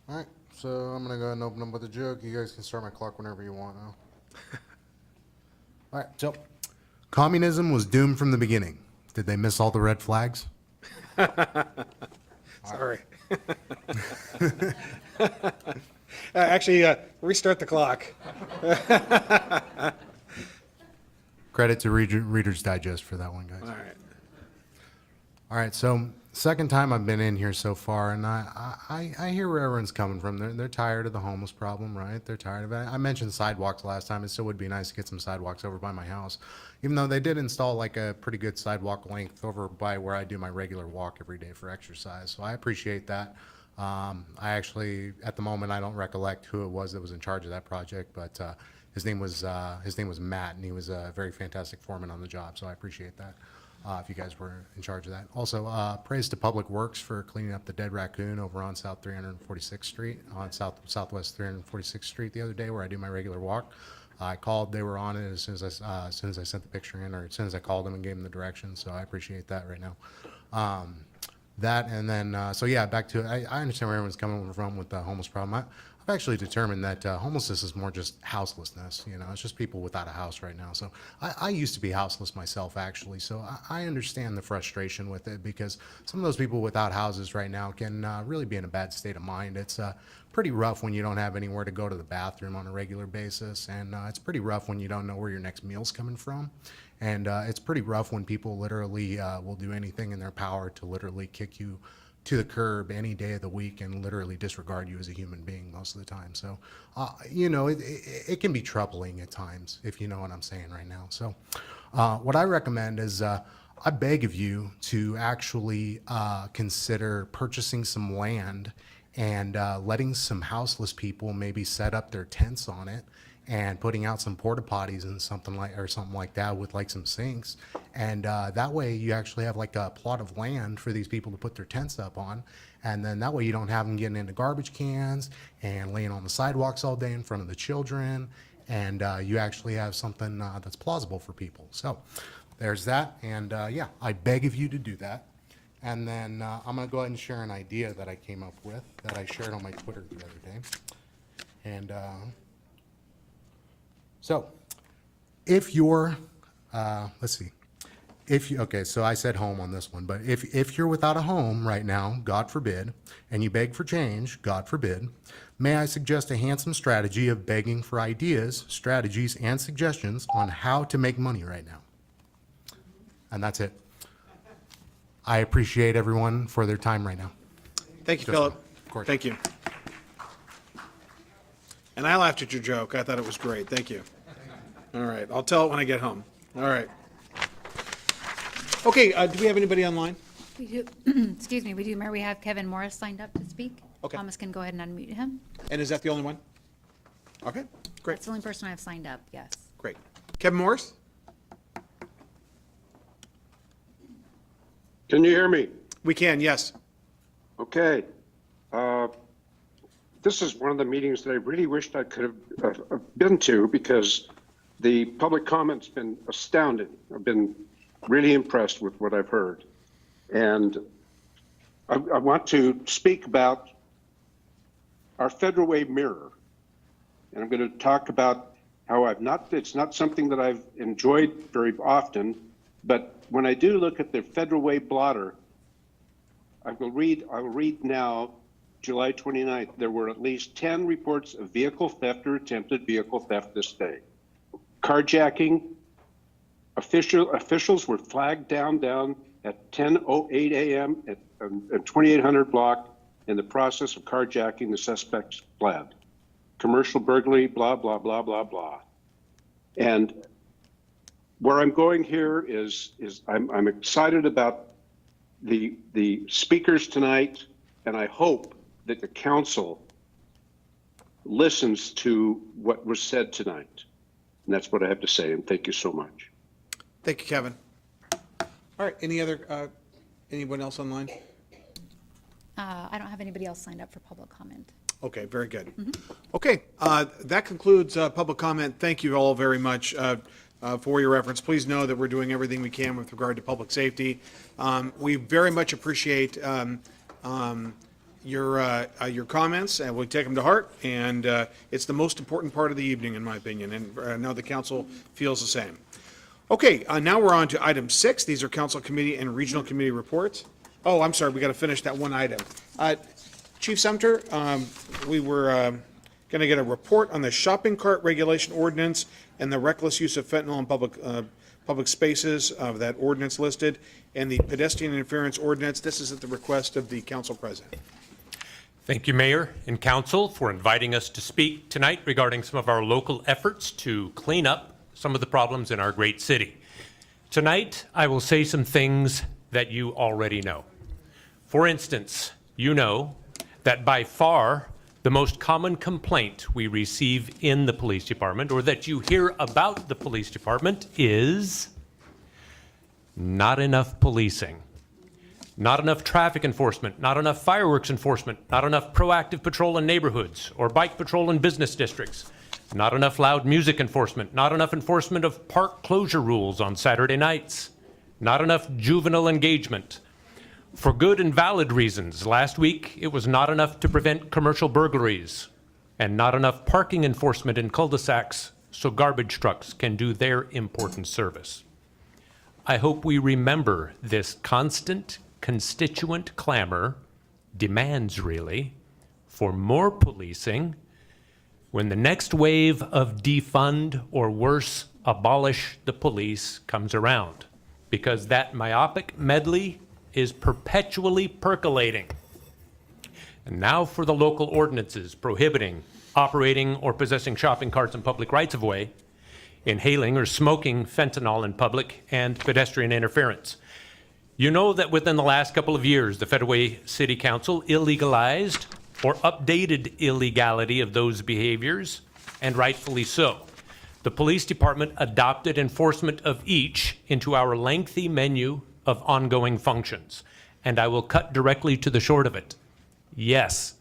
All right, so I'm gonna go ahead and open up with a joke. You guys can start my clock whenever you want now. All right, so communism was doomed from the beginning. Did they miss all the red flags? Sorry. Actually, restart the clock. Credit to Reader's Digest for that one, guys. All right. All right, so second time I've been in here so far, and I hear where everyone's coming from. They're tired of the homeless problem, right? They're tired of it. I mentioned sidewalks last time. It still would be nice to get some sidewalks over by my house, even though they did install like a pretty good sidewalk length over by where I do my regular walk every day for exercise. So I appreciate that. I actually, at the moment, I don't recollect who it was that was in charge of that project, but his name was Matt, and he was a very fantastic foreman on the job. So I appreciate that. If you guys were in charge of that. Also, praise to Public Works for cleaning up the dead raccoon over on South 346th Street, on Southwest 346th Street the other day where I do my regular walk. I called, they were on it as soon as I sent the picture in, or as soon as I called them and gave them the directions, so I appreciate that right now. That, and then, so yeah, back to it. I understand where everyone's coming from with the homeless problem. I've actually determined that homelessness is more just houselessness. You know, it's just people without a house right now. So I used to be houseless myself, actually. So I understand the frustration with it, because some of those people without houses right now can really be in a bad state of mind. It's pretty rough when you don't have anywhere to go to the bathroom on a regular basis, and it's pretty rough when you don't know where your next meal's coming from. And it's pretty rough when people literally will do anything in their power to literally kick you to the curb any day of the week and literally disregard you as a human being most of the time. So, you know, it can be troubling at times, if you know what I'm saying right now. So what I recommend is I beg of you to actually consider purchasing some land and letting some houseless people maybe set up their tents on it, and putting out some porta potties and something like that with like some sinks, and that way you actually have like a plot of land for these people to put their tents up on, and then that way you don't have them getting into garbage cans and laying on the sidewalks all day in front of the children, and you actually have something that's plausible for people. So there's that, and yeah, I beg of you to do that. And then I'm gonna go ahead and share an idea that I came up with that I shared on my Twitter the other day, and so, if you're, let's see, okay, so I said home on this one, but if you're without a home right now, God forbid, and you beg for change, God forbid, may I suggest a handsome strategy of begging for ideas, strategies, and suggestions on how to make money right now. And that's it. I appreciate everyone for their time right now. Thank you, Philip. Thank you. And I laughed at your joke. I thought it was great. Thank you. All right. I'll tell it when I get home. All right. Okay, do we have anybody online? We do, excuse me, we do, Mayor. We have Kevin Morris signed up to speak. Okay. Thomas can go ahead and unmute him. And is that the only one? Okay, great. That's the only person I have signed up, yes. Great. Kevin Morris? Can you hear me? We can, yes. Okay. This is one of the meetings that I really wished I could have been to, because The public comment's been astounding. I've been really impressed with what I've heard. And I want to speak about our Federal Way mirror. And I'm going to talk about how it's not something that I've enjoyed very often, but when I do look at the Federal Way blotter, I will read now, July 29th, there were at least 10 reports of vehicle theft or attempted vehicle theft this day. Carjacking, officials were flagged down at 10:08 a.m. at 2800 block. In the process of carjacking, the suspects fled. Commercial burglary, blah, blah, blah, blah, blah. And where I'm going here is I'm excited about the speakers tonight, and I hope that the council listens to what was said tonight. And that's what I have to say, and thank you so much. Thank you, Kevin. All right, anyone else online? I don't have anybody else signed up for public comment. Okay, very good. Okay, that concludes public comment. Thank you all very much for your efforts. Please know that we're doing everything we can with regard to public safety. We very much appreciate your comments, and we'll take them to heart. And it's the most important part of the evening, in my opinion, and I know the council feels the same. Okay, now we're on to item 6. These are council committee and regional committee reports. Oh, I'm sorry, we got to finish that one item. Chief Sumter, we were going to get a report on the shopping cart regulation ordinance and the reckless use of fentanyl in public spaces of that ordinance listed, and the pedestrian interference ordinance. This is at the request of the council president. Thank you, Mayor and Council, for inviting us to speak tonight regarding some of our local efforts to clean up some of the problems in our great city. Tonight, I will say some things that you already know. For instance, you know that by far the most common complaint we receive in the police department, or that you hear about the police department, is not enough policing. Not enough traffic enforcement, not enough fireworks enforcement, not enough proactive patrol in neighborhoods or bike patrol in business districts, not enough loud music enforcement, not enough enforcement of park closure rules on Saturday nights, not enough juvenile engagement. For good and valid reasons, last week it was not enough to prevent commercial burglaries and not enough parking enforcement in cul-de-sacs so garbage trucks can do their important service. I hope we remember this constant constituent clamor, demands really, for more policing when the next wave of defund or worse, abolish the police comes around, because that myopic medley is perpetually percolating. And now for the local ordinances prohibiting operating or possessing shopping carts in public rights-of-way, inhaling or smoking fentanyl in public, and pedestrian interference. You know that within the last couple of years, the Federal Way City Council illegalized or updated illegality of those behaviors, and rightfully so. The police department adopted enforcement of each into our lengthy menu of ongoing functions, and I will cut directly to the short of it. Yes,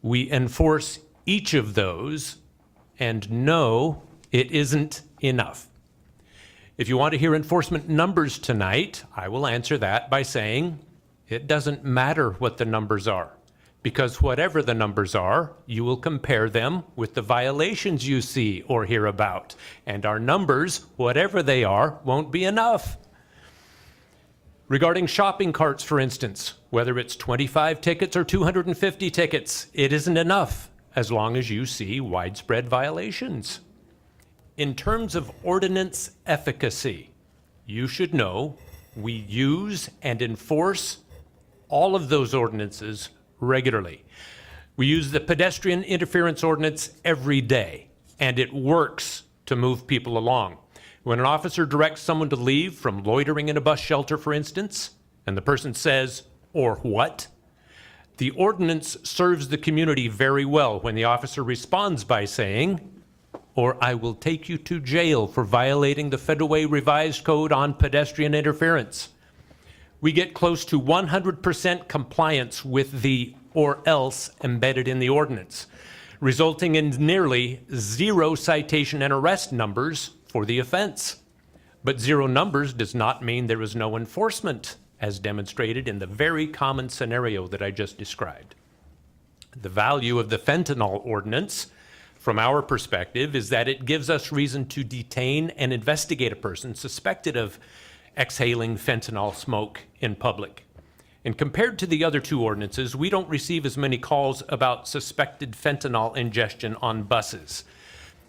we enforce each of those, and no, it isn't enough. If you want to hear enforcement numbers tonight, I will answer that by saying it doesn't matter what the numbers are, because whatever the numbers are, you will compare them with the violations you see or hear about, and our numbers, whatever they are, won't be enough. Regarding shopping carts, for instance, whether it's 25 tickets or 250 tickets, it isn't enough as long as you see widespread violations. In terms of ordinance efficacy, you should know we use and enforce all of those ordinances regularly. We use the pedestrian interference ordinance every day, and it works to move people along. When an officer directs someone to leave from loitering in a bus shelter, for instance, and the person says, "Or what?" the ordinance serves the community very well when the officer responds by saying, "Or I will take you to jail for violating the Federal Way Revised Code on pedestrian interference." We get close to 100% compliance with the "or else" embedded in the ordinance, resulting in nearly zero citation and arrest numbers for the offense. But zero numbers does not mean there is no enforcement, as demonstrated in the very common scenario that I just described. The value of the fentanyl ordinance, from our perspective, is that it gives us reason to detain and investigate a person suspected of exhaling fentanyl smoke in public. And compared to the other two ordinances, we don't receive as many calls about suspected fentanyl ingestion on buses.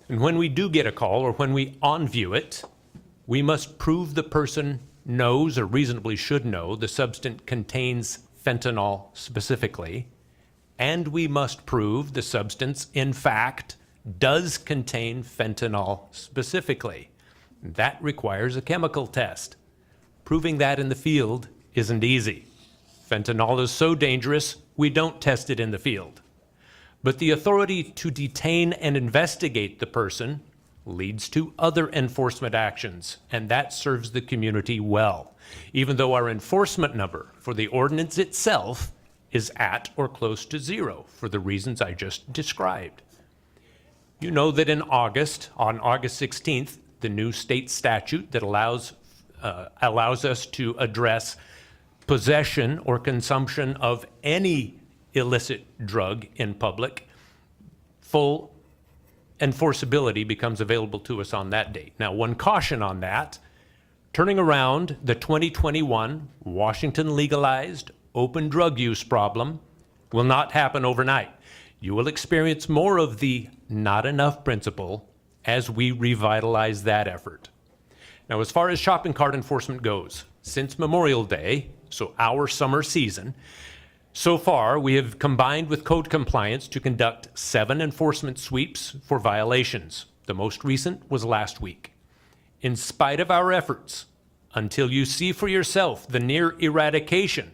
And when we do get a call, or when we on-view it, we must prove the person knows, or reasonably should know, the substance contains fentanyl specifically, and we must prove the substance, in fact, does contain fentanyl specifically. That requires a chemical test. Proving that in the field isn't easy. Fentanyl is so dangerous, we don't test it in the field. But the authority to detain and investigate the person leads to other enforcement actions, and that serves the community well, even though our enforcement number for the ordinance itself is at or close to zero for the reasons I just described. You know that in August, on August 16th, the new state statute that allows us to address possession or consumption of any illicit drug in public, full enforceability becomes available to us on that date. Now, one caution on that, turning around the 2021 Washington legalized open drug use problem will not happen overnight. You will experience more of the not enough principle as we revitalize that effort. Now, as far as shopping cart enforcement goes, since Memorial Day, so our summer season, so far, we have combined with code compliance to conduct 7 enforcement sweeps for violations. The most recent was last week. In spite of our efforts, until you see for yourself the near eradication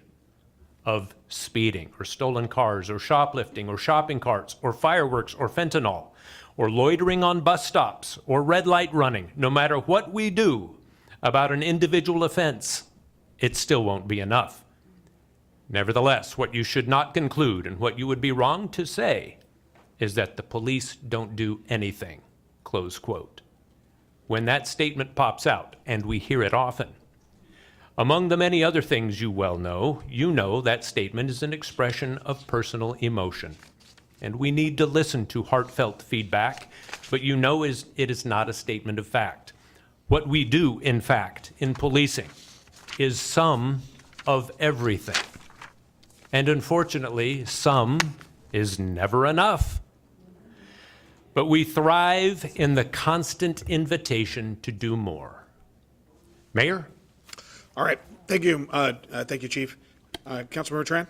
of speeding or stolen cars or shoplifting or shopping carts or fireworks or fentanyl or loitering on bus stops or red light running, no matter what we do about an individual offense, it still won't be enough. Nevertheless, what you should not conclude, and what you would be wrong to say, is that the police don't do anything, close quote. When that statement pops out, and we hear it often, among the many other things you well know, you know that statement is an expression of personal emotion. And we need to listen to heartfelt feedback, but you know it is not a statement of fact. What we do, in fact, in policing is some of everything. And unfortunately, some is never enough. But we thrive in the constant invitation to do more. Mayor? All right, thank you. Thank you, Chief. Councilmember Tran?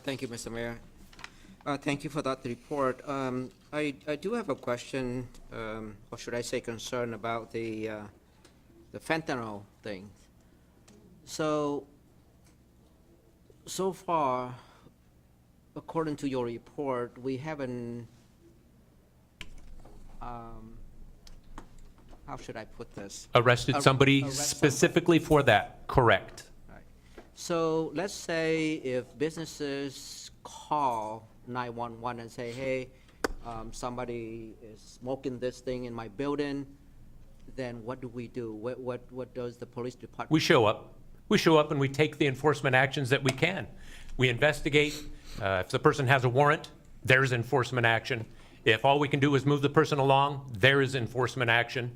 Thank you, Mr. Mayor. Thank you for that report. I do have a question, or should I say concern, about the fentanyl thing. So far, according to your report, we haven't, how should I put this? Arrested somebody specifically for that, correct. So let's say if businesses call 911 and say, hey, somebody is smoking this thing in my building, then what do we do? What does the police department? We show up. We show up and we take the enforcement actions that we can. We investigate. If the person has a warrant, there's enforcement action. If all we can do is move the person along, there is enforcement action.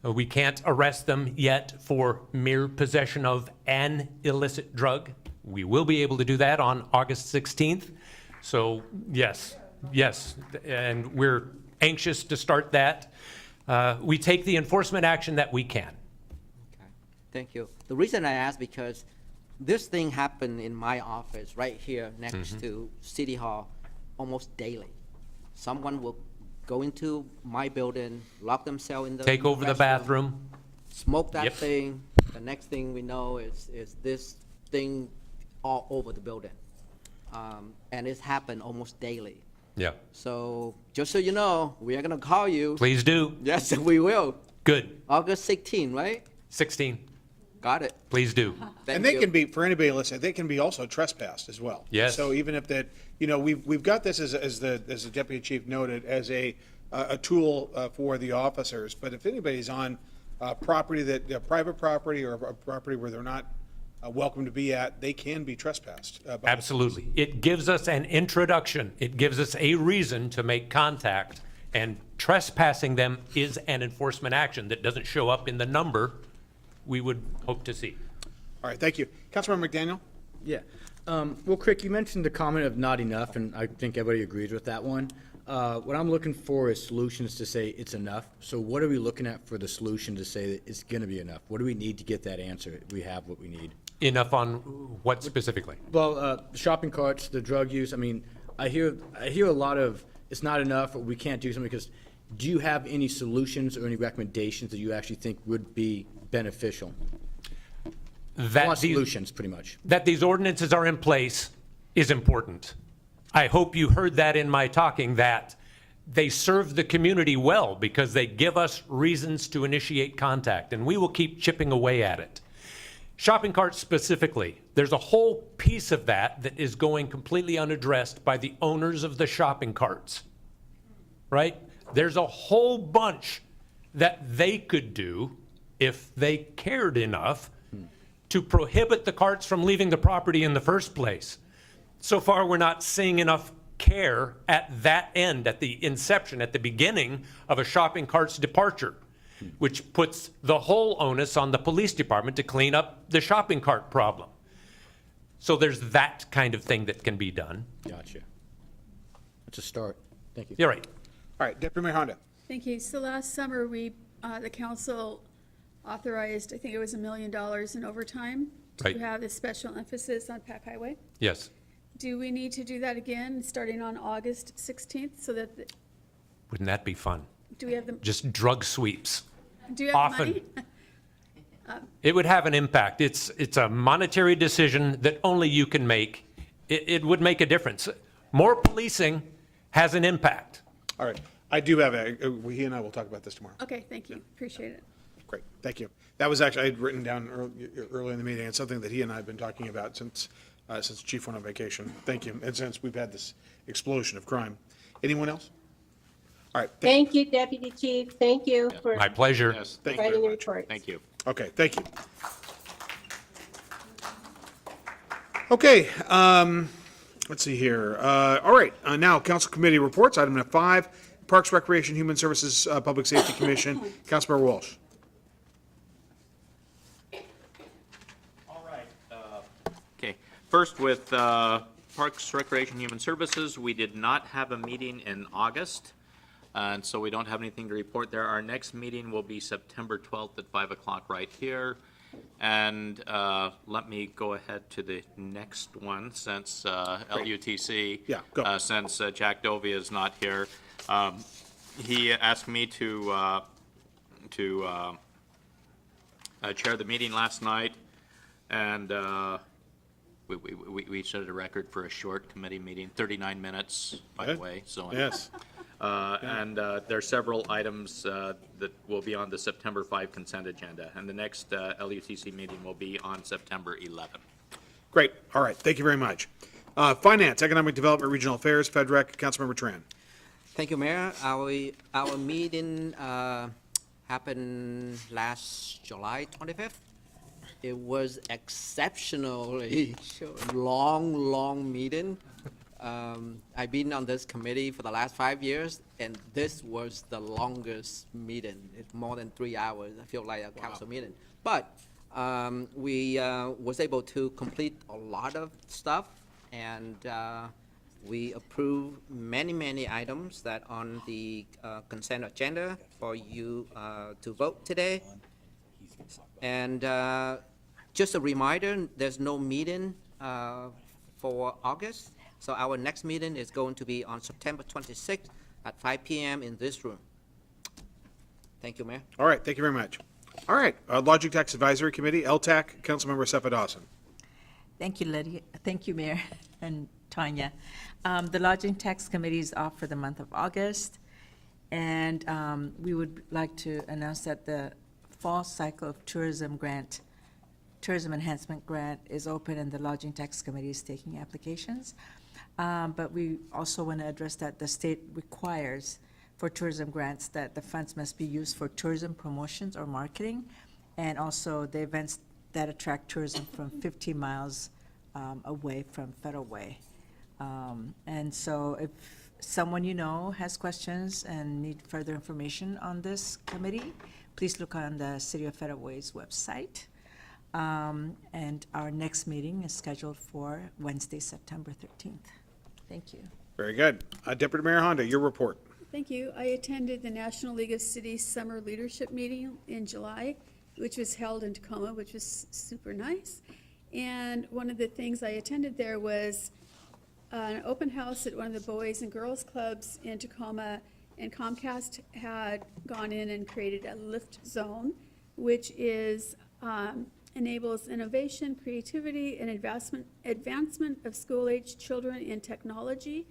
We can't arrest them yet for mere possession of an illicit drug. We will be able to do that on August 16th. So yes, and we're anxious to start that. We take the enforcement action that we can. Thank you. The reason I ask because this thing happened in my office right here next to City Hall almost daily. Someone will go into my building, lock themselves in the Take over the restroom, bathroom. smoke that Yep. thing. The next thing we know is this thing all over the building. And it's happened almost daily. Yeah. So just so you know, we are going to call you. Please do. Yes, we will. Good. August 16, right? 16. Got it. Please do. Thank And they you. can be, for anybody listening, they can be also trespassed as well. Yes. So even if that, we've got this as the Deputy Chief noted, as a tool for the officers. But if anybody's on property that, private property or a property where they're not welcome to be at, they can be trespassed. By Absolutely. It gives us an introduction. It gives us a reason to make contact, and trespassing them is an enforcement action that doesn't show up in the number we would hope to see. All right, thank you. Councilmember McDaniel? Yeah. Well, Crick, you mentioned the comment of not enough, and I think everybody agrees with that one. What I'm looking for is solutions to say it's enough. So what are we looking at for the solution to say that it's going to be enough? What do we need to get that answer? We have what we need. Enough on what specifically? Well, shopping carts, the drug use. I mean, I hear a lot of it's not enough, or we can't do something. Because do you have any solutions or any recommendations that you actually think would be beneficial? Solutions, pretty much. That these ordinances are in place is important. I hope you heard that in my talking, that they serve the community well because they give us reasons to initiate contact, and we will keep chipping away at it. Shopping carts specifically, there's a whole piece of that that is going completely unaddressed by the owners of the shopping carts, right? There's a whole bunch that they could do if they cared enough to prohibit the carts from leaving the property in the first place. So far, we're not seeing enough care at that end, at the inception, at the beginning of a shopping cart's departure, which puts the whole onus on the police department to clean up the shopping cart problem. So there's that kind of thing that can be done. Gotcha. That's a start. Thank you. You're right. All right, Deputy Mayor Honda. Thank you. So last summer, the council authorized, I think it was $1 million in overtime Right. to have this special emphasis on Pack Highway. Yes. Do we need to do that again, starting on August 16th, so that, Wouldn't that be fun? do we have the, Just drug sweeps. do you have the often. money? It would have an impact. It's a monetary decision that only you can make. It would make a difference. More policing has an impact. All right, I do have he and I will talk about this tomorrow. Okay, thank you. Appreciate it. Great, thank you. That was actually, I had written down early in the meeting. It's something that he and I have been talking about since Chief went on vacation. Thank you, and since we've had this explosion of crime. Anyone else? All right. Thank you, Deputy Chief. Thank you for My pleasure. Yes, thank you writing very your much. report. Thank you. Okay, thank you. Okay, let's see here. All right, now council committee reports. Item number 5, Parks, Recreation, Human Services, Public Safety Commission. Councilmember Walsh. Okay, first with Parks, Recreation, Human Services, we did not have a meeting in August, and so we don't have anything to report there. Our next meeting will be September 12th at 5 o'clock right here. And let me go ahead to the next one, since LUTC. Yeah, go. Since Jack Dovey is not here. He asked me to chair the meeting last night, and we set a record for a short committee meeting, 39 minutes, by the way. So Yes. and there are several items that will be on the September 5 consent agenda, and the next LUTC meeting will be on September 11. Great, all right, thank you very much. Finance, Economic Development, Regional Affairs, FedRec, Councilmember Tran. Thank you, Mayor. Our meeting happened last July 25th. It was exceptionally long meeting. I've been on this committee for the last 5 years, and this was the longest meeting. It's more than 3 hours. I feel like a council meeting. But we was able to complete a lot of stuff, and we approved many items that on the consent agenda for you to vote today. And just a reminder, there's no meeting for August. So our next meeting is going to be on September 26th at 5 p.m. in this room. Thank you, Mayor. All right, thank you very much. All right, Lodging Tax Advisory Committee, LTAC, Councilmember Sefa Dawson. Thank you, Lydia. Thank you, Mayor and Tanya. The Lodging Tax Committee is off for the month of August, and we would like to announce that the Fall Cycle of Tourism Grant, Tourism Enhancement Grant is open, and the Lodging Tax Committee is taking applications. But we also want to address that the state requires for tourism grants, that the funds must be used for tourism promotions or marketing, and also the events that attract tourism from 15 miles away from Federal Way. And so if someone you know has questions and need further information on this committee, please look on the City of Federal Way's website. And our next meeting is scheduled for Wednesday, September 13th. Thank you. Very good. Deputy Mayor Honda, your report. Thank you. I attended the National League of Cities Summer Leadership Meeting in July, which was held in Tacoma, which was super nice. And one of the things I attended there was an open house at one of the Boys and Girls Clubs in Tacoma, and Comcast had gone in and created a lift zone, which is enables innovation, creativity, and advancement of school-age children in technology.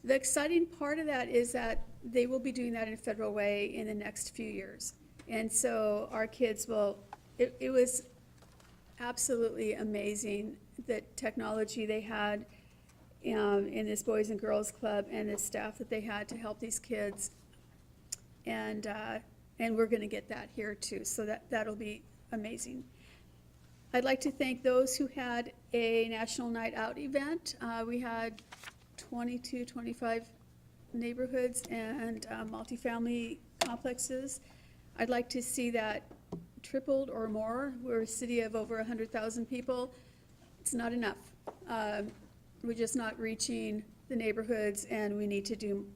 The exciting part of that is that they will be doing that in Federal Way in the next few years. And so our kids will, it was absolutely amazing the technology they had in this Boys and Girls Club and the staff that they had to help these kids. And we're gonna get that here too, so that'll be amazing. I'd like to thank those who had a National Night Out event. We had 22, 25 neighborhoods and multifamily complexes. I'd like to see that tripled or more. We're a city of over 100,000 people. It's not enough. We're just not reaching the neighborhoods, and we need to do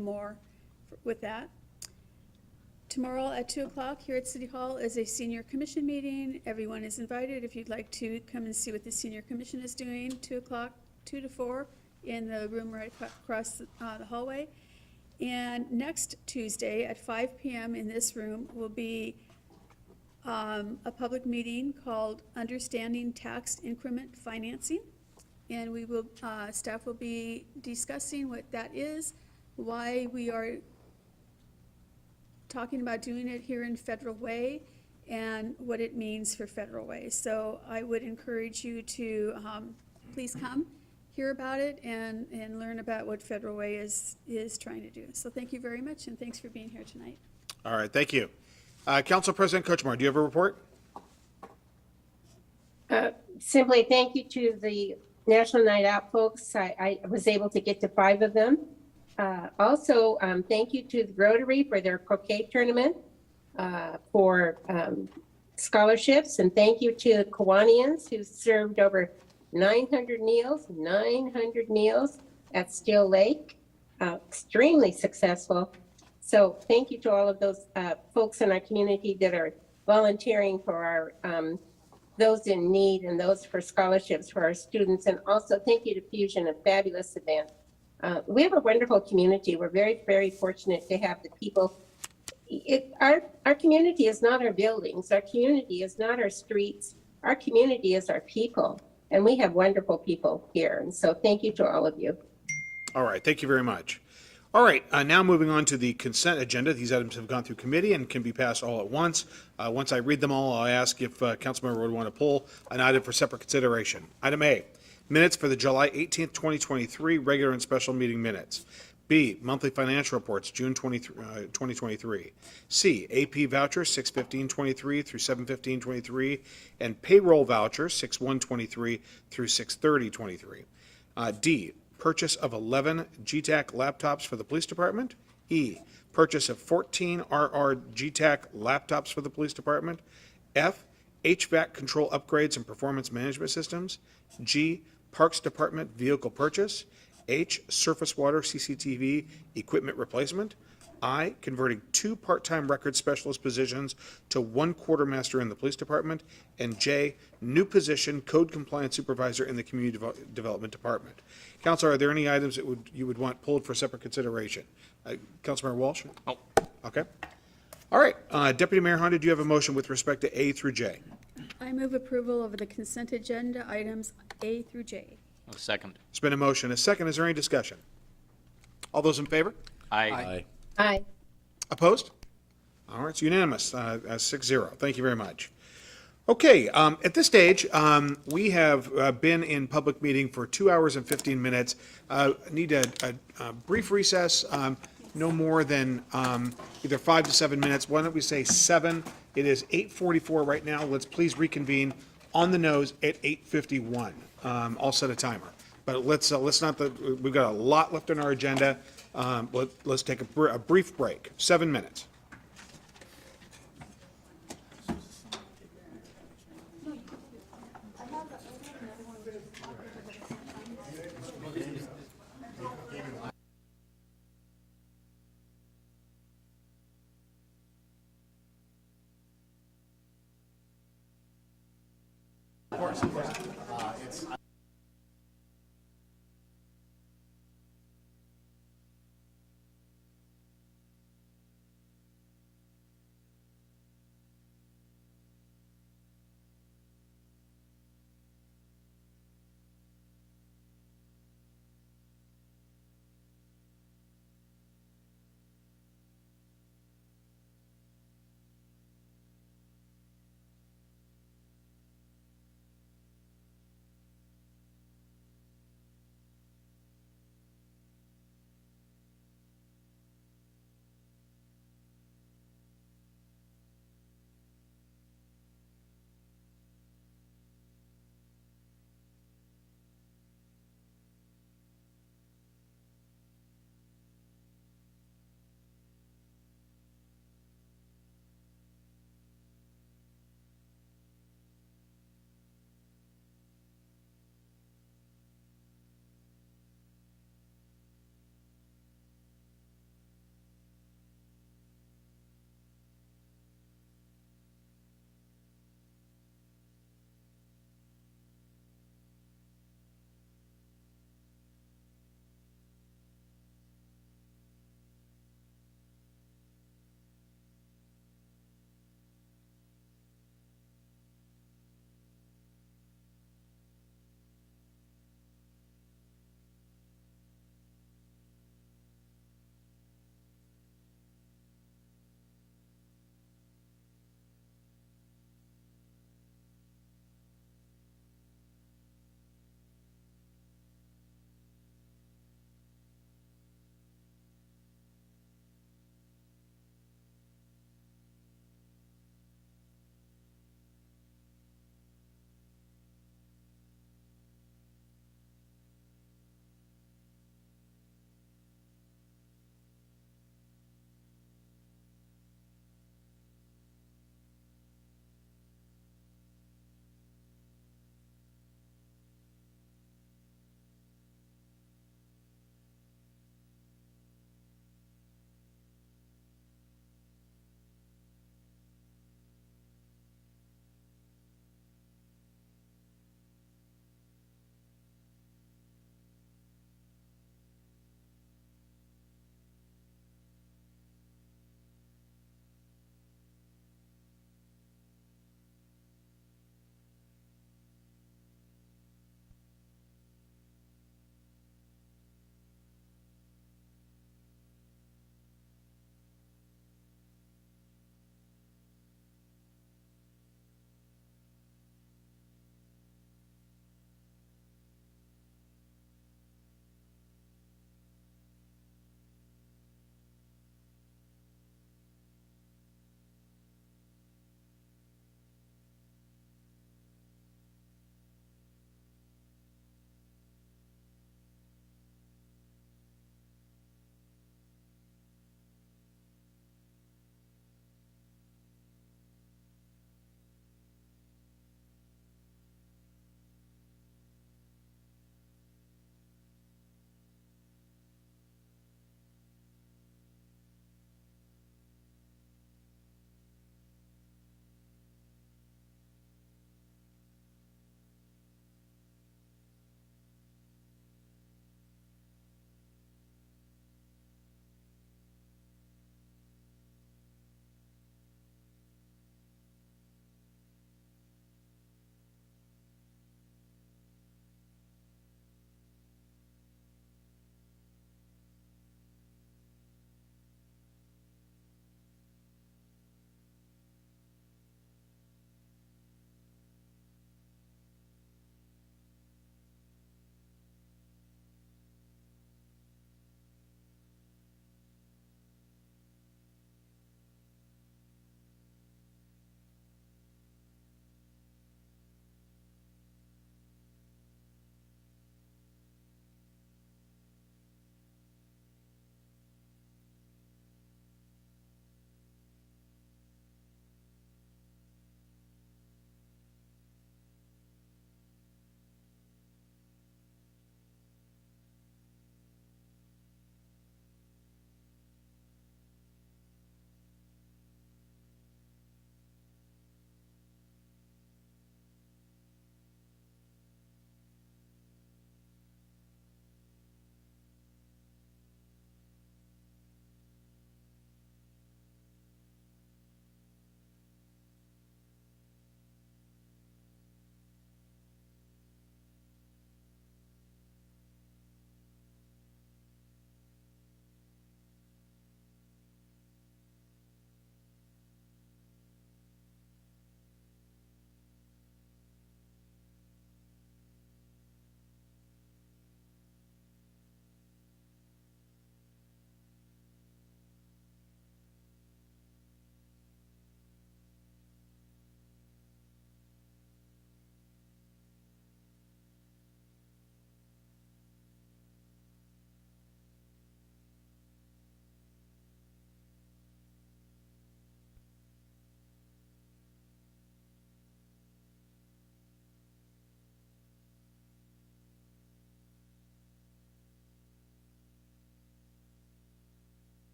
more with that. Tomorrow at 2 o'clock here at City Hall is a senior commission meeting. Everyone is invited if you'd like to come and see what the senior commission is doing. 2 o'clock, 2 to 4 in the room right across the hallway. And next Tuesday at 5 p.m. in this room will be a public meeting called Understanding Tax Increment Financing. And we will, staff will be discussing what that is, why we are talking about doing it here in Federal Way, and what it means for Federal Way. So I would encourage you to please come, hear about it, and learn about what Federal Way is trying to do. So thank you very much, and thanks for being here tonight. All right, thank you. Council President Kochmar, do you have a report? Simply thank you to the National Night Out folks. I was able to get to 5 of them. Also, thank you to the Rotary for their croquet tournament, for scholarships, and thank you to the Kiwanians who served over 900 meals at Still Lake. Extremely successful. So thank you to all of those folks in our community that are volunteering for our those in need and those for scholarships for our students. And also thank you to Fusion, a fabulous event. We have a wonderful community. We're very, very fortunate to have the people. Our community is not our buildings. Our community is not our streets. Our community is our people. And we have wonderful people here. And so thank you to all of you. All right, thank you very much. All right, now moving on to the consent agenda. These items have gone through committee and can be passed all at once. Once I read them all, I'll ask if council member would want to pull an item for separate consideration. Item A, minutes for the July 18th, 2023 regular and special meeting minutes. B, monthly financial reports, June 2023. C, AP vouchers, 6/15/23 through 7/15/23, and payroll vouchers, 6/1/23 through 6/30/23. D, purchase of 11 GTAC laptops for the police department. E, purchase of 14 RR GTAC laptops for the police department. F, HVAC control upgrades and performance management systems. G, Parks Department vehicle purchase. H, surface water CCTV equipment replacement. I, converting 2 part-time record specialist positions to 1 quartermaster in the police department. And J, new position code compliance supervisor in the community development department. Councilor, are there any items that you would want pulled for separate consideration? Councilmember Walsh? Oh. Okay. All right, Deputy Mayor Honda, do you have a motion with respect to A through J? I move approval of the consent agenda items A through J. A second. There's been a motion, a second. Is there any discussion? All those in favor? Aye. Aye. Opposed? All right, it's unanimous, 6-0. Thank you very much. Okay, at this stage, we have been in public meeting for 2 hours and 15 minutes. Need a brief recess, no more than either 5 to 7 minutes. Why don't we say 7? It is 8:44 right now. Let's please reconvene on the nose at 8:51. I'll set a timer. But let's not, we've got a lot left on our agenda. Let's take a brief break, 7 minutes.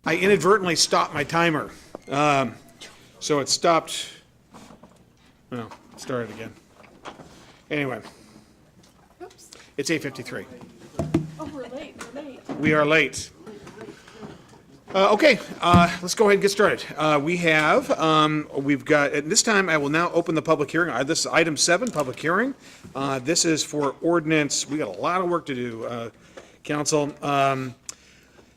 I inadvertently stopped my timer. So it stopped, well, started again. Anyway, it's 8:53. Oh, we're late, we're late. We are late. Okay, let's go ahead and get started. We've got, at this time, I will now open the public hearing. This is item 7, public hearing. This is for ordinance, we got a lot of work to do, council.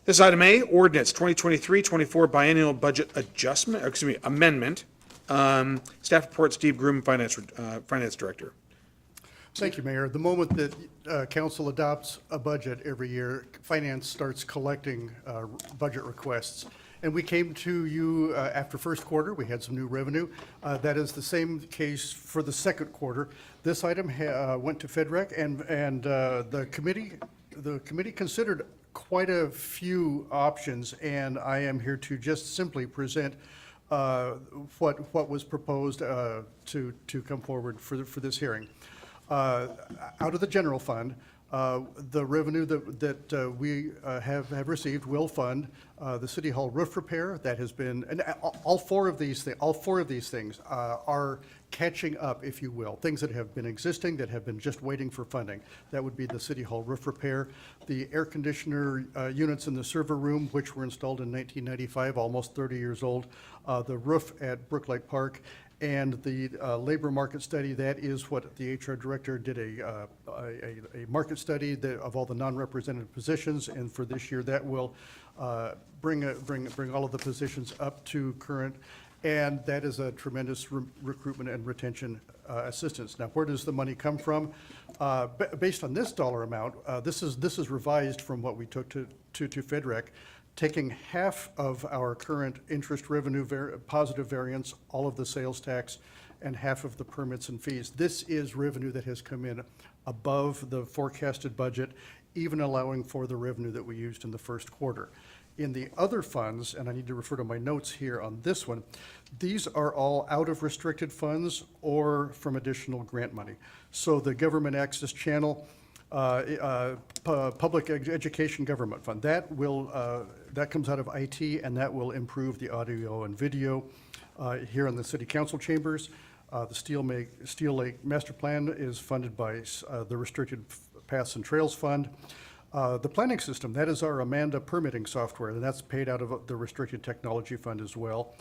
This is item A, ordinance 2023-24 biennial budget adjustment, amendment. Staff report, Steve Groom, Finance Director. Thank you, Mayor. The moment that council adopts a budget every year, finance starts collecting budget requests. And we came to you after first quarter. We had some new revenue. That is the same case for the second quarter. This item went to FedRec, and the committee considered quite a few options, and I am here to just simply present what was proposed to come forward for this hearing. Out of the general fund, the revenue that we have received will fund the City Hall roof repair. That has been, and all four of these things are catching up, if you will, things that have been existing, that have been just waiting for funding. That would be the City Hall roof repair, the air conditioner units in the server room, which were installed in 1995, almost 30 years old, the roof at Brooklight Park, and the labor market study. That is what the HR director did, a market study of all the non-represented positions, and for this year that will bring all of the positions up to current, and that is a tremendous recruitment and retention assistance. Now, where does the money come from? Based on this dollar amount, this is revised from what we took to FedRec, taking half of our current interest revenue positive variance, all of the sales tax, and half of the permits and fees. This is revenue that has come in above the forecasted budget, even allowing for the revenue that we used in the first quarter. In the other funds, and I need to refer to my notes here on this one, these are all out of restricted funds or from additional grant money. So the government access channel, public education government fund, that comes out of IT, and that will improve the audio and video here in the city council chambers. The Steel Lake Master Plan is funded by the Restricted Paths and Trails Fund. The planning system, that is our Amanda permitting software, and that's paid out of the Restricted Technology Fund as well.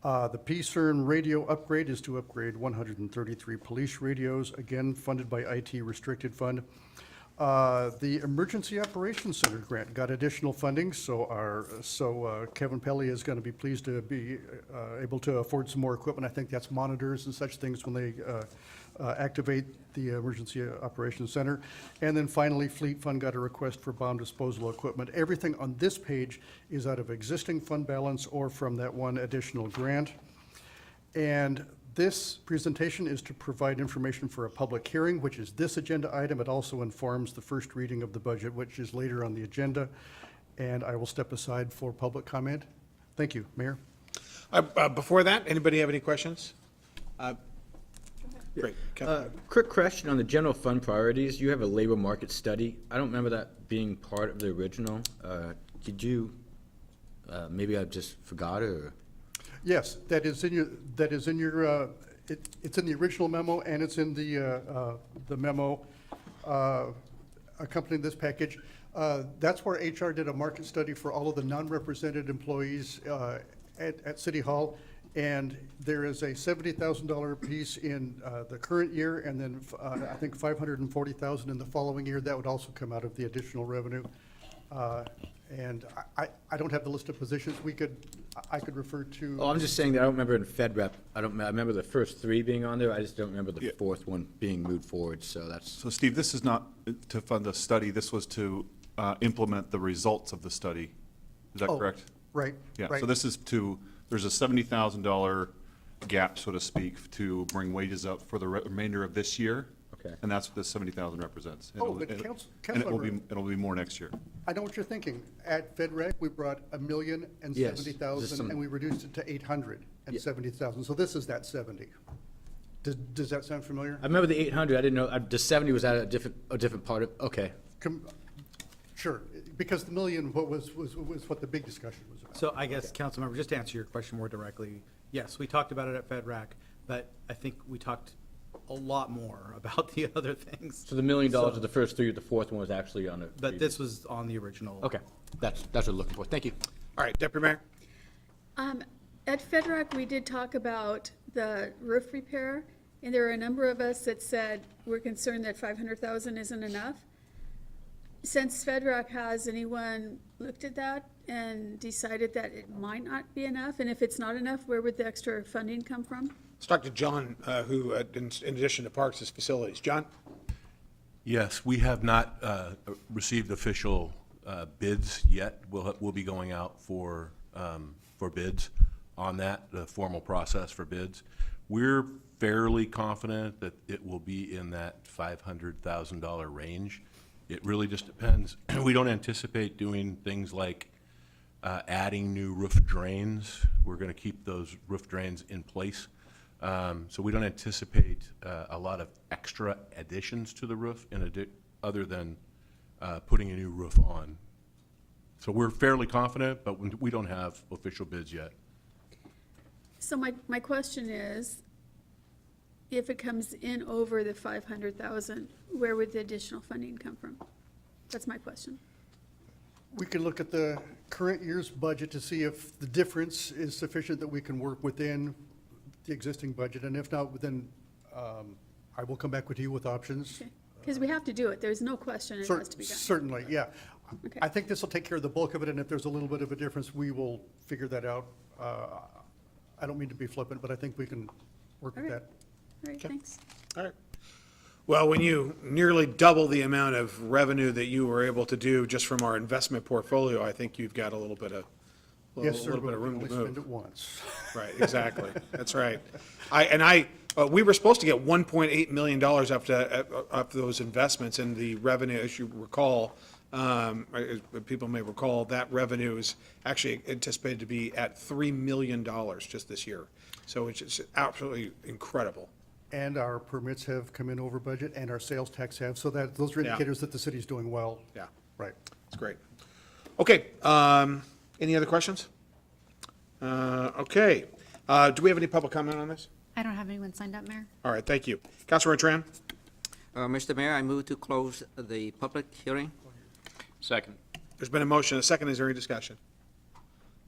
The PCERN radio upgrade is to upgrade 133 police radios, again funded by IT Restricted Fund. The Emergency Operations Center grant got additional funding, so Kevin Pelly is going to be pleased to be able to afford some more equipment. I think that's monitors and such things when they activate the Emergency Operations Center. And then finally, Fleet Fund got a request for bomb disposal equipment. Everything on this page is out of existing fund balance or from that one additional grant. And this presentation is to provide information for a public hearing, which is this agenda item. It also informs the first reading of the budget, which is later on the agenda. And I will step aside for public comment. Thank you, Mayor. Before that, anybody have any questions? Great. Quick question on the general fund priorities. You have a labor market study. I don't remember that being part of the original. Did you, maybe I just forgot it, or? Yes, that is in your, it's in the original memo, and it's in the memo accompanying this package. That's where HR did a market study for all of the non-represented employees at City Hall. And there is a $70,000 piece in the current year, and then I think $540,000 in the following year. That would also come out of the additional revenue. And I don't have the list of positions. I could refer to. Oh, I'm just saying that I don't remember in FedRep. I remember the first three being on there. I just don't remember the fourth one being moved forward. So that's. So Steve, this is not to fund a study. This was to implement the results of the study. Is that correct? Right. Yeah. Right. So this is there's a $70,000 gap, so to speak, to bring wages up for the remainder of this year. Okay. And that's what the 70,000 represents. Oh, but And it'll be more next year. I know what you're thinking. At FedRec, we brought $1,070,000, and we reduced it to $870,000. So this is that 70. Does that sound familiar? I remember the 800. I didn't know the 70 was at a different part of. Okay. Sure. because the million, what was what the big discussion was about. So I guess, Councilmember, just to answer your question more directly, yes, we talked about it at FedRAC, but I think we talked a lot more about the other things. So the $1 million of the first three, the fourth one was actually on it. But this was on the original. Okay, that's what I'm looking for. Thank you. All right, Deputy Mayor? At FedRAC, we did talk about the roof repair, and there were a number of us that said we're concerned that 500,000 isn't enough. Since FedRAC, has anyone looked at that and decided that it might not be enough? And if it's not enough, where would the extra funding come from? Let's talk to John, who, in addition to parks, is facilities. John? Yes, we have not received official bids yet. We'll be going out for bids on that, the formal process for bids. We're fairly confident that it will be in that $500,000 range. It really just depends. We don't anticipate doing things like adding new roof drains. We're going to keep those roof drains in place. So we don't anticipate a lot of extra additions to the roof other than putting a new roof on. So we're fairly confident, but we don't have official bids yet. So my question is, if it comes in over the 500,000, where would the additional funding come from? That's my question. We can look at the current year's budget to see if the difference is sufficient that we can work within the existing budget, and if not, then I will come back with you with options. Because we have to do it. There's no question it has to be done. Certainly, yeah. Okay. I think this will take care of the bulk of it, and if there's a little bit of a difference, we will figure that out. I don't mean to be flippant, but I think we can work with All right. that. All right, thanks. All right. Well, when you nearly double the amount of revenue that you were able to do just from our investment portfolio, I think you've got a little bit of Yes, sir, little bit but of we room only to spend it move. once. Right, exactly. That's right. We were supposed to get $1.8 million after those investments, and the revenue, as you recall, people may recall, that revenue is actually anticipated to be at $3 million just this year. So it's just absolutely incredible. And our permits have come in over budget, and our sales tax have, so that, those are Yeah. indicators that the city's doing well. Yeah. Right. It's great. Okay, any other questions? Okay. Do we have any public comment on this? I don't have anyone signed up, Mayor. All right, thank you. Councilor Tran? Mr. Mayor, I move to close the public hearing. Second. There's been a motion, a second. Is there any discussion?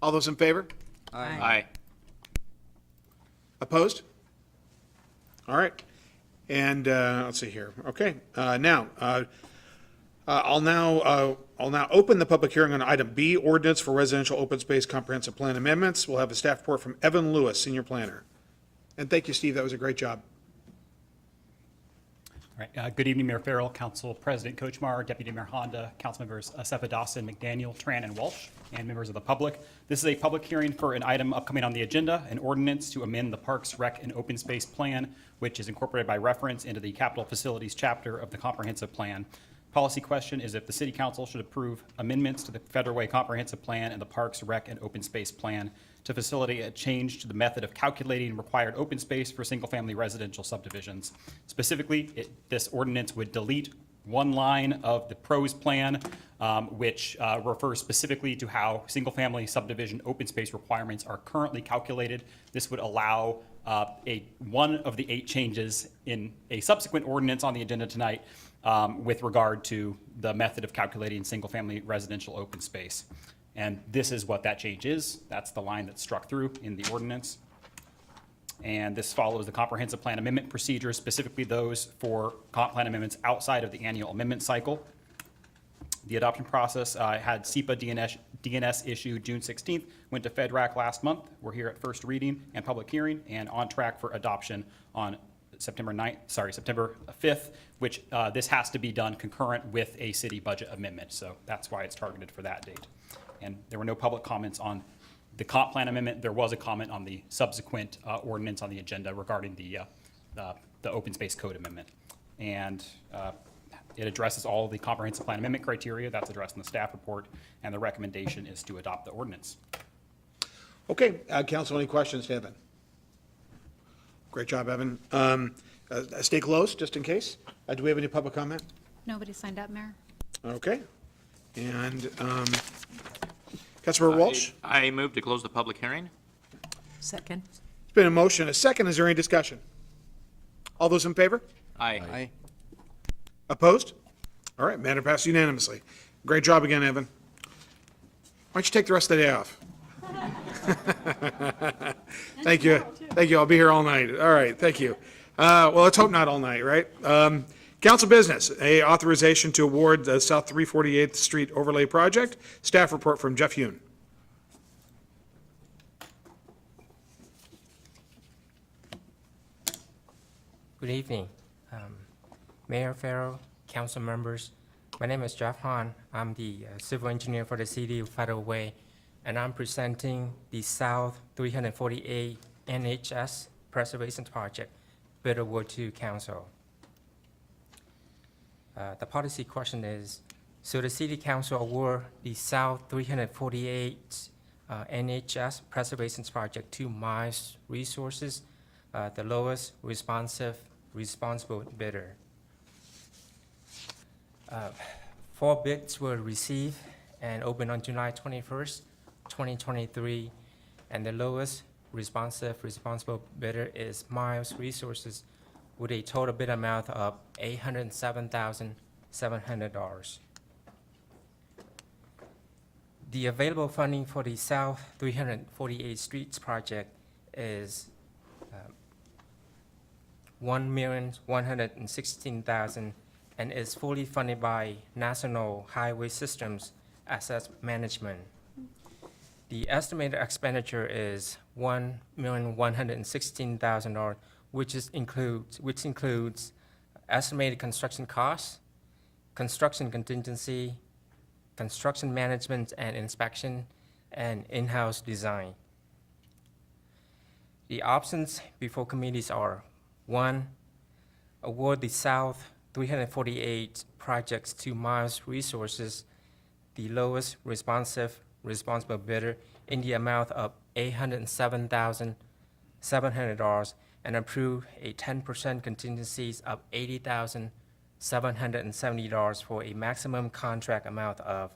All those in favor? Aye. Opposed? All right. And, let's see here. Okay, now, I'll now open the public hearing on item B, ordinance for residential open space comprehensive plan amendments. We'll have a staff report from Evan Lewis, senior planner. And thank you, Steve. That was a great job. All right, good evening, Mayor Farrell, Council President Kochmar, Deputy Mayor Honda, Council Members Sefa Dawson, McDaniel, Tran, and Walsh, and members of the public. This is a public hearing for an item upcoming on the agenda, an ordinance to amend the Parks, Rec, and Open Space Plan, which is incorporated by reference into the Capital Facilities chapter of the Comprehensive Plan. Policy question is if the City Council should approve amendments to the Federal Way Comprehensive Plan and the Parks, Rec, and Open Space Plan to facilitate a change to the method of calculating required open space for single-family residential subdivisions. Specifically, this ordinance would delete one line of the PROS plan, which refers specifically to how single-family subdivision open space requirements are currently calculated. This would allow one of the 8 changes in a subsequent ordinance on the agenda tonight with regard to the method of calculating single-family residential open space. And this is what that change is. That's the line that's struck through in the ordinance. And this follows the comprehensive plan amendment procedures, specifically those for comp plan amendments outside of the annual amendment cycle. The adoption process had SEPA DNS issued June 16th, went to FedRAC last month. We're here at first reading and public hearing, and on track for adoption on September 5th, which this has to be done concurrent with a city budget amendment. So that's why it's targeted for that date. And there were no public comments on the comp plan amendment. There was a comment on the subsequent ordinance on the agenda regarding the open space code amendment. And it addresses all of the comprehensive plan amendment criteria that's addressed in the staff report, and the recommendation is to adopt the ordinance. Okay, council, any questions to Evan? Great job, Evan. Stay close, just in case. Do we have any public comment? Nobody signed up, Mayor. Okay. And Councilmember Walsh? I move to close the public hearing. Second. It's been a motion, a second. Is there any discussion? All those in favor? Aye. Opposed? All right, matter passed unanimously. Great job again, Evan. Why don't you take the rest of the day off? Thank you. Thank you. I'll be here all night. All right, thank you. Well, let's hope not all night, right? Council business, a authorization to award the South 348th Street Overlay Project. Staff report from Jeff Yoon. Good evening, Mayor Farrell, council members. My name is Jeff Hahn. I'm the civil engineer for the city of Federal Way, and I'm presenting the South 348 NHS Preservation Project bid award to council. The policy question is, so the city council award the South 348 NHS Preservation Project to Miles Resources, the lowest responsible bidder. 4 bids were received and opened on July 21st, 2023, and the lowest responsible bidder is Miles Resources with a total bid amount of $807,700. The available funding for the South 348 Streets project is $1,116,000 and is fully funded by National Highway Systems Asset Management. The estimated expenditure is $1,116,000, which includes estimated construction costs, construction contingency, construction management and inspection, and in-house design. The options before committees are: 1, award the South 348 projects to Miles Resources, the lowest responsible bidder, in the amount of $807,700, and approve a 10% contingencies of $80,770 for a maximum contract amount of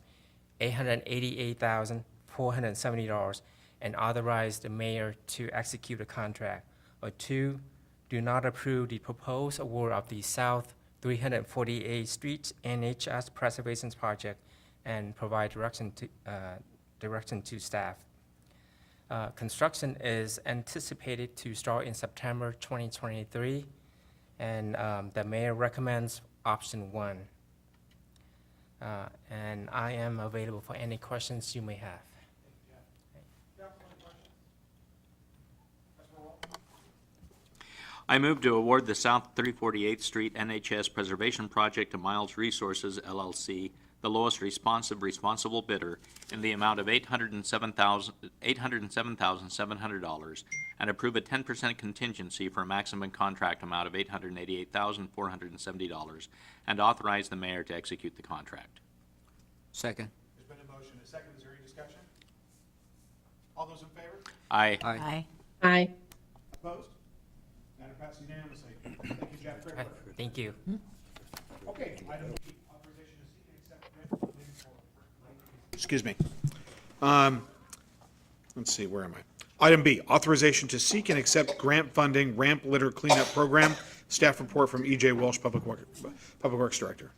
$888,470, and authorize the mayor to execute a contract. Or 2, do not approve the proposed award of the South 348 Streets NHS Preservation Project and provide direction to staff. Construction is anticipated to start in September 2023, and the mayor recommends option 1. And I am available for any questions you may have. I move to award the South 348th Street NHS Preservation Project to Miles Resources LLC, the lowest responsible bidder, in the amount of $807,700, and approve a 10% contingency for a maximum contract amount of $888,470, and authorize the mayor to execute the contract. Second. There's been a motion, a second. Is there any discussion? All those in favor? Aye. Aye. Aye. Opposed? Matter passed unanimously. Thank you, Jeff. Great work. Thank you. Okay, item B, authorization to seek and accept grant funding for. Excuse me. Let's see, where am I? Item B, authorization to seek and accept grant funding ramp litter cleanup program. Staff report from E.J. Walsh, Public Works Director.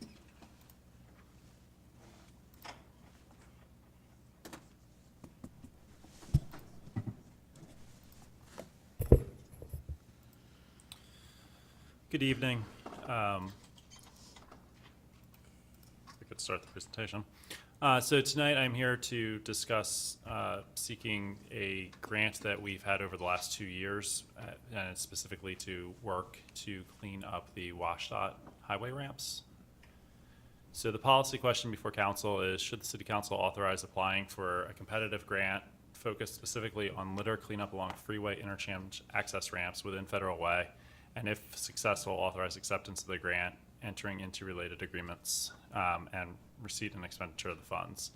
Good evening. I could start the presentation. So tonight I'm here to discuss seeking a grant that we've had over the last 2 years, and it's specifically to work to clean up the WashDOT highway ramps. So the policy question before council is, should the city council authorize applying for a competitive grant focused specifically on litter cleanup along freeway interchange access ramps within Federal Way? And if successful, authorize acceptance of the grant, entering into related agreements, and receipt and expenditure of the funds.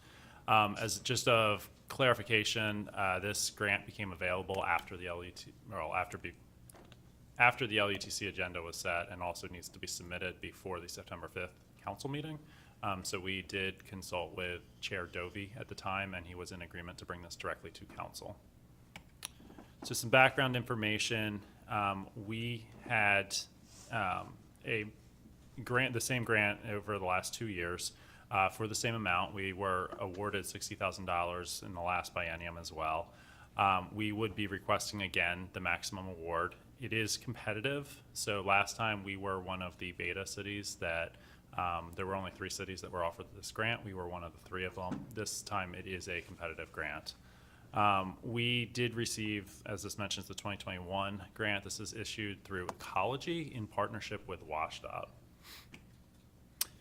As just of clarification, this grant became available after the LUTC agenda was set, and also needs to be submitted before the September 5th council meeting. So we did consult with Chair Dovey at the time, and he was in agreement to bring this directly to council. So some background information. We had a grant, the same grant over the last 2 years for the same amount. We were awarded $60,000 in the last biennium as well. We would be requesting again the maximum award. It is competitive. So last time we were one of the beta cities that there were only 3 cities that were offered this grant. We were one of the 3 of them. This time it is a competitive grant. We did receive, as this mentions, the 2021 grant. This is issued through Ecology in partnership with WashDOT.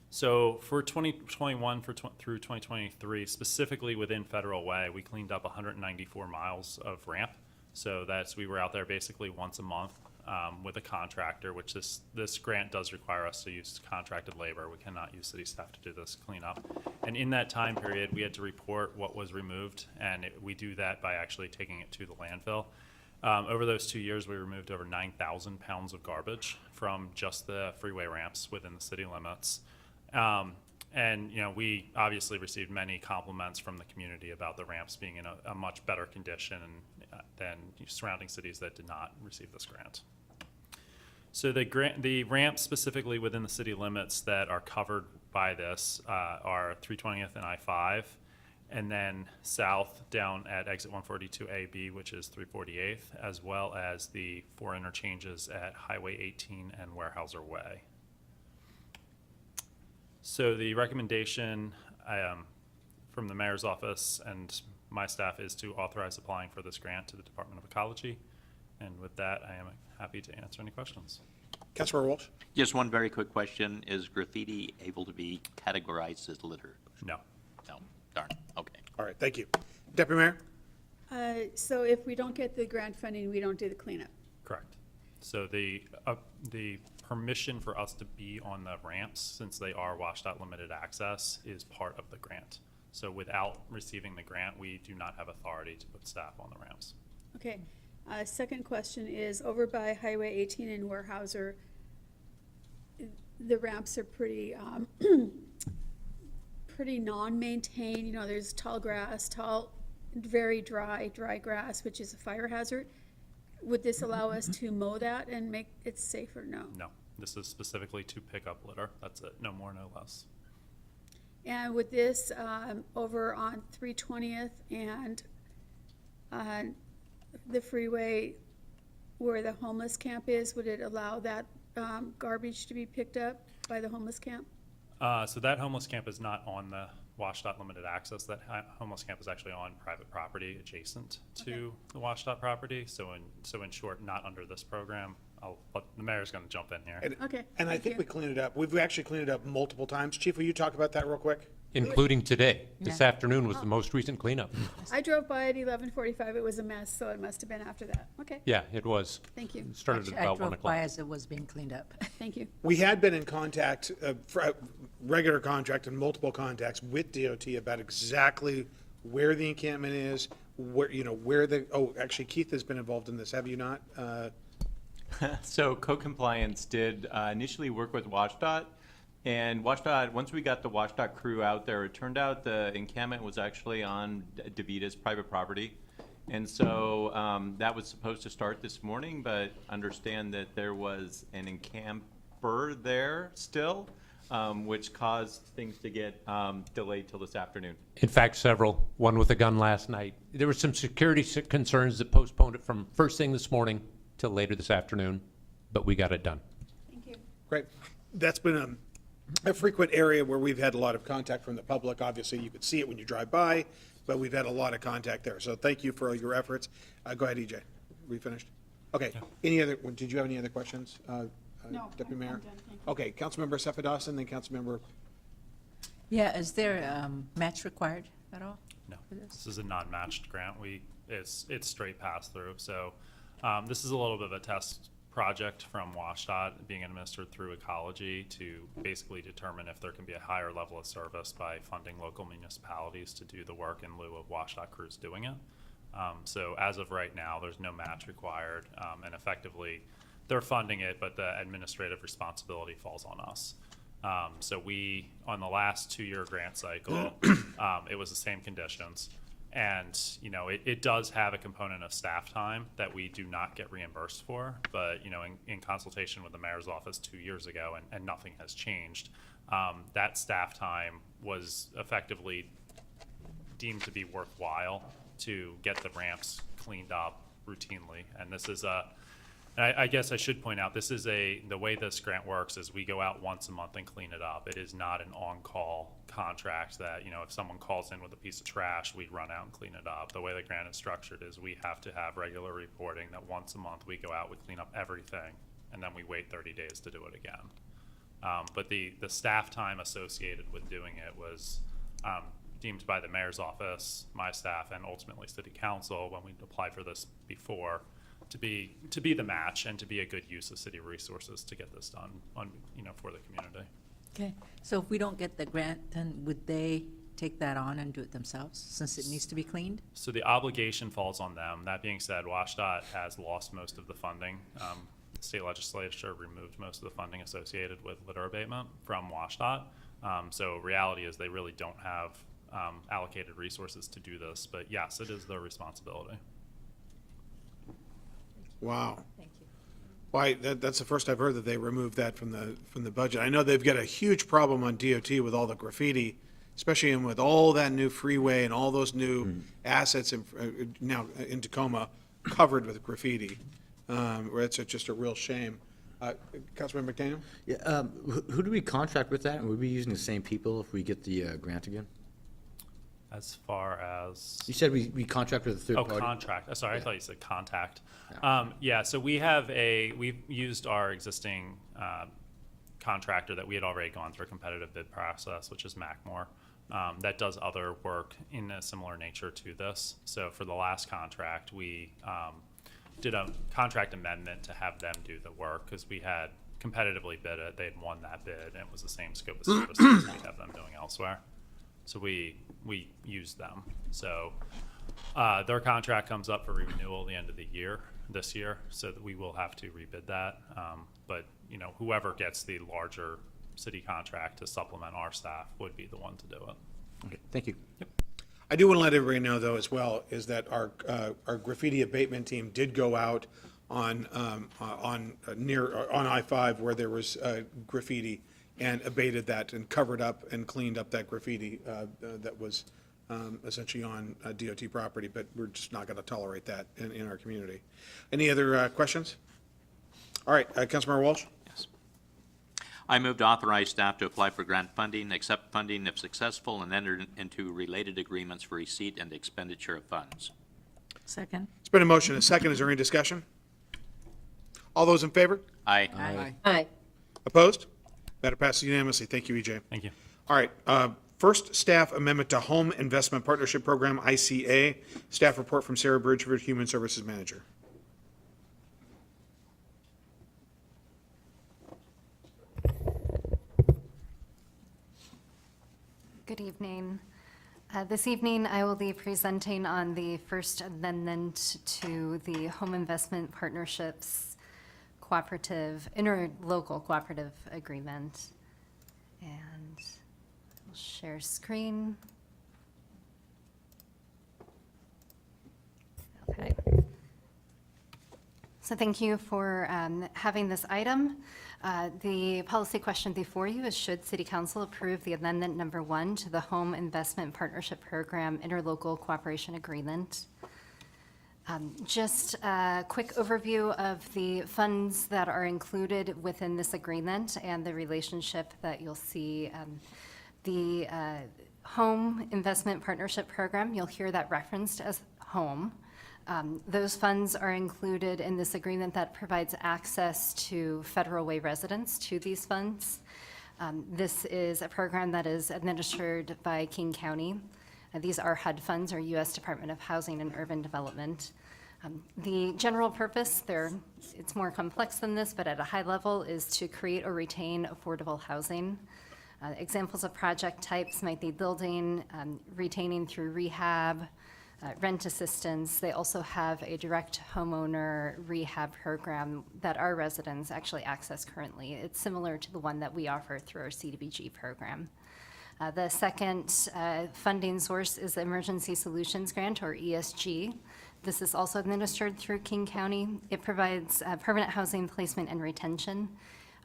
So for 2021 through 2023, specifically within Federal Way, we cleaned up 194 miles of ramp. So we were out there basically once a month with a contractor, which this grant does require us to use contracted labor. We cannot use city staff to do this cleanup. And in that time period, we had to report what was removed, and we do that by actually taking it to the landfill. Over those 2 years, we removed over 9,000 pounds of garbage from just the freeway ramps within the city limits. And, we obviously received many compliments from the community about the ramps being in a much better condition than surrounding cities that did not receive this grant. So the ramps specifically within the city limits that are covered by this are 320th and I-5, and then south down at exit 142A-B, which is 348th, as well as the 4 interchanges at Highway 18 and Weyerhaeuser Way. So the recommendation from the mayor's office and my staff is to authorize applying for this grant to the Department of Ecology. And with that, I am happy to answer any questions. Councilmember Walsh? Just one very quick question. Is graffiti able to be categorized as litter? No. No. Darn. Okay. All right, thank you. Deputy Mayor? So if we don't get the grant funding, we don't do the cleanup. Correct. So the permission for us to be on the ramps, since they are WashDOT limited access, is part of the grant. So without receiving the grant, we do not have authority to put staff on the ramps. Okay. Second question is, over by Highway 18 in Weyerhaeuser, the ramps are pretty pretty non-maintained. There's tall grass, very dry grass, which is a fire hazard. Would this allow us to mow that and make it safer? No. No. This is specifically to pick up litter. That's it. No more, no less. And with this over on 320th and the freeway where the homeless camp is, would it allow that garbage to be picked up by the homeless camp? So that homeless camp is not on the WashDOT limited access. That homeless camp is actually on private property adjacent to the WashDOT property. So in short, not under this program. The mayor's going to jump in here. Okay. And I think we cleaned it up. We've actually cleaned it up multiple times. Chief, will you talk about that real quick? Including today. This afternoon was the most recent cleanup. I drove by at 11:45. It was a mess, so it must have been after that. Okay. Yeah, it was. Thank you. It started at about 1 o'clock. as it was being cleaned up. Thank you. We had been in contact, regular contact and multiple contacts with DOT about exactly where the encampment is, actually Keith has been involved in this, have you not? So Co-Compliance did initially work with WashDOT, and WashDOT, once we got the WashDOT crew out there, it turned out the encampment was actually on DeVita's private property. And so that was supposed to start this morning, but understand that there was an encamper there still, which caused things to get delayed till this afternoon. In fact, several. One with a gun last night. There were some security concerns that postponed it from first thing this morning till later this afternoon, but we got it done. Thank you. Great. That's been a frequent area where we've had a lot of contact from the public. Obviously, you could see it when you drive by, but we've had a lot of contact there. So thank you for all your efforts. Go ahead, EJ. We finished? Okay. Did you have any other questions, No, Deputy I'm Mayor? done. Thank you. Okay, Councilmember Cepheus, and then Councilmember, Yeah, is there match required at all? No, this is a non-matched grant. It's straight pass through. So this is a little bit of a test project from WashDOT being administered through Ecology to basically determine if there can be a higher level of service by funding local municipalities to do the work in lieu of WashDOT crews doing it. So as of right now, there's no match required, and effectively they're funding it, but the administrative responsibility falls on us. So we, on the last 2-year grant cycle, it was the same conditions. And, you know, it does have a component of staff time that we do not get reimbursed for. But, you know, in consultation with the mayor's office 2 years ago, and nothing has changed, that staff time was effectively deemed to be worthwhile to get the ramps cleaned up routinely. And this is I guess I should point out, the way this grant works is we go out once a month and clean it up. It is not an on-call contract that, you know, if someone calls in with a piece of trash, we run out and clean it up. The way the grant is structured is we have to have regular reporting that once a month we go out, we clean up everything, and then we wait 30 days to do it again. But the staff time associated with doing it was deemed by the mayor's office, my staff, and ultimately city council when we applied for this before, to be the match and to be a good use of city resources to get this done on, you know, for the community. Okay, so if we don't get the grant, then would they take that on and do it themselves, since it needs to be cleaned? So the obligation falls on them. That being said, WashDOT has lost most of the funding. The state legislature removed most of the funding associated with litter abatement from WashDOT. So reality is they really don't have allocated resources to do this, but yes, it is their responsibility. Wow. Thank you. Why, that's the first I've heard that they removed that from the budget. I know they've got a huge problem on DOT with all the graffiti, especially with all that new freeway and all those new assets now in Tacoma covered with graffiti. Where it's just a real shame. Councilman McDaniel? Yeah, who do we contract with that? And would we be using the same people if we get the grant again? As far as? You said we contract with a third party? Oh, contract. Sorry, I thought you said contact. Yeah. Yeah, so we've used our existing contractor that we had already gone through a competitive bid process, which is Macmore, that does other work in a similar nature to this. So for the last contract, we did a contract amendment to have them do the work because we had competitively bid it. They had won that bid, and it was the same scope of services we have them doing elsewhere. So we used them. So their contract comes up for renewal at the end of the year, this year, so that we will have to rebid that. But, you know, whoever gets the larger city contract to supplement our staff would be the one to do it. Okay, thank you. Yep. I do want to let everybody know, though, as well, is that our graffiti abatement team did go out on I-5 where there was graffiti and abated that and covered up and cleaned up that graffiti that was essentially on DOT property, but we're just not going to tolerate that in our community. Any other questions? All right, Councilmember Walsh? I move to authorize staff to apply for grant funding, accept funding if successful, and enter into related agreements for receipt and expenditure of funds. Second. It's been a motion and a second. Is there any discussion? All those in favor? Aye. Aye. Aye. Opposed? Matter passes unanimously. Thank you, EJ. Thank you. All right, first staff amendment to Home Investment Partnership Program, ICA. Staff report from Sarah Bridgeford, Human Services Manager. Good evening. This evening, I will be presenting on the first amendment to the Home Investment Partnerships Cooperative, Interlocal Cooperative Agreement. And I'll share screen. Okay. So thank you for having this item. The policy question before you is, should City Council approve the amendment number 1 to the Home Investment Partnership Program Interlocal Cooperation Agreement? Just a quick overview of the funds that are included within this agreement and the relationship that you'll see. The Home Investment Partnership Program, you'll hear that referenced as home. Those funds are included in this agreement that provides access to Federal Way residents to these funds. This is a program that is administered by King County. These are HUD funds, or U.S. Department of Housing and Urban Development. The general purpose, it's more complex than this, but at a high level, is to create or retain affordable housing. Examples of project types might be building, retaining through rehab, rent assistance. They also have a direct homeowner rehab program that our residents actually access currently. It's similar to the one that we offer through our CDBG program. The second funding source is the Emergency Solutions Grant, or ESG. This is also administered through King County. It provides permanent housing placement and retention.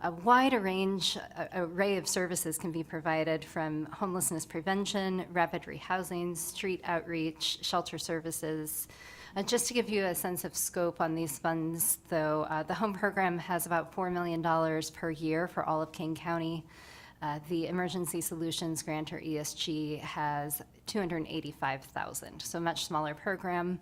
A wide array of services can be provided, from homelessness prevention, rapid rehousing, street outreach, shelter services. Just to give you a sense of scope on these funds, though, the home program has about $4 million per year for all of King County. The Emergency Solutions Grant, or ESG, has $285,000, so a much smaller program.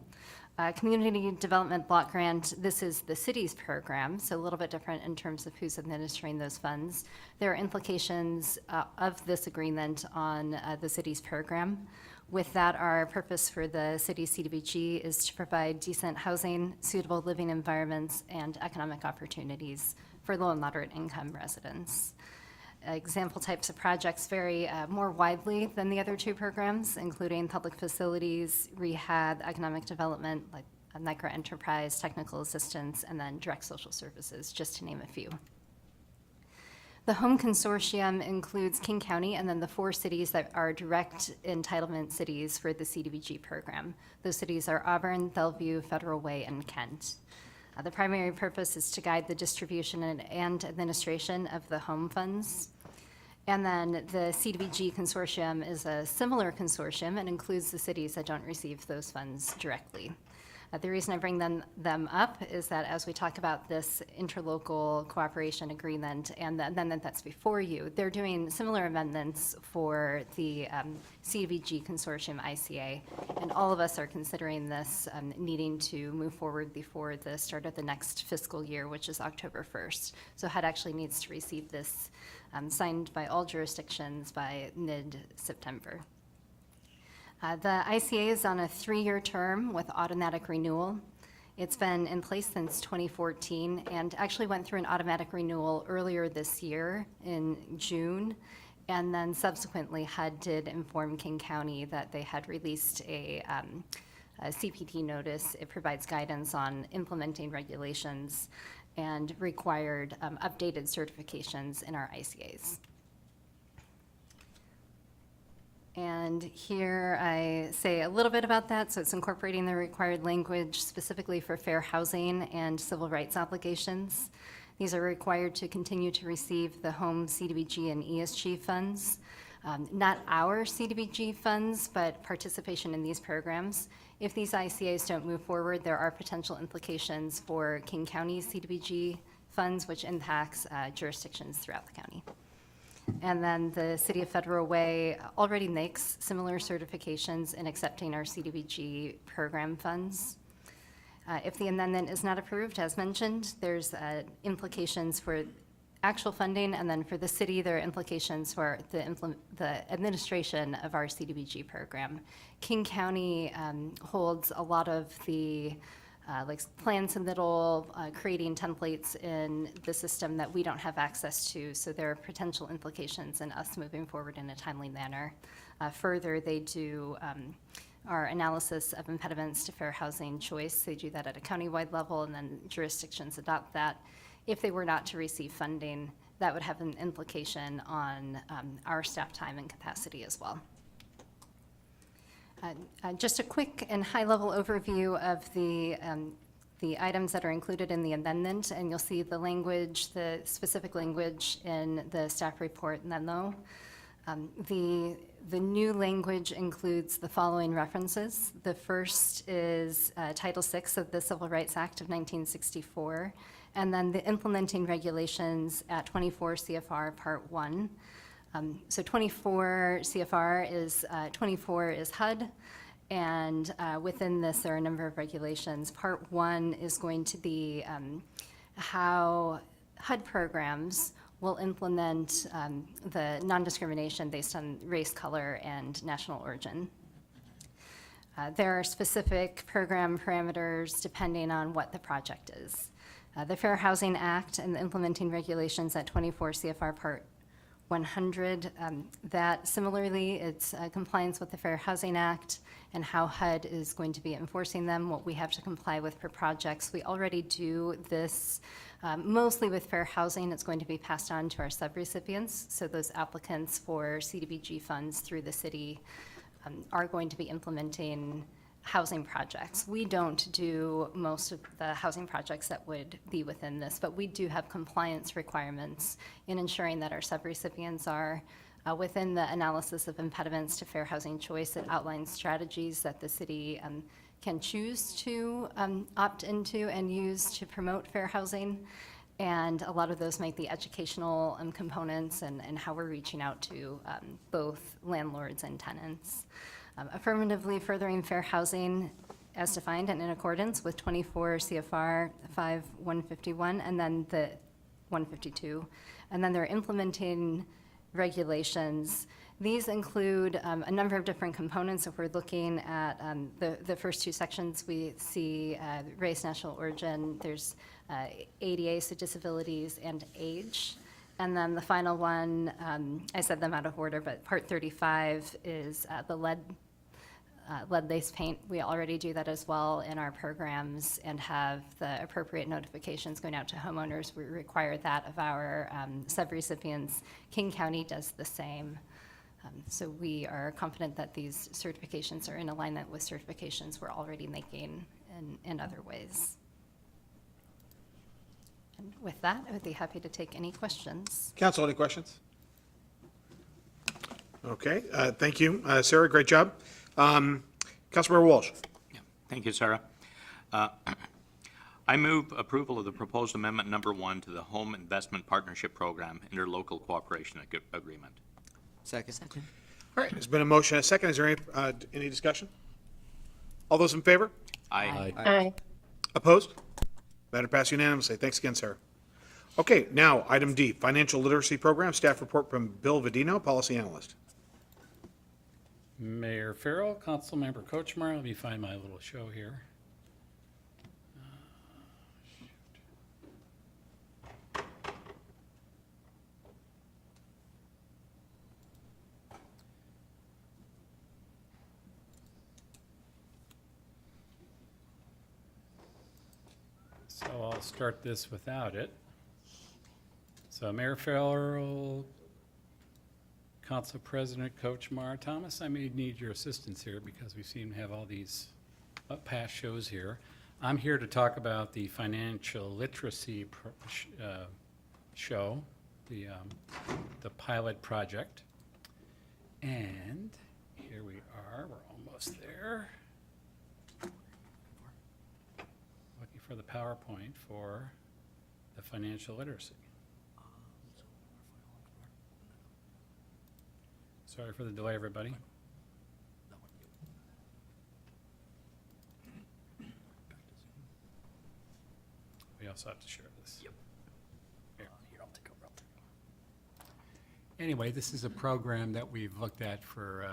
Community Development Block Grant, this is the city's program, so a little bit different in terms of who's administering those funds. There are implications of this agreement on the city's program. With that, our purpose for the city's CDBG is to provide decent housing, suitable living environments, and economic opportunities for low and moderate income residents. Example types of projects vary more widely than the other two programs, including public facilities, rehab, economic development, like microenterprise, technical assistance, and then direct social services, just to name a few. The Home Consortium includes King County and then the 4 cities that are direct entitlement cities for the CDBG program. Those cities are Auburn, Bellevue, Federal Way, and Kent. The primary purpose is to guide the distribution and administration of the home funds. And then the CDBG consortium is a similar consortium and includes the cities that don't receive those funds directly. The reason I bring them up is that as we talk about this interlocal cooperation agreement and the amendment that's before you, they're doing similar amendments for the CDBG consortium ICA, and all of us are considering this needing to move forward before the start of the next fiscal year, which is October 1st. So HUD actually needs to receive this signed by all jurisdictions by mid-September. The ICA is on a 3-year term with automatic renewal. It's been in place since 2014 and actually went through an automatic renewal earlier this year in June. And then subsequently, HUD did inform King County that they had released a CPT notice. It provides guidance on implementing regulations and required updated certifications in our ICAs. And here I say a little bit about that. So it's incorporating the required language specifically for fair housing and civil rights obligations. These are required to continue to receive the home CDBG and ESG funds. Not our CDBG funds, but participation in these programs. If these ICAs don't move forward, there are potential implications for King County CDBG funds, which impacts jurisdictions throughout the county. And then the City of Federal Way already makes similar certifications in accepting our CDBG program funds. If the amendment is not approved, as mentioned, there's implications for actual funding, and then for the city, there are implications for the administration of our CDBG program. King County holds a lot of the like plan submittal, creating templates in the system that we don't have access to, so there are potential implications in us moving forward in a timely manner. Further, they do our analysis of impediments to fair housing choice. They do that at a countywide level, and then jurisdictions adopt that. If they were not to receive funding, that would have an implication on our staff time and capacity as well. Just a quick and high-level overview of the items that are included in the amendment, and you'll see the language, the specific language in the staff report memo. The new language includes the following references. The first is Title VI of the Civil Rights Act of 1964, and then the implementing regulations at 24 CFR Part 1. So 24 CFR is, 24 is HUD, and within this there are a number of regulations. Part 1 is going to be how HUD programs will implement the non-discrimination based on race, color, and national origin. There are specific program parameters depending on what the project is. The Fair Housing Act and the implementing regulations at 24 CFR Part 100. That similarly, it's compliance with the Fair Housing Act and how HUD is going to be enforcing them, what we have to comply with per projects. We already do this mostly with fair housing. It's going to be passed on to our subrecipients. So those applicants for CDBG funds through the city are going to be implementing housing projects. We don't do most of the housing projects that would be within this, but we do have compliance requirements in ensuring that our subrecipients are within the analysis of impediments to fair housing choice. It outlines strategies that the city can choose to opt into and use to promote fair housing. And a lot of those make the educational components and how we're reaching out to both landlords and tenants. Affirmatively furthering fair housing as defined and in accordance with 24 CFR 5-151 and then the 152. And then they're implementing regulations. These include a number of different components. If we're looking at the first two sections, we see race, national origin, there's ADA, so disabilities, and age. And then the final one, I said them out of order, but Part 35 is the lead-based paint. We already do that as well in our programs and have the appropriate notifications going out to homeowners. We require that of our subrecipients. King County does the same. So we are confident that these certifications are in alignment with certifications we're already making in other ways. And with that, I would be happy to take any questions. Council, any questions? Okay, thank you. Sarah, great job. Councilmember Walsh. Thank you, Sarah. I move approval of the proposed amendment number 1 to the Home Investment Partnership Program Interlocal Cooperation Agreement. Second. All right, there's been a motion and a second. Is there any discussion? All those in favor? Aye. Aye. Opposed? Matter passed unanimously. Thanks again, Sarah. Okay, now, item D, Financial Literacy Program, staff report from Bill Vadino, Policy Analyst. Mayor Farrell, Councilmember Kochmar, let me find my little show here. So I'll start this without it. So Mayor Farrell, Council President Kochmar, Thomas, I may need your assistance here because we seem to have all these past shows here. I'm here to talk about the financial literacy show, the pilot project. And here we are, we're almost there. Looking for the PowerPoint for the financial literacy. Sorry for the delay, everybody. We also have to share this. Yep. Anyway, this is a program that we've looked at for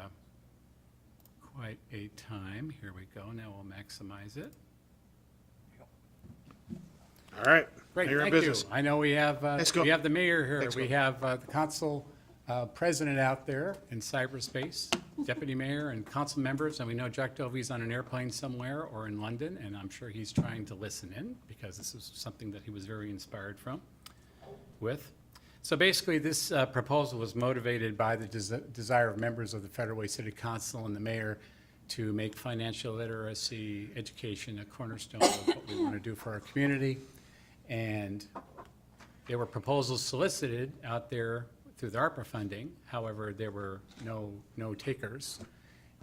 quite a time. Here we go. Now we'll maximize it. All right. Great, Mayor in thank you. business. I know we have Let's go. we have the mayor here. Let's We go. have the council president out there in cyberspace, deputy mayor and council members, and we know Jack Dovey's on an airplane somewhere or in London, and I'm sure he's trying to listen in because this is something that he was very inspired with. So basically, this proposal was motivated by the desire of members of the Federal Way City Council and the mayor to make financial literacy education a cornerstone of what we want to do for our community. And there were proposals solicited out there through the ARPA funding. However, there were no takers.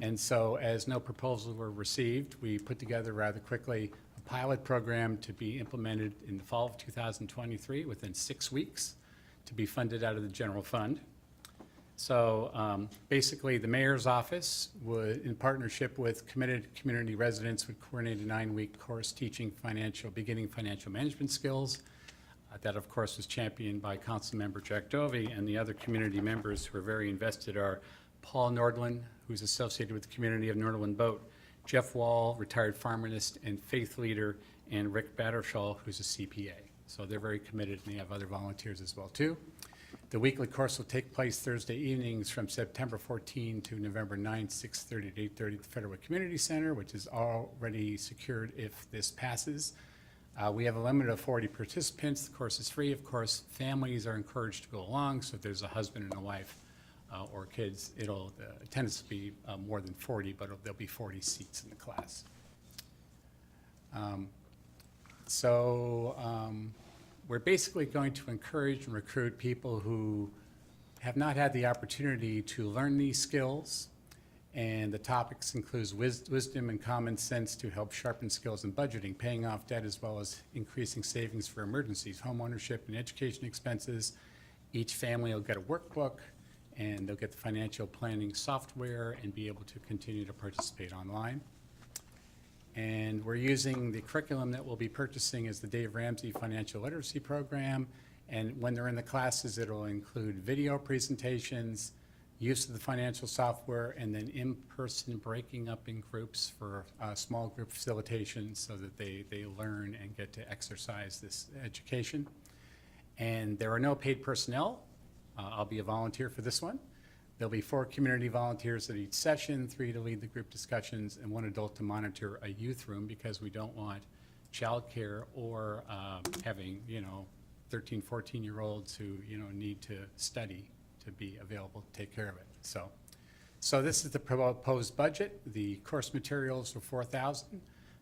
And so as no proposals were received, we put together rather quickly a pilot program to be implemented in the fall of 2023 within 6 weeks to be funded out of the general fund. So basically, the mayor's office would, in partnership with committed community residents, would coordinate a 9-week course teaching beginning financial management skills. That, of course, was championed by Councilmember Jack Dovey, and the other community members who are very invested are Paul Nordland, who's associated with the community of Nordland Boat, Jeff Wall, retired pharmacist and faith leader, and Rick Battershall, who's a CPA. So they're very committed, and they have other volunteers as well, too. The weekly course will take place Thursday evenings from September 14 to November 9, 6:30 to 8:30 at the Federal Community Center, which is already secured if this passes. We have a limit of 40 participants. The course is free. Of course, families are encouraged to go along, so if there's a husband and a wife or kids, the attendance will be more than 40, but there'll be 40 seats in the class. We're basically going to encourage and recruit people who have not had the opportunity to learn these skills. And the topics includes wisdom and common sense to help sharpen skills in budgeting, paying off debt, as well as increasing savings for emergencies, home ownership, and education expenses. Each family will get a workbook, and they'll get the financial planning software and be able to continue to participate online. And we're using the curriculum that we'll be purchasing as the Dave Ramsey Financial Literacy Program. And when they're in the classes, it'll include video presentations, use of the financial software, and then in-person breaking up in groups for small group facilitation so that they learn and get to exercise this education. And there are no paid personnel. I'll be a volunteer for this one. There'll be 4 community volunteers at each session, 3 to lead the group discussions, and 1 adult to monitor a youth room because we don't want childcare or having, 13, 14-year-olds who, need to study to be available to take care of it. So this is the proposed budget. The course materials are $4,000.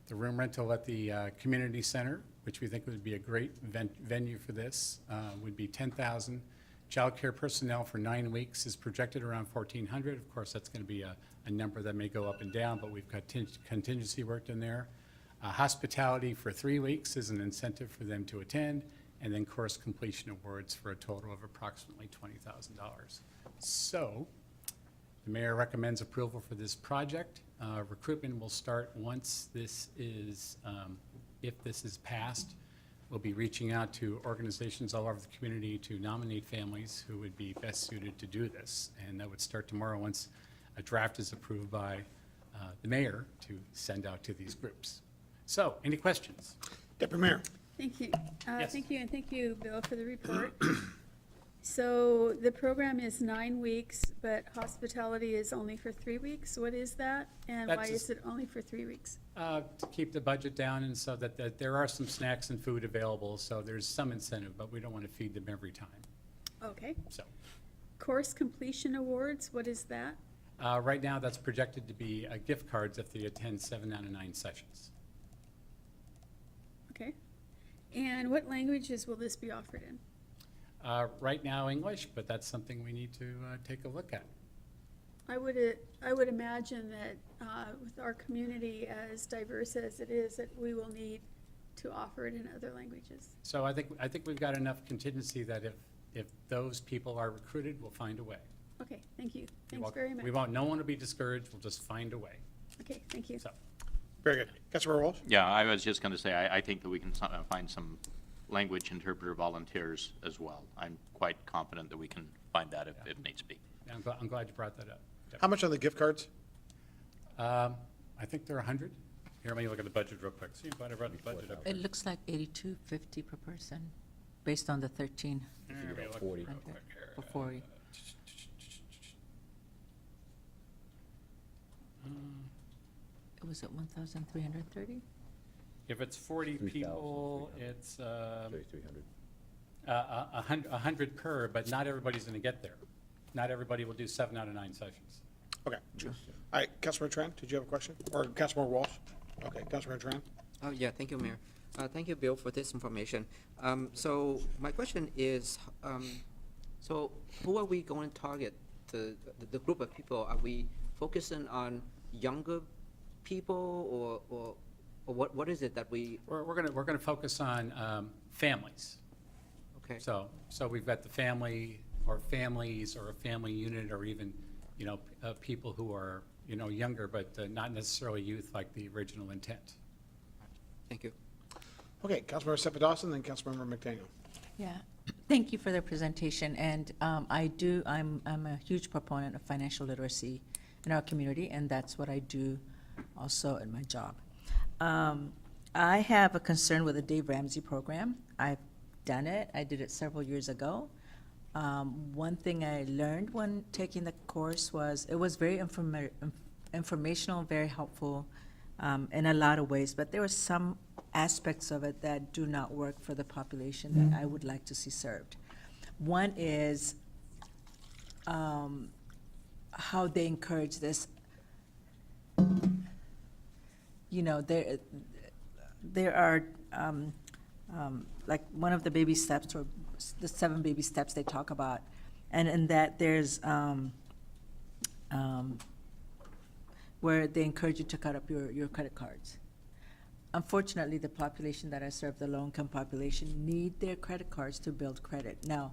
The room rental at the community center, which we think would be a great venue for this, would be $10,000. Childcare personnel for 9 weeks is projected around $1,400. Of course, that's going to be a number that may go up and down, but we've got contingency worked in there. Hospitality for 3 weeks is an incentive for them to attend, and then course completion awards for a total of approximately $20,000. So the mayor recommends approval for this project. Recruitment will start once this is, if this is passed. We'll be reaching out to organizations all over the community to nominate families who would be best suited to do this. And that would start tomorrow once a draft is approved by the mayor to send out to these groups. So, any questions? Deputy Mayor. Thank you. Yes. Thank you, and thank you, Bill, for the report. So the program is 9 weeks, but hospitality is only for 3 weeks. What is that? And why That's is it only for 3 weeks? To keep the budget down and so that there are some snacks and food available, so there's some incentive, but we don't want to feed them every time. Okay. So Course completion awards, what is that? right now, that's projected to be gift cards if they attend 7 out of 9 sessions. Okay. And what languages will this be offered in? Right now, English, but that's something we need to take a look at. I would imagine that with our community as diverse as it is, that we will need to offer it in other languages. So I think we've got enough contingency that if those people are recruited, we'll find a way. Okay, thank you. You're Thanks welcome. very much. We want no one to be discouraged, we'll just find a way. Okay, thank you. So, Very good. Councilmember Walsh? Yeah, I was just going to say, I think that we can find some language interpreter volunteers as well. I'm quite confident that we can find that if needs be. yeah, I'm glad you brought that up. How much on the gift cards? I think they're 100. Here, let me look at the budget real quick. See if I brought the budget up. It looks like $82.50 per person, based on the 13. Let me look 40. real quick here. For 40. It was at 1,330? If it's 40 people, it's 3,300. 100 per, but not everybody's going to get there. Not everybody will do 7 out of 9 sessions. Okay. All right, Councilmember Tran, did you have a question? Or Councilmember Walsh? Okay, Councilmember Tran? Oh, yeah, thank you, Mayor. Thank you, Bill, for this information. So my question is, so who are we going to target? The group of people? Are we focusing on younger people or what is it that we? We're gonna focus on families. Okay. So we've got the family or families or a family unit or even, people who are, younger, but not necessarily youth like the original intent. Thank you. Okay, Councilmember Sepa Dawson, then Councilmember McDaniel. Yeah, thank you for the presentation, and I'm a huge proponent of financial literacy in our community, and that's what I do also in my job. I have a concern with the Dave Ramsey program. I've done it. I did it several years ago, One thing I learned when taking the course was, it was very informational, very helpful in a lot of ways, but there were some aspects of it that do not work for the population that I would like to see served. One is how they encourage this. You know, there are, like, one of the baby steps, or the 7 baby steps they talk about, and in that there's, where they encourage you to cut up your credit cards. Unfortunately, the population that I serve, the low-income population, need their credit cards to build credit. Now,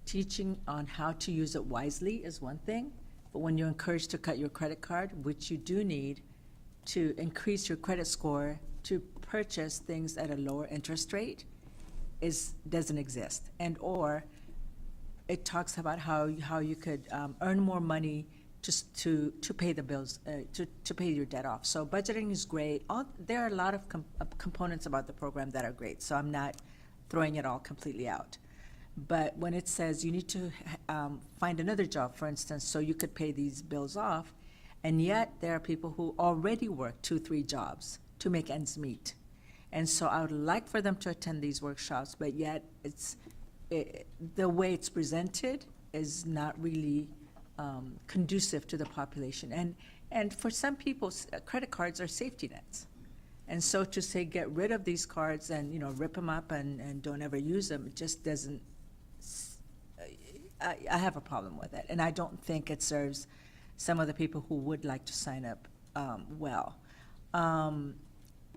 teaching on how to use it wisely is one thing, but when you're encouraged to cut your credit card, which you do need to increase your credit score to purchase things at a lower interest rate, doesn't exist. And or it talks about how you could earn more money just to pay the bills, to pay your debt off. So budgeting is great. There are a lot of components about the program that are great, so I'm not throwing it all completely out. But when it says you need to find another job, for instance, so you could pay these bills off, and yet there are people who already work 2-3 jobs to make ends meet. And so I would like for them to attend these workshops, but yet the way it's presented is not really conducive to the population. And for some people, credit cards are safety nets. And so to say, get rid of these cards and, rip them up and don't ever use them, it just doesn't, I have a problem with it. And I don't think it serves some of the people who would like to sign up well.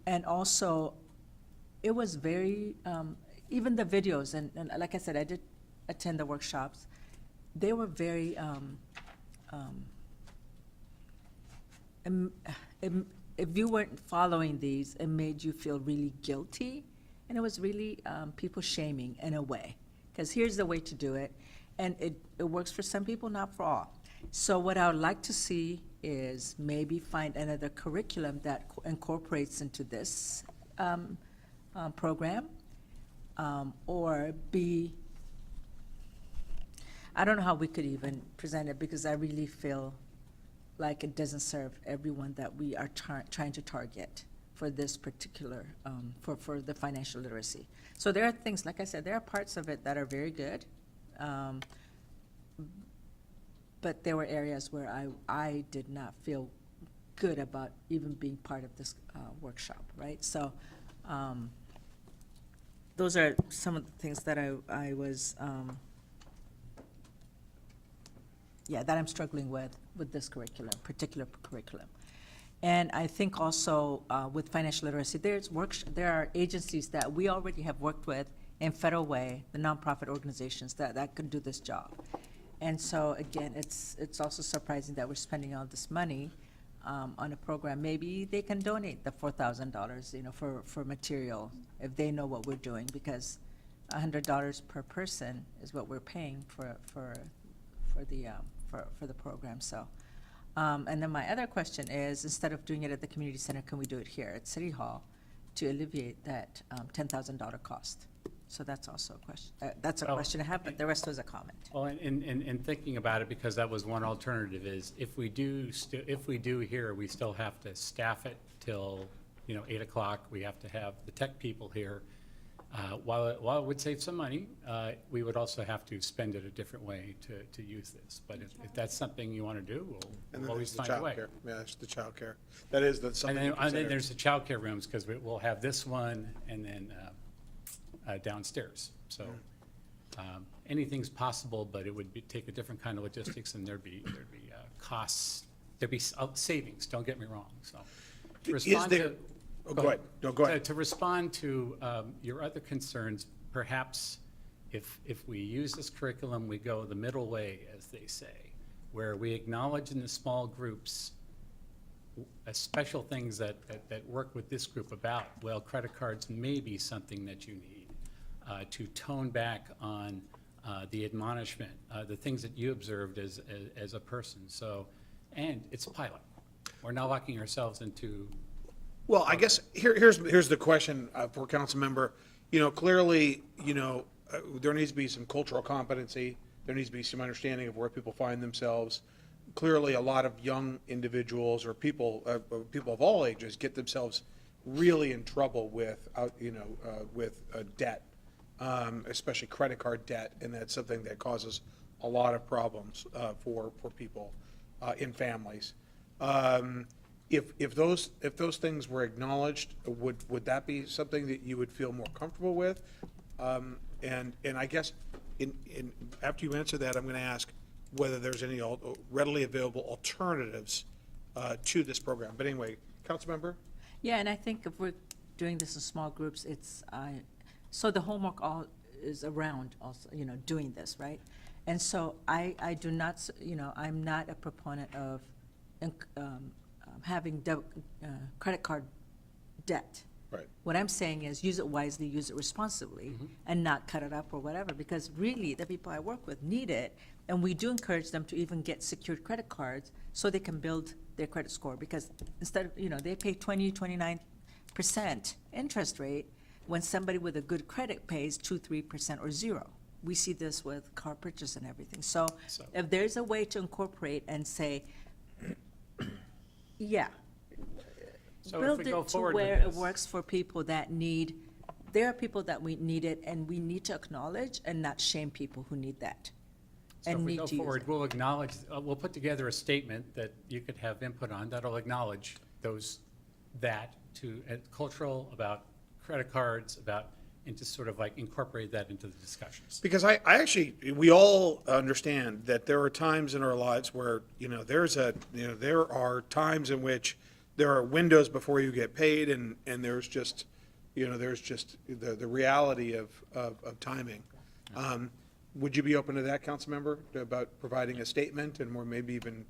And also, it was very, even the videos, and like I said, I did attend the workshops, they were very, if you weren't following these, it made you feel really guilty, and it was really people shaming in a way, because here's the way to do it, and it works for some people, not for all. So what I would like to see is maybe find another curriculum that incorporates into this program, or I don't know how we could even present it, because I really feel like it doesn't serve everyone that we are trying to target for this particular, for the financial literacy. So there are things, like I said, there are parts of it that are very good, but there were areas where I did not feel good about even being part of this workshop, right? So those are some of the things that I was, that I'm struggling with this curriculum, particular curriculum. And I think also with financial literacy, there are agencies that we already have worked with in Federal Way, the nonprofit organizations that could do this job. And so again, it's also surprising that we're spending all this money on a program. Maybe they can donate the $4,000, for material if they know what we're doing, because $100 per person is what we're paying for the program. So, and then my other question is, instead of doing it at the community center, can we do it here at City Hall to alleviate that $10,000 cost? So that's also a question. That's a question I have, but the rest was a comment. Well, in thinking about it, because that was one alternative, is if we do here, we still have to staff it till 8 o'clock. We have to have the tech people here. While it would save some money, we would also have to spend it a different way to use this. But if that's something you want to do, we'll always find a way. Yeah, it's the childcare. That is something to And then consider. there's the childcare rooms, because we'll have this one and then downstairs. So anything's possible, but it would take a different kind of logistics, and there'd be costs, there'd be savings. Don't get me wrong. So to respond to. Oh, go ahead. No, go ahead. To respond to your other concerns, perhaps if we use this curriculum, we go the middle way, as they say, where we acknowledge in the small groups special things that work with this group about, well, credit cards may be something that you need to tone back on the admonishment, the things that you observed as a person. So, and it's a pilot. We're not locking ourselves into. Well, I guess here's the question for council member. Clearly, there needs to be some cultural competency There needs to be some understanding of where people find themselves. Clearly, a lot of young individuals or people of all ages get themselves really in trouble with, debt, especially credit card debt, and that's something that causes a lot of problems for people in families. If those things were acknowledged, would that be something that you would feel more comfortable with? And I guess after you answer that, I'm going to ask whether there's any readily available alternatives to this program. But anyway, Councilmember? Yeah, and I think if we're doing this in small groups, it's, so the homework all is around also, doing this, right? And so I do not, I'm not a proponent of having credit card debt. Right. What I'm saying is use it wisely, use it responsibly, and not cut it up or whatever, because really, the people I work with need it, and we do encourage them to even get secured credit cards so they can build their credit score, because instead of, they pay 29% interest rate when somebody with a good credit pays 2-3% or 0. We see this with car purchase and everything. So if there's a way to incorporate and say, yeah, So if build we it go to forward with where it this- works for people that need, there are people that we need it, and we need to acknowledge and not shame people who need that. So And if we need go to use forward, it. we'll acknowledge, we'll put together a statement that you could have input on that'll acknowledge cultural, about credit cards, and to sort of like incorporate that into the discussions. Because I actually, we all understand that there are times in our lives where, there are times in which there are windows before you get paid, and there's just, the reality of timing. Would you be open to that, Councilmember, about providing a statement, and more maybe even,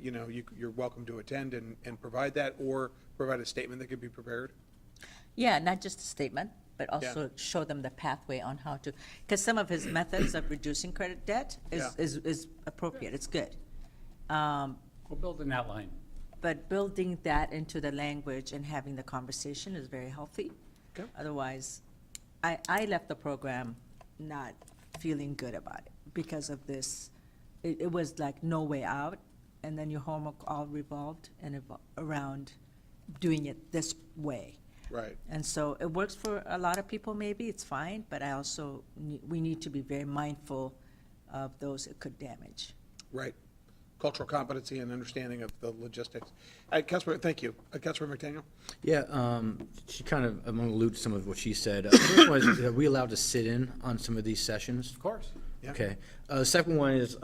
you're welcome to attend and provide that, or provide a statement that could be prepared? Yeah, not just a statement, but also show them the pathway on how to, because some of his methods of reducing credit debt is appropriate, it's good. We'll build an outline. But building that into the language and having the conversation is very healthy. Okay. Otherwise, I left the program not feeling good about it because of this. It was like no way out, and then your homework all revolved around doing it this way. Right. And so it works for a lot of people, maybe, it's fine, but I also, we need to be very mindful of those it could damage. Right. Cultural competency and understanding of the logistics. Councilmember, thank you. Councilmember McDaniel? Yeah, she kind of, I'm going to allude to some of what she said. First one is, are we allowed to sit in on some of these sessions? Of course. Yeah. Okay. The second one is,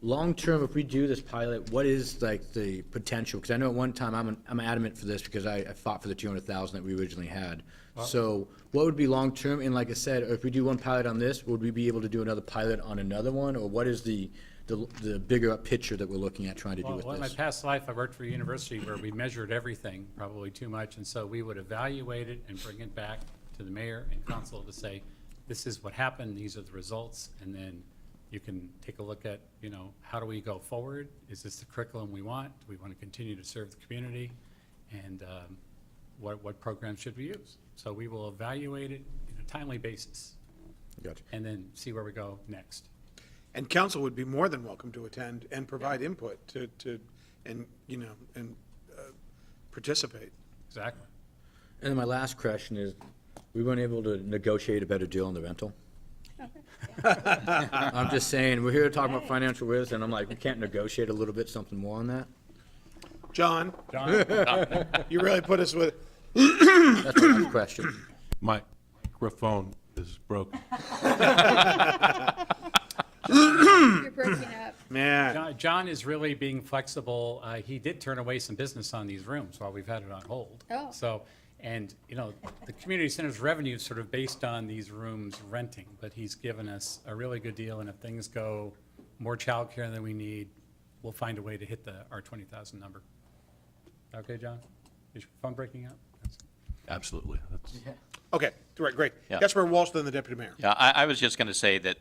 long-term, if we do this pilot, what is like the potential? Because I know at one time, I'm adamant for this because I fought for the 200,000 that we originally had. So what would be long-term? And like I said, if we do one pilot on this, would we be able to do another pilot on another one? Or what is the bigger picture that we're looking at trying to do with Well, in my this? past life, I worked for a university where we measured everything, probably too much, and so we would evaluate it and bring it back to the mayor and council to say, this is what happened, these are the results, and then you can take a look at, how do we go forward? Is this the curriculum we want? Do we want to continue to serve the community? And what programs should we use? So we will evaluate it in a timely basis. Gotcha. And then see where we go next. And council would be more than welcome to attend and provide input and participate. Exactly. And then my last question is, we weren't able to negotiate a better deal on the rental? I'm just saying, we're here talking about financial risk, and I'm like, we can't negotiate a little bit, something more on that? John? You really put us with. That's my last question. My microphone is broken. You're breaking up. Man. John is really being flexible. He did turn away some business on these rooms while we've had it on hold. Oh. So, and, the community center's revenue is sort of based on these rooms renting, but he's given us a really good deal, and if things go more childcare than we need, we'll find a way to hit our 20,000 number. Okay, John? Is your phone breaking up? Absolutely. That's Okay, great. Yeah. Councilmember Walsh, then the deputy mayor. Yeah, I was just going to say that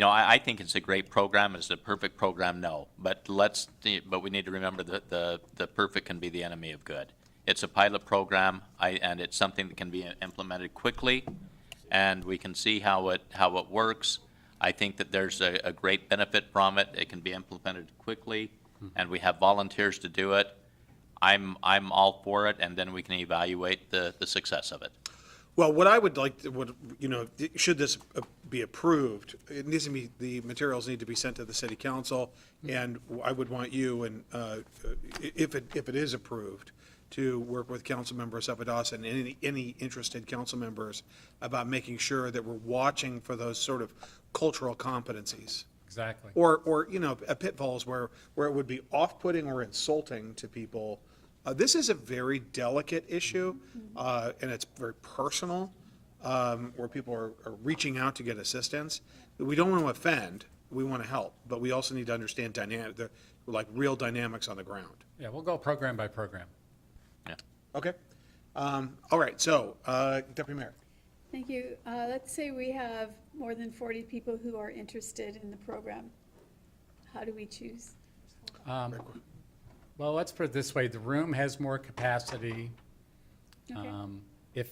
I think it's a great program. Is it a perfect program? No. But we need to remember that the perfect can be the enemy of good. It's a pilot program, and it's something that can be implemented quickly, and we can see how it works. I think that there's a great benefit from it. It can be implemented quickly, and we have volunteers to do it. I'm all for it, and then we can evaluate the success of it. Well, what I would like, should this be approved, it needs to be, the materials need to be sent to the city council, and I would want you, and if it is approved, to work with Councilmember Cephas and any interested council members about making sure that we're watching for those sort of cultural competencies. Exactly. Or pitfalls where it would be off-putting or insulting to people. This is a very delicate issue, and it's very personal, where people are reaching out to get assistance. We don't want to offend, we want to help, but we also need to understand the real dynamics on the ground. Yeah, we'll go program by program. Okay? All right, so, Deputy Mayor. Thank you. Let's say we have more than 40 people who are interested in the program. How do we choose? Well, let's put it this way, the room has more capacity. Okay.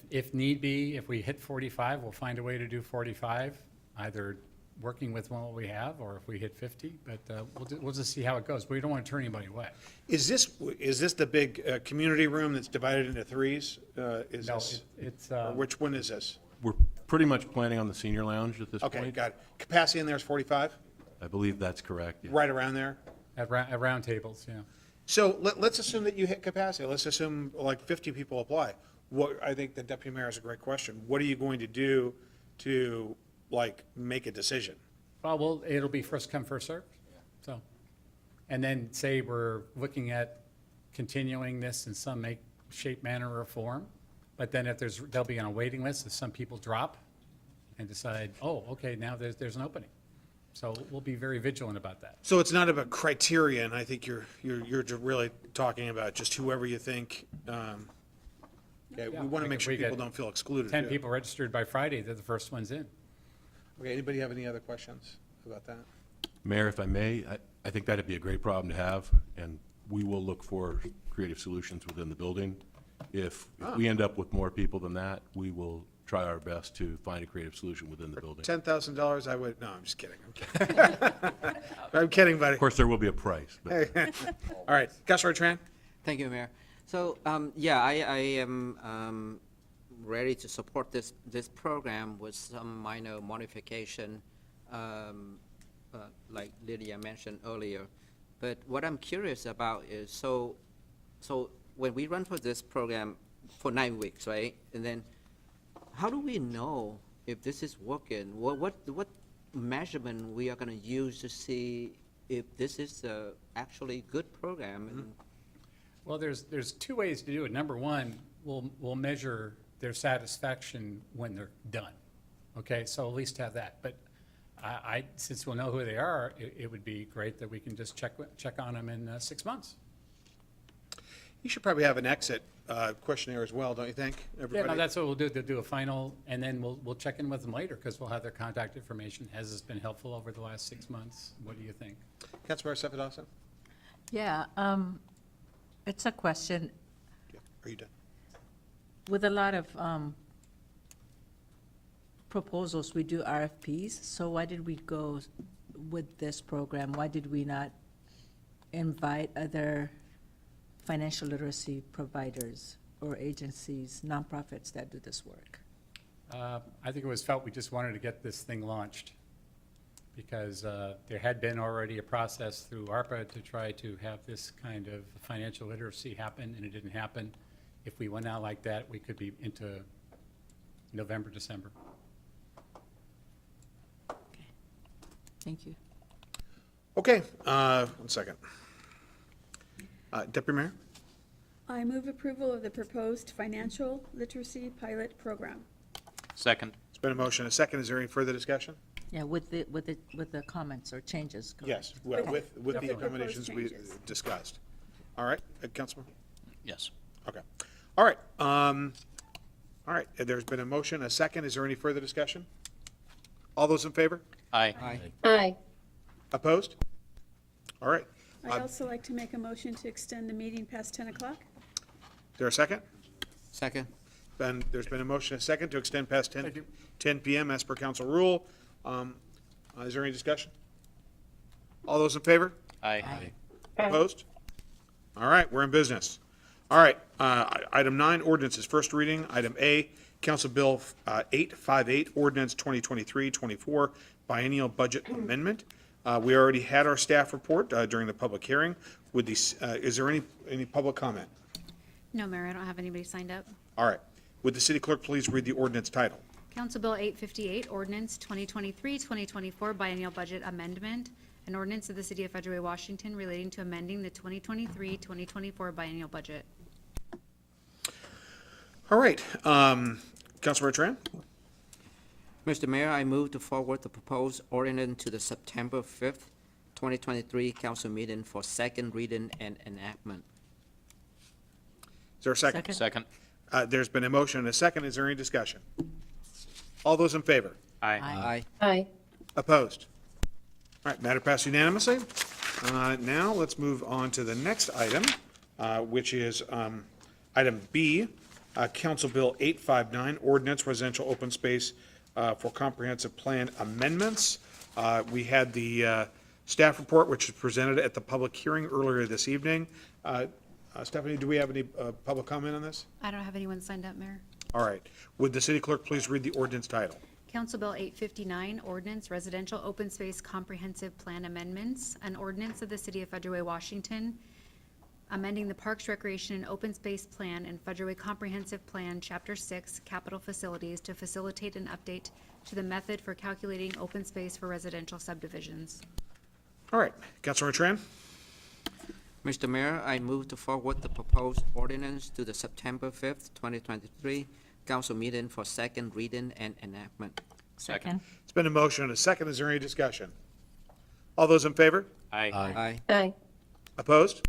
If need be, if we hit 45, we'll find a way to do 45, either working with what we have, or if we hit 50, but we'll just see how it goes. We don't want to turn anybody away. Is this the big community room that's divided into threes? No, it's. Or which one is this? We're pretty much planning on the senior lounge at this point. Okay, got it. Capacity in there is 45? I believe that's correct. Yeah. Right around there? At round tables, yeah. So let's assume that you hit capacity. Let's assume like 50 people apply. I think the Deputy Mayor has a great question. What are you going to do to make a decision? Well, it'll be first come, first served, so. And then say we're looking at continuing this in some shape, manner, or form. But then if they'll be on a waiting list if some people drop and decide, oh, okay, now there's an opening. So we'll be very vigilant about that. So it's not about criterion. I think you're really talking about just whoever you think. We want to make sure people don't feel excluded. 10 people registered by Friday, they're the first ones in. Okay, anybody have any other questions about that? Mayor, if I may, I think that'd be a great problem to have, and we will look for creative solutions within the building. If we end up with more people than that, we will try our best to find a creative solution within the building. $10,000, I would, no, I'm just kidding. I'm kidding, buddy. Of course, there will be a price. But. All right, Councilor Tran? Thank you, Mayor. So, yeah, I am ready to support this program with some minor modification, like Lydia mentioned earlier. But what I'm curious about is, so when we run for this program for 9 weeks, right? And then how do we know if this is working? What measurement we are going to use to see if this is actually good program? And Well, there's two ways to do it. Number one, we'll measure their satisfaction when they're done. Okay, so at least have that. But since we'll know who they are, it would be great that we can just check on them in 6 months. You should probably have an exit questionnaire as well, don't you think, everybody? Yeah, no, that's what we'll do. They'll do a final, and then we'll check in with them later, because we'll have their contact information. Has this been helpful over the last 6 months? What do you think? Councilmember Cephas? Yeah, it's a question. Are you done? With a lot of proposals, we do RFPs, so why did we go with this program? Why did we not invite other financial literacy providers or agencies, nonprofits that do this work? I think it was felt we just wanted to get this thing launched, because there had been already a process through ARPA to try to have this kind of financial literacy happen, and it didn't happen. If we went out like that, we could be into November, December. Thank you. Okay, 1 second. Deputy Mayor? I move approval of the proposed financial literacy pilot program. Second. It's been a motion, and a second. Is there any further discussion? Yeah, with the comments or changes. Yes, correct? with Okay. the accommodations we Changes. discussed. All right, Councilman? Yes. Okay. All right. All right, there's been a motion, a second. Is there any further discussion? All those in favor? Aye. Aye. Opposed? All right. I'd also like to make a motion to extend the meeting past 10 o'clock. Is there a second? second, There's been a motion, a second, to extend past 10 p.m. as per council rule. Is there any discussion? All those in favor? Aye. Opposed? All right, we're in business. All right, item 9, ordinances, first reading. Item A, Council Bill 858, ordinance 2023-24, biennial budget amendment. We already had our staff report during the public hearing. Is there any public comment? No, Mayor, I don't have anybody signed up. All right. Would the city clerk please read the ordinance title? Council Bill 858, ordinance 2023-2024 biennial budget amendment, an ordinance of the City of Federal Way, Washington relating to amending the 2023-2024 biennial budget. All right, Councilor Tran? Mr. Mayor, I move to forward the proposed ordinance to the September 5th, 2023 council meeting for second reading and enactment. Is there a second? Second. There's been a motion and a second. Is there any discussion? All those in favor? Aye. Aye. Opposed? All right, matter passed unanimously. Now, let's move on to the next item, which is item B, Council Bill 859, Ordinance Residential Open Space for Comprehensive Plan Amendments. We had the staff report, which was presented at the public hearing earlier this evening. Stephanie, do we have any public comment on this? I don't have anyone signed up, Mayor. All right. Would the city clerk please read the ordinance title? Council Bill 859, ordinance residential open space comprehensive plan amendments, an ordinance of the City of Federal Way, Washington, amending the Parks, Recreation, and Open Space Plan and Federal Way Comprehensive Plan, Chapter 6, Capital Facilities to facilitate an update to the method for calculating open space for residential subdivisions. All right. Councilor Tran? Mr. Mayor, I move to forward the proposed ordinance to the September 5th, 2023 council meeting for second reading and enactment. Second. It's been a motion and a second. Is there any discussion? All those in favor? Aye. Aye. Aye. Opposed?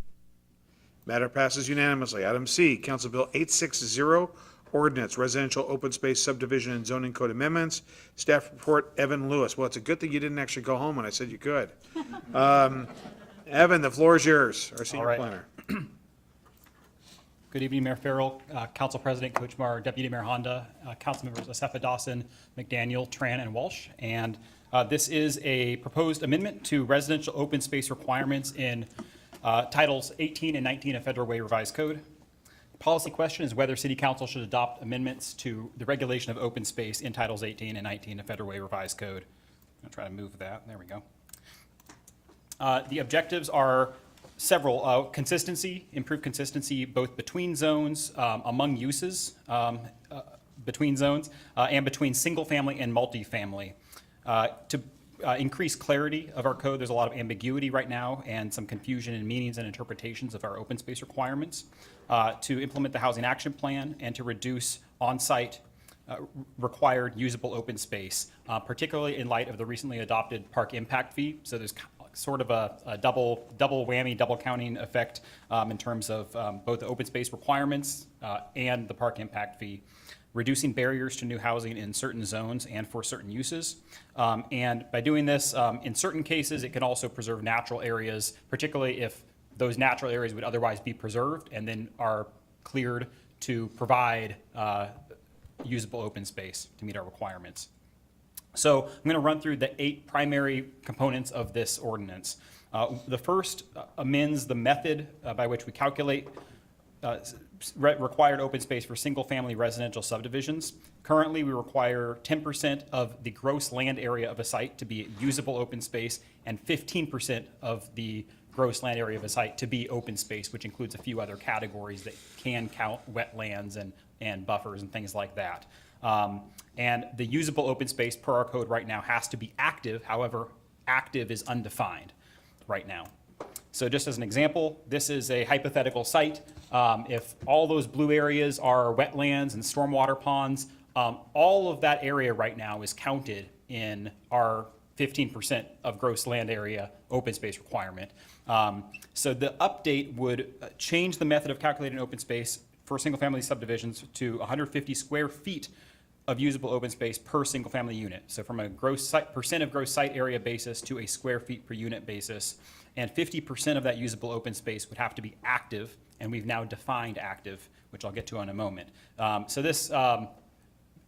Matter passes unanimously. Item C, Council Bill 860, Ordinance Residential Open Space Subdivision and Zoning Code Amendments. Staff report, Evan Lewis. Well, it's a good thing you didn't actually go home when I said you could. Evan, the floor is yours, our senior All right. planner. Good evening, Mayor Farrell, Council President Kochmar, Deputy Mayor Honda, Council members Asefa Dawson, McDaniel, Tran, and Walsh. And this is a proposed amendment to residential open space requirements in Titles 18 and 19 of Federal Way Revised Code. Policy question is whether City Council should adopt amendments to the regulation of open space in Titles 18 and 19 of Federal Way Revised Code. I'm going to try to move that. There we go. The objectives are several. Consistency, improved consistency both between zones, among uses, between zones, and between single-family and multifamily. To increase clarity of our code, there's a lot of ambiguity right now and some confusion in meanings and interpretations of our open space requirements. To implement the Housing Action Plan and to reduce on-site required usable open space, particularly in light of the recently adopted park impact fee. So there's sort of a double whammy, double counting effect in terms of both the open space requirements and the park impact fee, reducing barriers to new housing in certain zones and for certain uses. And by doing this, in certain cases, it can also preserve natural areas, particularly if those natural areas would otherwise be preserved and then are cleared to provide usable open space to meet our requirements. So I'm going to run through the 8 primary components of this ordinance. The first amends the method by which we calculate required open space for single-family residential subdivisions. Currently, we require 10% of the gross land area of a site to be usable open space and 15% of the gross land area of a site to be open space, which includes a few other categories that can count wetlands and buffers and things like that. And the usable open space per our code right now has to be active. However, active is undefined right now. So just as an example, this is a hypothetical site. If all those blue areas are wetlands and stormwater ponds, all of that area right now is counted in our 15% of gross land area open space requirement. So the update would change the method of calculating open space for single-family subdivisions to 150 square feet of usable open space per single-family unit. So from a gross site, percent of gross site area basis to a square feet per unit basis. And 50% of that usable open space would have to be active, and we've now defined active, which I'll get to in a moment. So this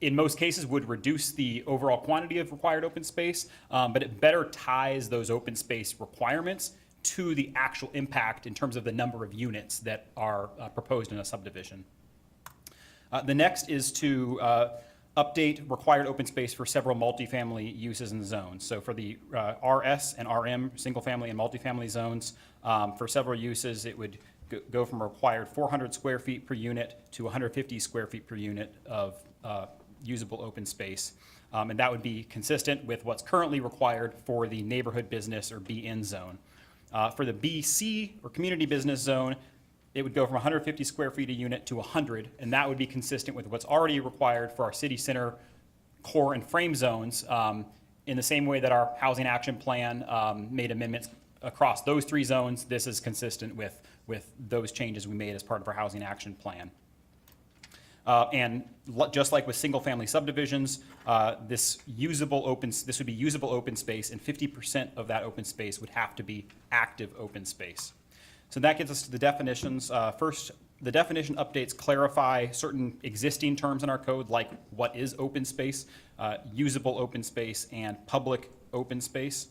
in most cases would reduce the overall quantity of required open space, but it better ties those open space requirements to the actual impact in terms of the number of units that are proposed in a subdivision. The next is to update required open space for several multifamily uses and zones. So for the RS and RM, single family and multifamily zones, for several uses, it would go from a required 400 square feet per unit to 150 square feet per unit of usable open space. And that would be consistent with what's currently required for the neighborhood business or BN zone. For the BC or community business zone, it would go from 150 square feet a unit to 100, and that would be consistent with what's already required for our city center core and frame zones, in the same way that our housing action plan made amendments across those three zones. This is consistent with those changes we made as part of our housing action plan. Just like with single-family subdivisions, this would be usable open space, and 50% of that open space would have to be active open space. So that gets us to the definitions. First, the definition updates clarify certain existing terms in our code, like what is open space, usable open space, and public open space.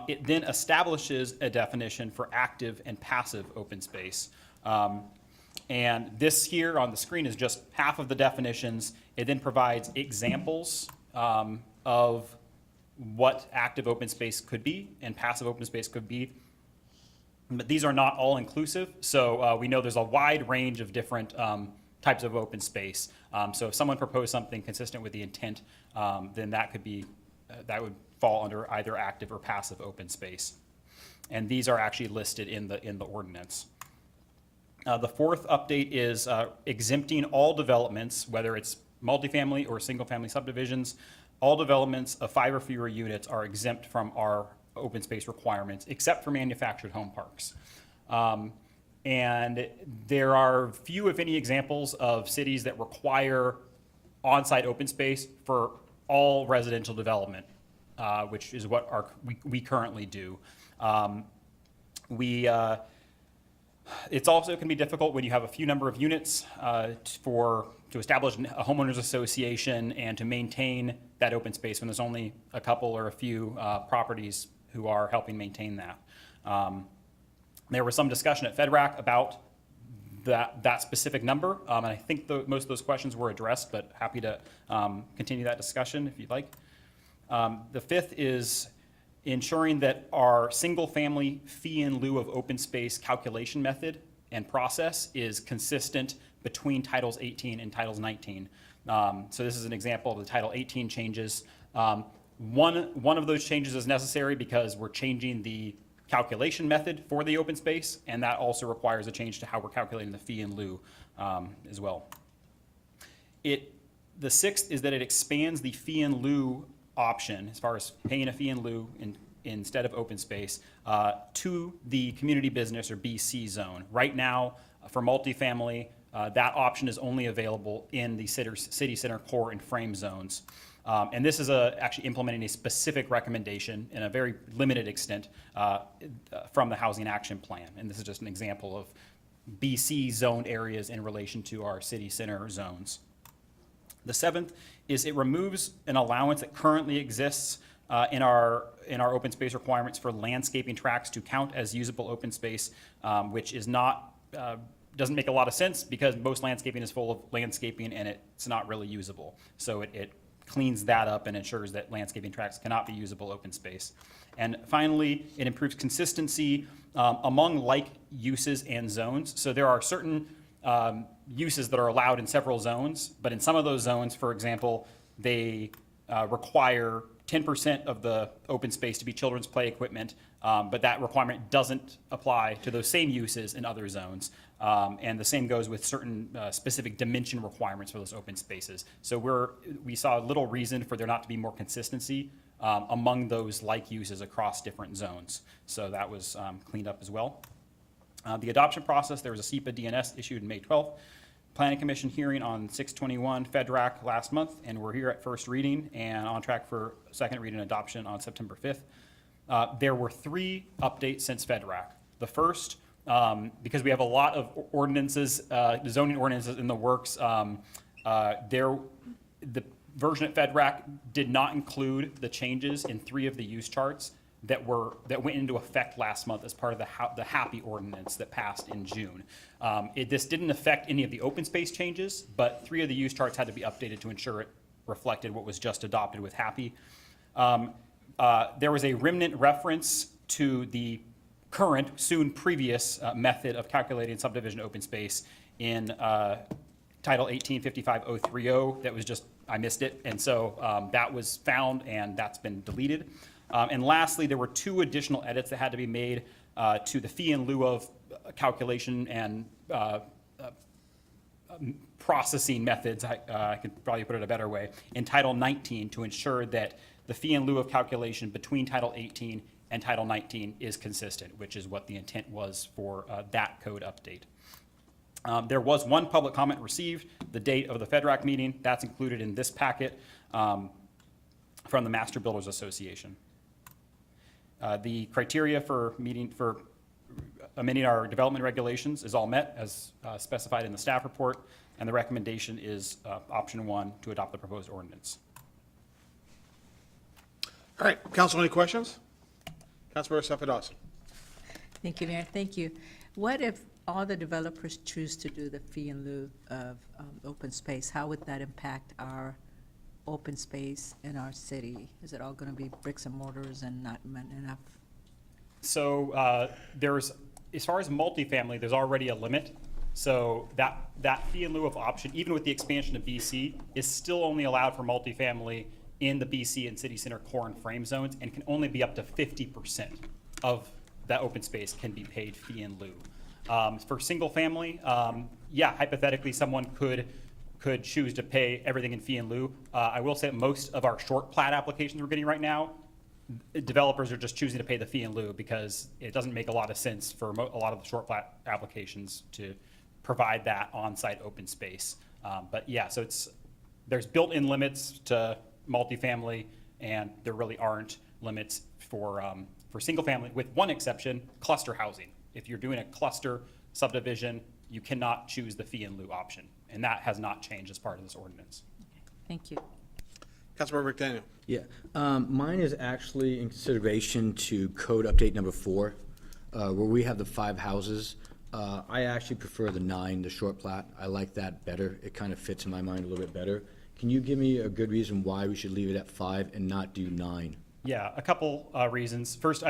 It then establishes a definition for active and passive open space. And this here on the screen is just half of the definitions. It then provides examples of what active open space could be and passive open space could be. But these are not all inclusive, so we know there's a wide range of different types of open space. So if someone proposed something consistent with the intent, then that would fall under either active or passive open space. And these are actually listed in the ordinance. The fourth update is exempting all developments, whether it's multifamily or single-family subdivisions. All developments of 5 or fewer units are exempt from our open space requirements, except for manufactured home parks. And there are few, if any, examples of cities that require on-site open space for all residential development, which is what we currently do. It's also can be difficult when you have a few number of units to establish a homeowners association and to maintain that open space when there's only a couple or a few properties who are helping maintain that. There was some discussion at FedRAC about that specific number, and I think most of those questions were addressed, but happy to continue that discussion if you'd like. The fifth is ensuring that our single-family fee in lieu of open space calculation method and process is consistent between Titles 18 and Titles 19. So this is an example of the Title 18 changes. One of those changes is necessary because we're changing the calculation method for the open space, and that also requires a change to how we're calculating the fee in lieu as well. The sixth is that it expands the fee in lieu option as far as paying a fee in lieu instead of open space to the community business or BC zone. Right now, for multifamily, that option is only available in the city center core and frame zones. And this is actually implementing a specific recommendation in a very limited extent from the Housing Action Plan. And this is just an example of BC zoned areas in relation to our city center zones. The seventh is it removes an allowance that currently exists in our open space requirements for landscaping tracts to count as usable open space, which is not doesn't make a lot of sense because most landscaping is full of landscaping and it's not really usable. So it cleans that up and ensures that landscaping tracts cannot be usable open space. And finally, it improves consistency among like uses and zones. So there are certain uses that are allowed in several zones, but in some of those zones, for example, they require 10% of the open space to be children's play equipment, but that requirement doesn't apply to those same uses in other zones. And the same goes with certain specific dimension requirements for those open spaces. So we saw little reason for there not to be more consistency among those like uses across different zones. So that was cleaned up as well. The adoption process, there was a SEPA DNS issued May 12th. Planning Commission hearing on 6/21 FedRAC last month, and we're here at first reading and on track for second reading and adoption on September 5th. There were 3 updates since FedRAC. The first, because we have a lot of ordinances, zoning ordinances in the works, The version at FedRAC did not include the changes in 3 of the use charts that went into effect last month as part of the HAPI ordinance that passed in June. This didn't affect any of the open space changes, but 3 of the use charts had to be updated to ensure it reflected what was just adopted with HAPI. There was a remnant reference to the current, soon previous method of calculating subdivision open space in Title 1855-030 that was just, I missed it. And so that was found and that's been deleted. And lastly, there were 2 additional edits that had to be made to the fee in lieu of calculation and processing methods, I could probably put it a better way, in Title 19 to ensure that the fee in lieu of calculation between Title 18 and Title 19 is consistent, which is what the intent was for that code update. There was 1 public comment received, the date of the FedRAC meeting. That's included in this packet from the Master Builders Association. The criteria for amending our development regulations is all met as specified in the staff report, and the recommendation is option 1 to adopt the proposed ordinance. All right, council, any questions? Councilmember Safa-Dawson. Thank you, Mayor. Thank you. What if all the developers choose to do the fee in lieu of open space? How would that impact our open space in our city? Is it all going to be bricks and mortars and not enough? So there's, as far as multifamily, there's already a limit. So that fee in lieu of option, even with the expansion of BC, is still only allowed for multifamily in the BC and city center core and frame zones, and can only be up to 50% of that open space can be paid fee in lieu. For single family, yeah, hypothetically, someone could choose to pay everything in fee in lieu. I will say that most of our short plat applications we're getting right now, developers are just choosing to pay the fee in lieu because it doesn't make a lot of sense for a lot of the short plat applications to provide that on-site open space. But yeah, so there's built-in limits to multifamily, and there really aren't limits for single family, with one exception, cluster housing. If you're doing a cluster subdivision, you cannot choose the fee in lieu option, and that has not changed as part of this ordinance. Thank you. Councilmember McDaniel. Yeah, mine is actually in consideration to code update number 4, where we have the 5 houses. I actually prefer the 9, the short plat. I like that better. It kind of fits in my mind a little bit better. Can you give me a good reason why we should leave it at 5 and not do 9? Yeah, a couple reasons. First,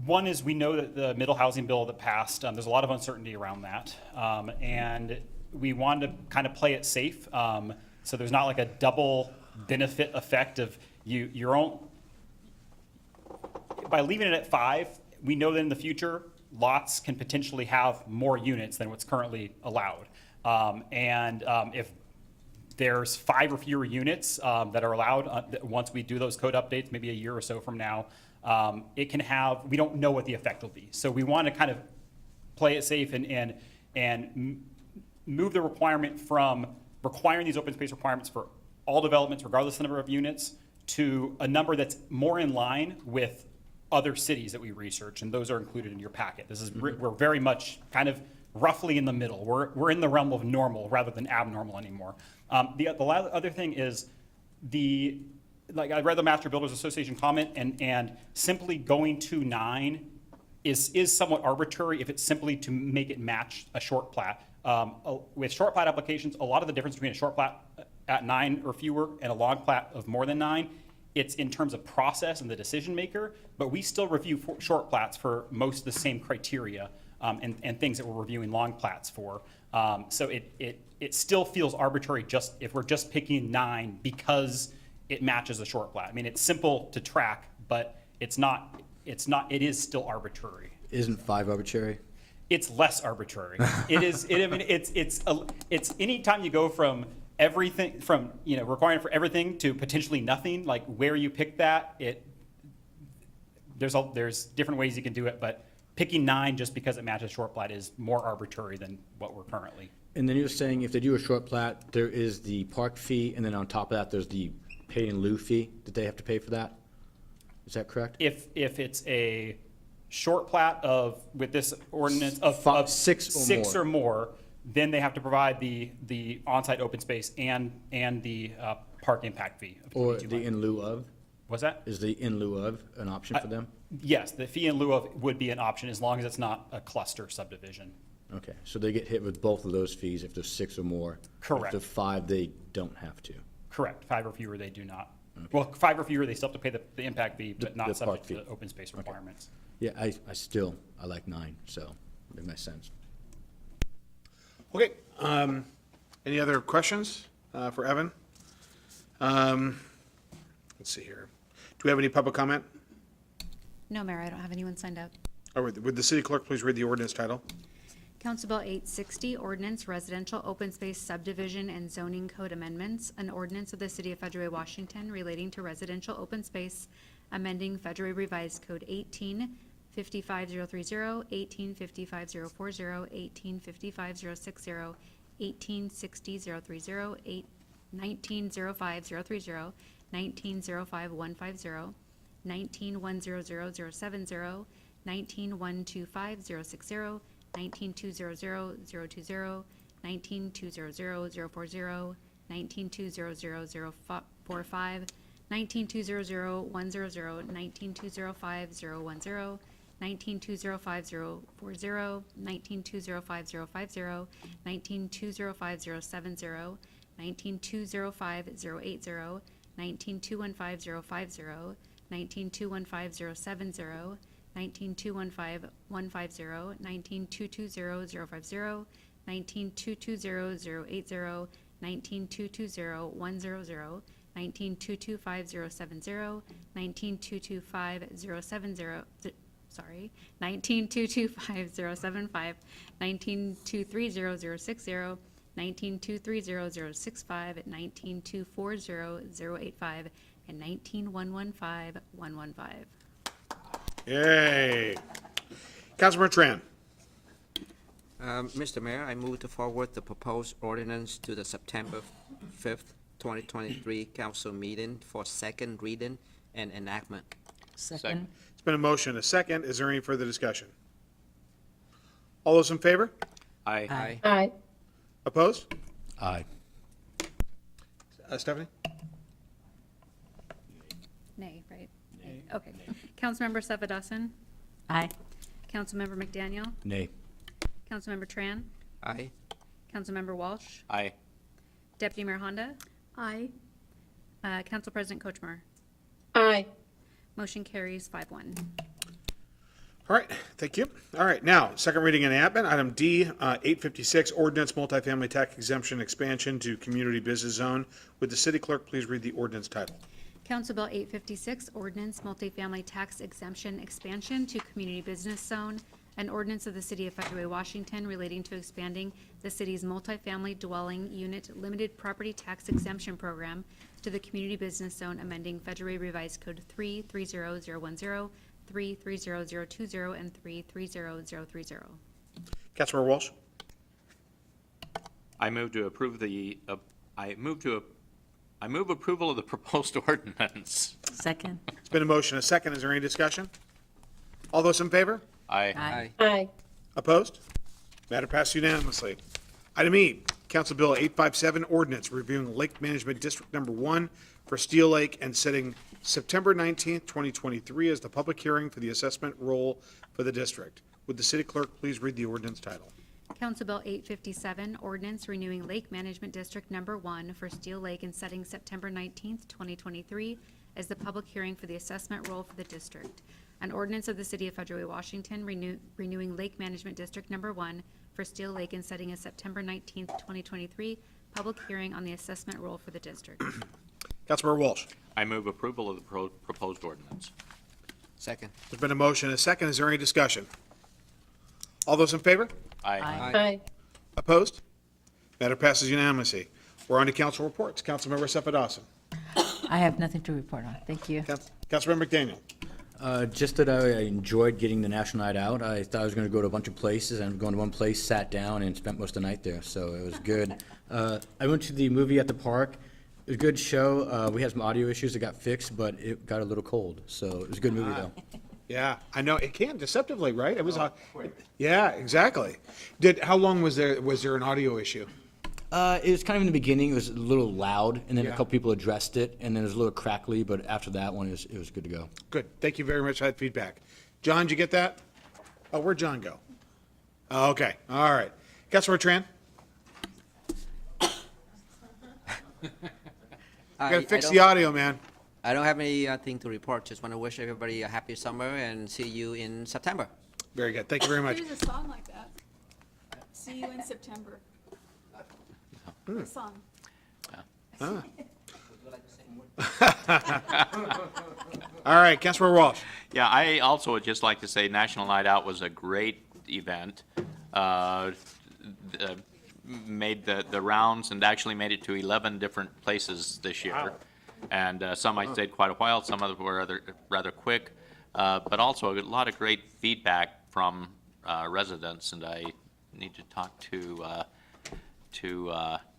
one is we know that the middle housing bill that passed, there's a lot of uncertainty around that. And we wanted to kind of play it safe. So there's not like a double benefit effect of your own. By leaving it at 5, we know that in the future, lots can potentially have more units than what's currently allowed. If there's 5 or fewer units that are allowed once we do those code updates, maybe a year or so from now, it can have, we don't know what the effect will be. So we want to kind of play it safe and move the requirement from requiring these open space requirements for all developments, regardless of the number of units, to a number that's more in line with other cities that we research, and those are included in your packet. This is, we're very much kind of roughly in the middle. We're in the realm of normal rather than abnormal anymore. The other thing is like I read the Master Builders Association comment, and simply going to 9 is somewhat arbitrary if it's simply to make it match a short plat. With short plat applications, a lot of the difference between a short plat at 9 or fewer and a long plat of more than 9, it's in terms of process and the decision maker, but we still review short plats for most of the same criteria and things that we're reviewing long plats for. So it still feels arbitrary just if we're just picking 9 because it matches a short plat. I mean, it's simple to track, but it is still arbitrary. Isn't 5 arbitrary? It's less arbitrary. It is. It's anytime you go from everything, from requiring for everything to potentially nothing. Like where you pick that, there's different ways you can do it, but picking 9 just because it matches short plat is more arbitrary than what we're currently. And then you're saying if they do a short plat, there is the park fee, and then on top of that, there's the pay in lieu fee that they have to pay for that. Is that correct? If it's a short plat with this ordinance of 6 or more, Then they have to provide the on-site open space and the park impact fee. of Or $2,200. the in lieu of? What's that? Is the in lieu of an option for them? Yes, the fee in lieu of would be an option as long as it's not a cluster subdivision. Okay, so they get hit with both of those fees if there's 6 or more. Correct. If there's 5, they don't have to. Correct. 5 or fewer, they do not. Well, 5 or fewer, they still have to pay the impact fee, but The not park subject to fee. the open space requirements. Yeah, I like 9, so it makes sense. Okay, any other questions for Evan? Let's see here. Do we have any public comment? No, Mayor, I don't have anyone signed up. Or would the city clerk please read the ordinance title? Council Bill 860, Ordinance Residential Open Space Subdivision and Zoning Code Amendments, an ordinance of the City of Federal, Washington relating to residential open space, amending Federal Revised Code 18-55030, 18-55040, 18-55060, 18-60030, 19-05030, 19-05150, 19-10070, 19-12560, 19-200-020, 19-200-040, 19-200-045, 19-200-100, 19-205-010, 19-205-040, 19-205-050, 19-205-070, 19-205-080, 19-215-050, 19-215-070, 19-215-150, 19-220-050, 19-220-080, 19-220-100, 19-225-070, 19-225-070, sorry, 19-225-075, 19-230-060, 19-230-065, 19-240-085, and 19-115-115. Yay. Councilmember Tran. Mr. Mayor, I move to forward the proposed ordinance to the September 5th, 2023 council meeting for second reading and enactment. Second. It's been a motion, a second. Is there any further discussion? All those in favor? Aye. Aye. Opposed? Aye. Stephanie? Nay, right? Okay. Councilmember Safadusin, Aye. Councilmember McDaniel, Nay. Councilmember Tran, Aye. Councilmember Walsh, Aye. Deputy Mayor Honda, Aye. Council President Kochmar. Aye. Motion carries 5-1. All right, thank you. All right, now, second reading and enactment, item D, 856, ordinance multifamily tax exemption expansion to community business zone. Would the city clerk please read the ordinance title? Council Bill 856, Ordinance Multifamily Tax Exemption Expansion to Community Business Zone, an ordinance of the City of Federal, Washington relating to expanding the city's multifamily dwelling unit limited property tax exemption program to the community business zone, amending Federal Revised Code 330010, 330020, and 330030. Councilmember Walsh? I move to approve I move approval of the proposed ordinance. Second. It's been a motion, a second. Is there any discussion? All those in favor? Aye. Aye. Opposed? Matter passed unanimously. Item E, Council Bill 857, ordinance reviewing Lake Management District Number 1 for Steel Lake and setting September 19th, 2023 as the public hearing for the assessment roll for the district. Would the city clerk please read the ordinance title? Council Bill 857, Ordinance Renewing Lake Management District Number 1 for Steel Lake and setting September 19th, 2023 as the public hearing for the assessment roll for the district. An ordinance of the City of Federal, Washington renewing Lake Management District Number 1 for Steel Lake and setting a September 19th, 2023 public hearing on the assessment roll for the district. Councilmember Walsh? I move approval of the proposed ordinance. Second. There's been a motion, a second. Is there any discussion? All those in favor? Aye. Aye. Opposed? Matter passes unanimously. We're on to council reports. Councilmember Sapadowson. I have nothing to report on. Thank you. Councilmember McDaniel. Just that I enjoyed getting the National Night Out. I thought I was going to go to a bunch of places, and going to one place, sat down, and spent most of the night there, so it was good. I went to the movie at the park. It was a good show. We had some audio issues that got fixed, but it got a little cold, so it was a good movie, though. Yeah, I know, it can deceptively, right? It was, yeah, exactly. How long was there an audio issue? It was kind of in the beginning, it was a little loud, and then a Yeah. couple people addressed it, and then it was a little crackly, but after that one, it was good to go. Good, thank you very much for that feedback. John, did you get that? Oh, where'd John go? Oh, okay, all right. Councilor Tran? Gotta fix the audio, man. I don't have anything to report. Just want to wish everybody a happy summer and see you in September. Very good, thank you very much. There's a song like that. See you in September. A song. Ah. All right, Councilor Walsh. Yeah, I also would just like to say National Night Out was a great event. Made the rounds and actually made it to 11 different places this year. And some I stayed quite a while, some of them were rather quick, but also a lot of great feedback from residents, and I need to talk to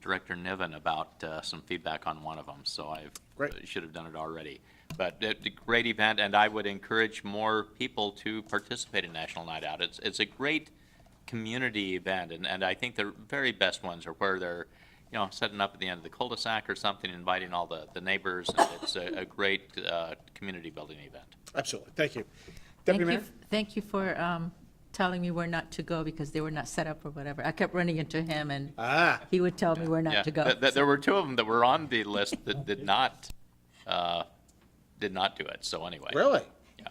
Director Niven about some feedback on one of them, so I should have done it already. But a great event, and I would encourage more people to participate in National Night Out. It's a great community event, and I think the very best ones are where they're, you know, setting up at the end of the cul-de-sac or something, inviting all the neighbors, and it's a great community building event. Absolutely, thank you. Thank Deputy you, Mayor? thank you for telling me where not to go because they were not set up or whatever. I kept running into him and he would tell me where not to go. There were two of them that were on the list that did not do it, so anyway. Really? Yeah.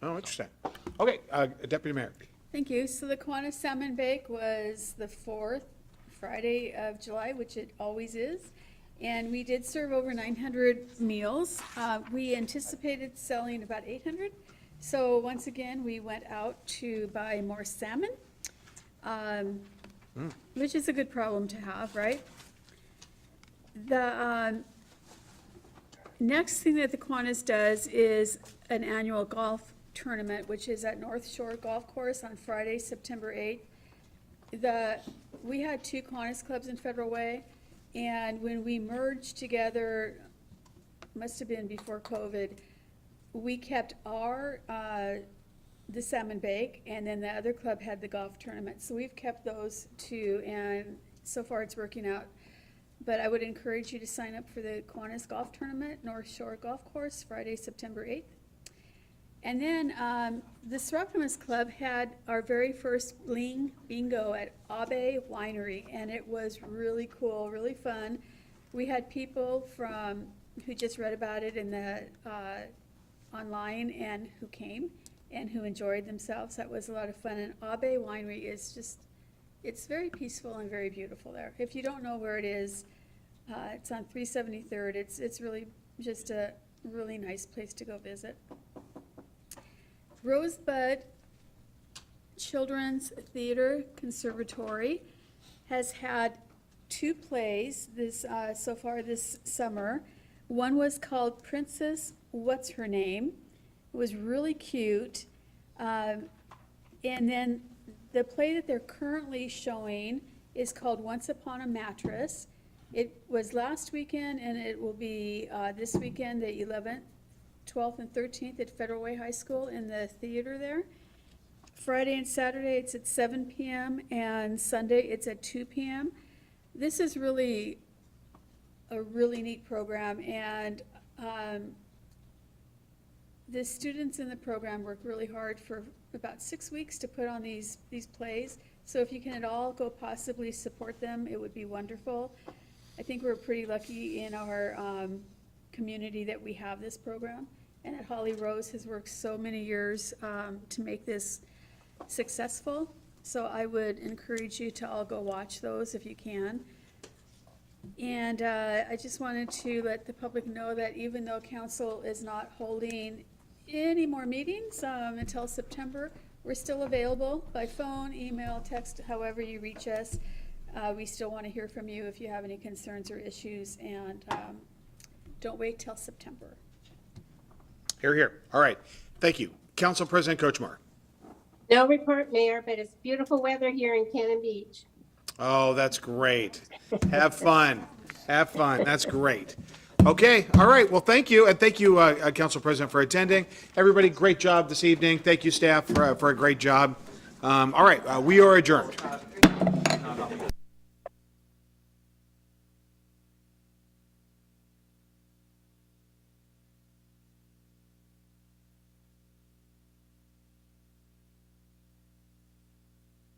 Oh, interesting. Okay, Deputy Mayor. Thank you. So the Kiwanis Salmon Bake was the 4th Friday of July, which it always is. And we did serve over 900 meals. We anticipated selling about 800. So once again, we went out to buy more salmon, which is a good problem to have, right? The next thing that the Kiwanis does is an annual golf tournament, which is at North Shore Golf Course on Friday, September 8th. We had 2 Kiwanis clubs in Federal Way, and when we merged together, must have been before COVID, we kept the salmon bake, and then the other club had the golf tournament. So we've kept those 2, and so far it's working out. But I would encourage you to sign up for the Kiwanis Golf Tournament, North Shore Golf Course, Friday, September 8th. And then the Sorokimus Club had our very first Bling Bingo at Abe Winery, and it was really cool, really fun. We had people who just read about it in the online and who came and who enjoyed themselves. That was a lot of fun. And Abe Winery is just, it's very peaceful and very beautiful there. If you don't know where it is, it's on 373rd. It's really just a really nice place to go visit. Rosebud Children's Theater Conservatory has had 2 plays so far this summer. One was called Princess What's Her Name? It was really cute. And then the play that they're currently showing is called Once Upon a Mattress. It was last weekend, and it will be this weekend, the 11th, 12th, and 13th at Federal Way High School in the theater there. Friday and Saturday, it's at 7 p.m., and Sunday, it's at 2 p.m. This is really a really neat program, and the students in the program work really hard for about 6 weeks to put on these plays. So if you can at all go possibly support them, it would be wonderful. I think we're pretty lucky in our community that we have this program. And at Holly Rose has worked so many years to make this successful. So I would encourage you to all go watch those if you can. And I just wanted to let the public know that even though council is not holding any more meetings until September, we're still available by phone, email, text, however you reach us. We still want to hear from you if you have any concerns or issues, and don't wait till September. Hear, hear. All right, thank you. Council President Kochmar. No report, Mayor, but it's beautiful weather here in Cannon Beach. Oh, that's great. Have fun. Have fun. That's great. Okay, all right, well, thank you, and thank you, Council President, for attending. Everybody, great job this evening. Thank you, staff, for a great job. All right, we are adjourned.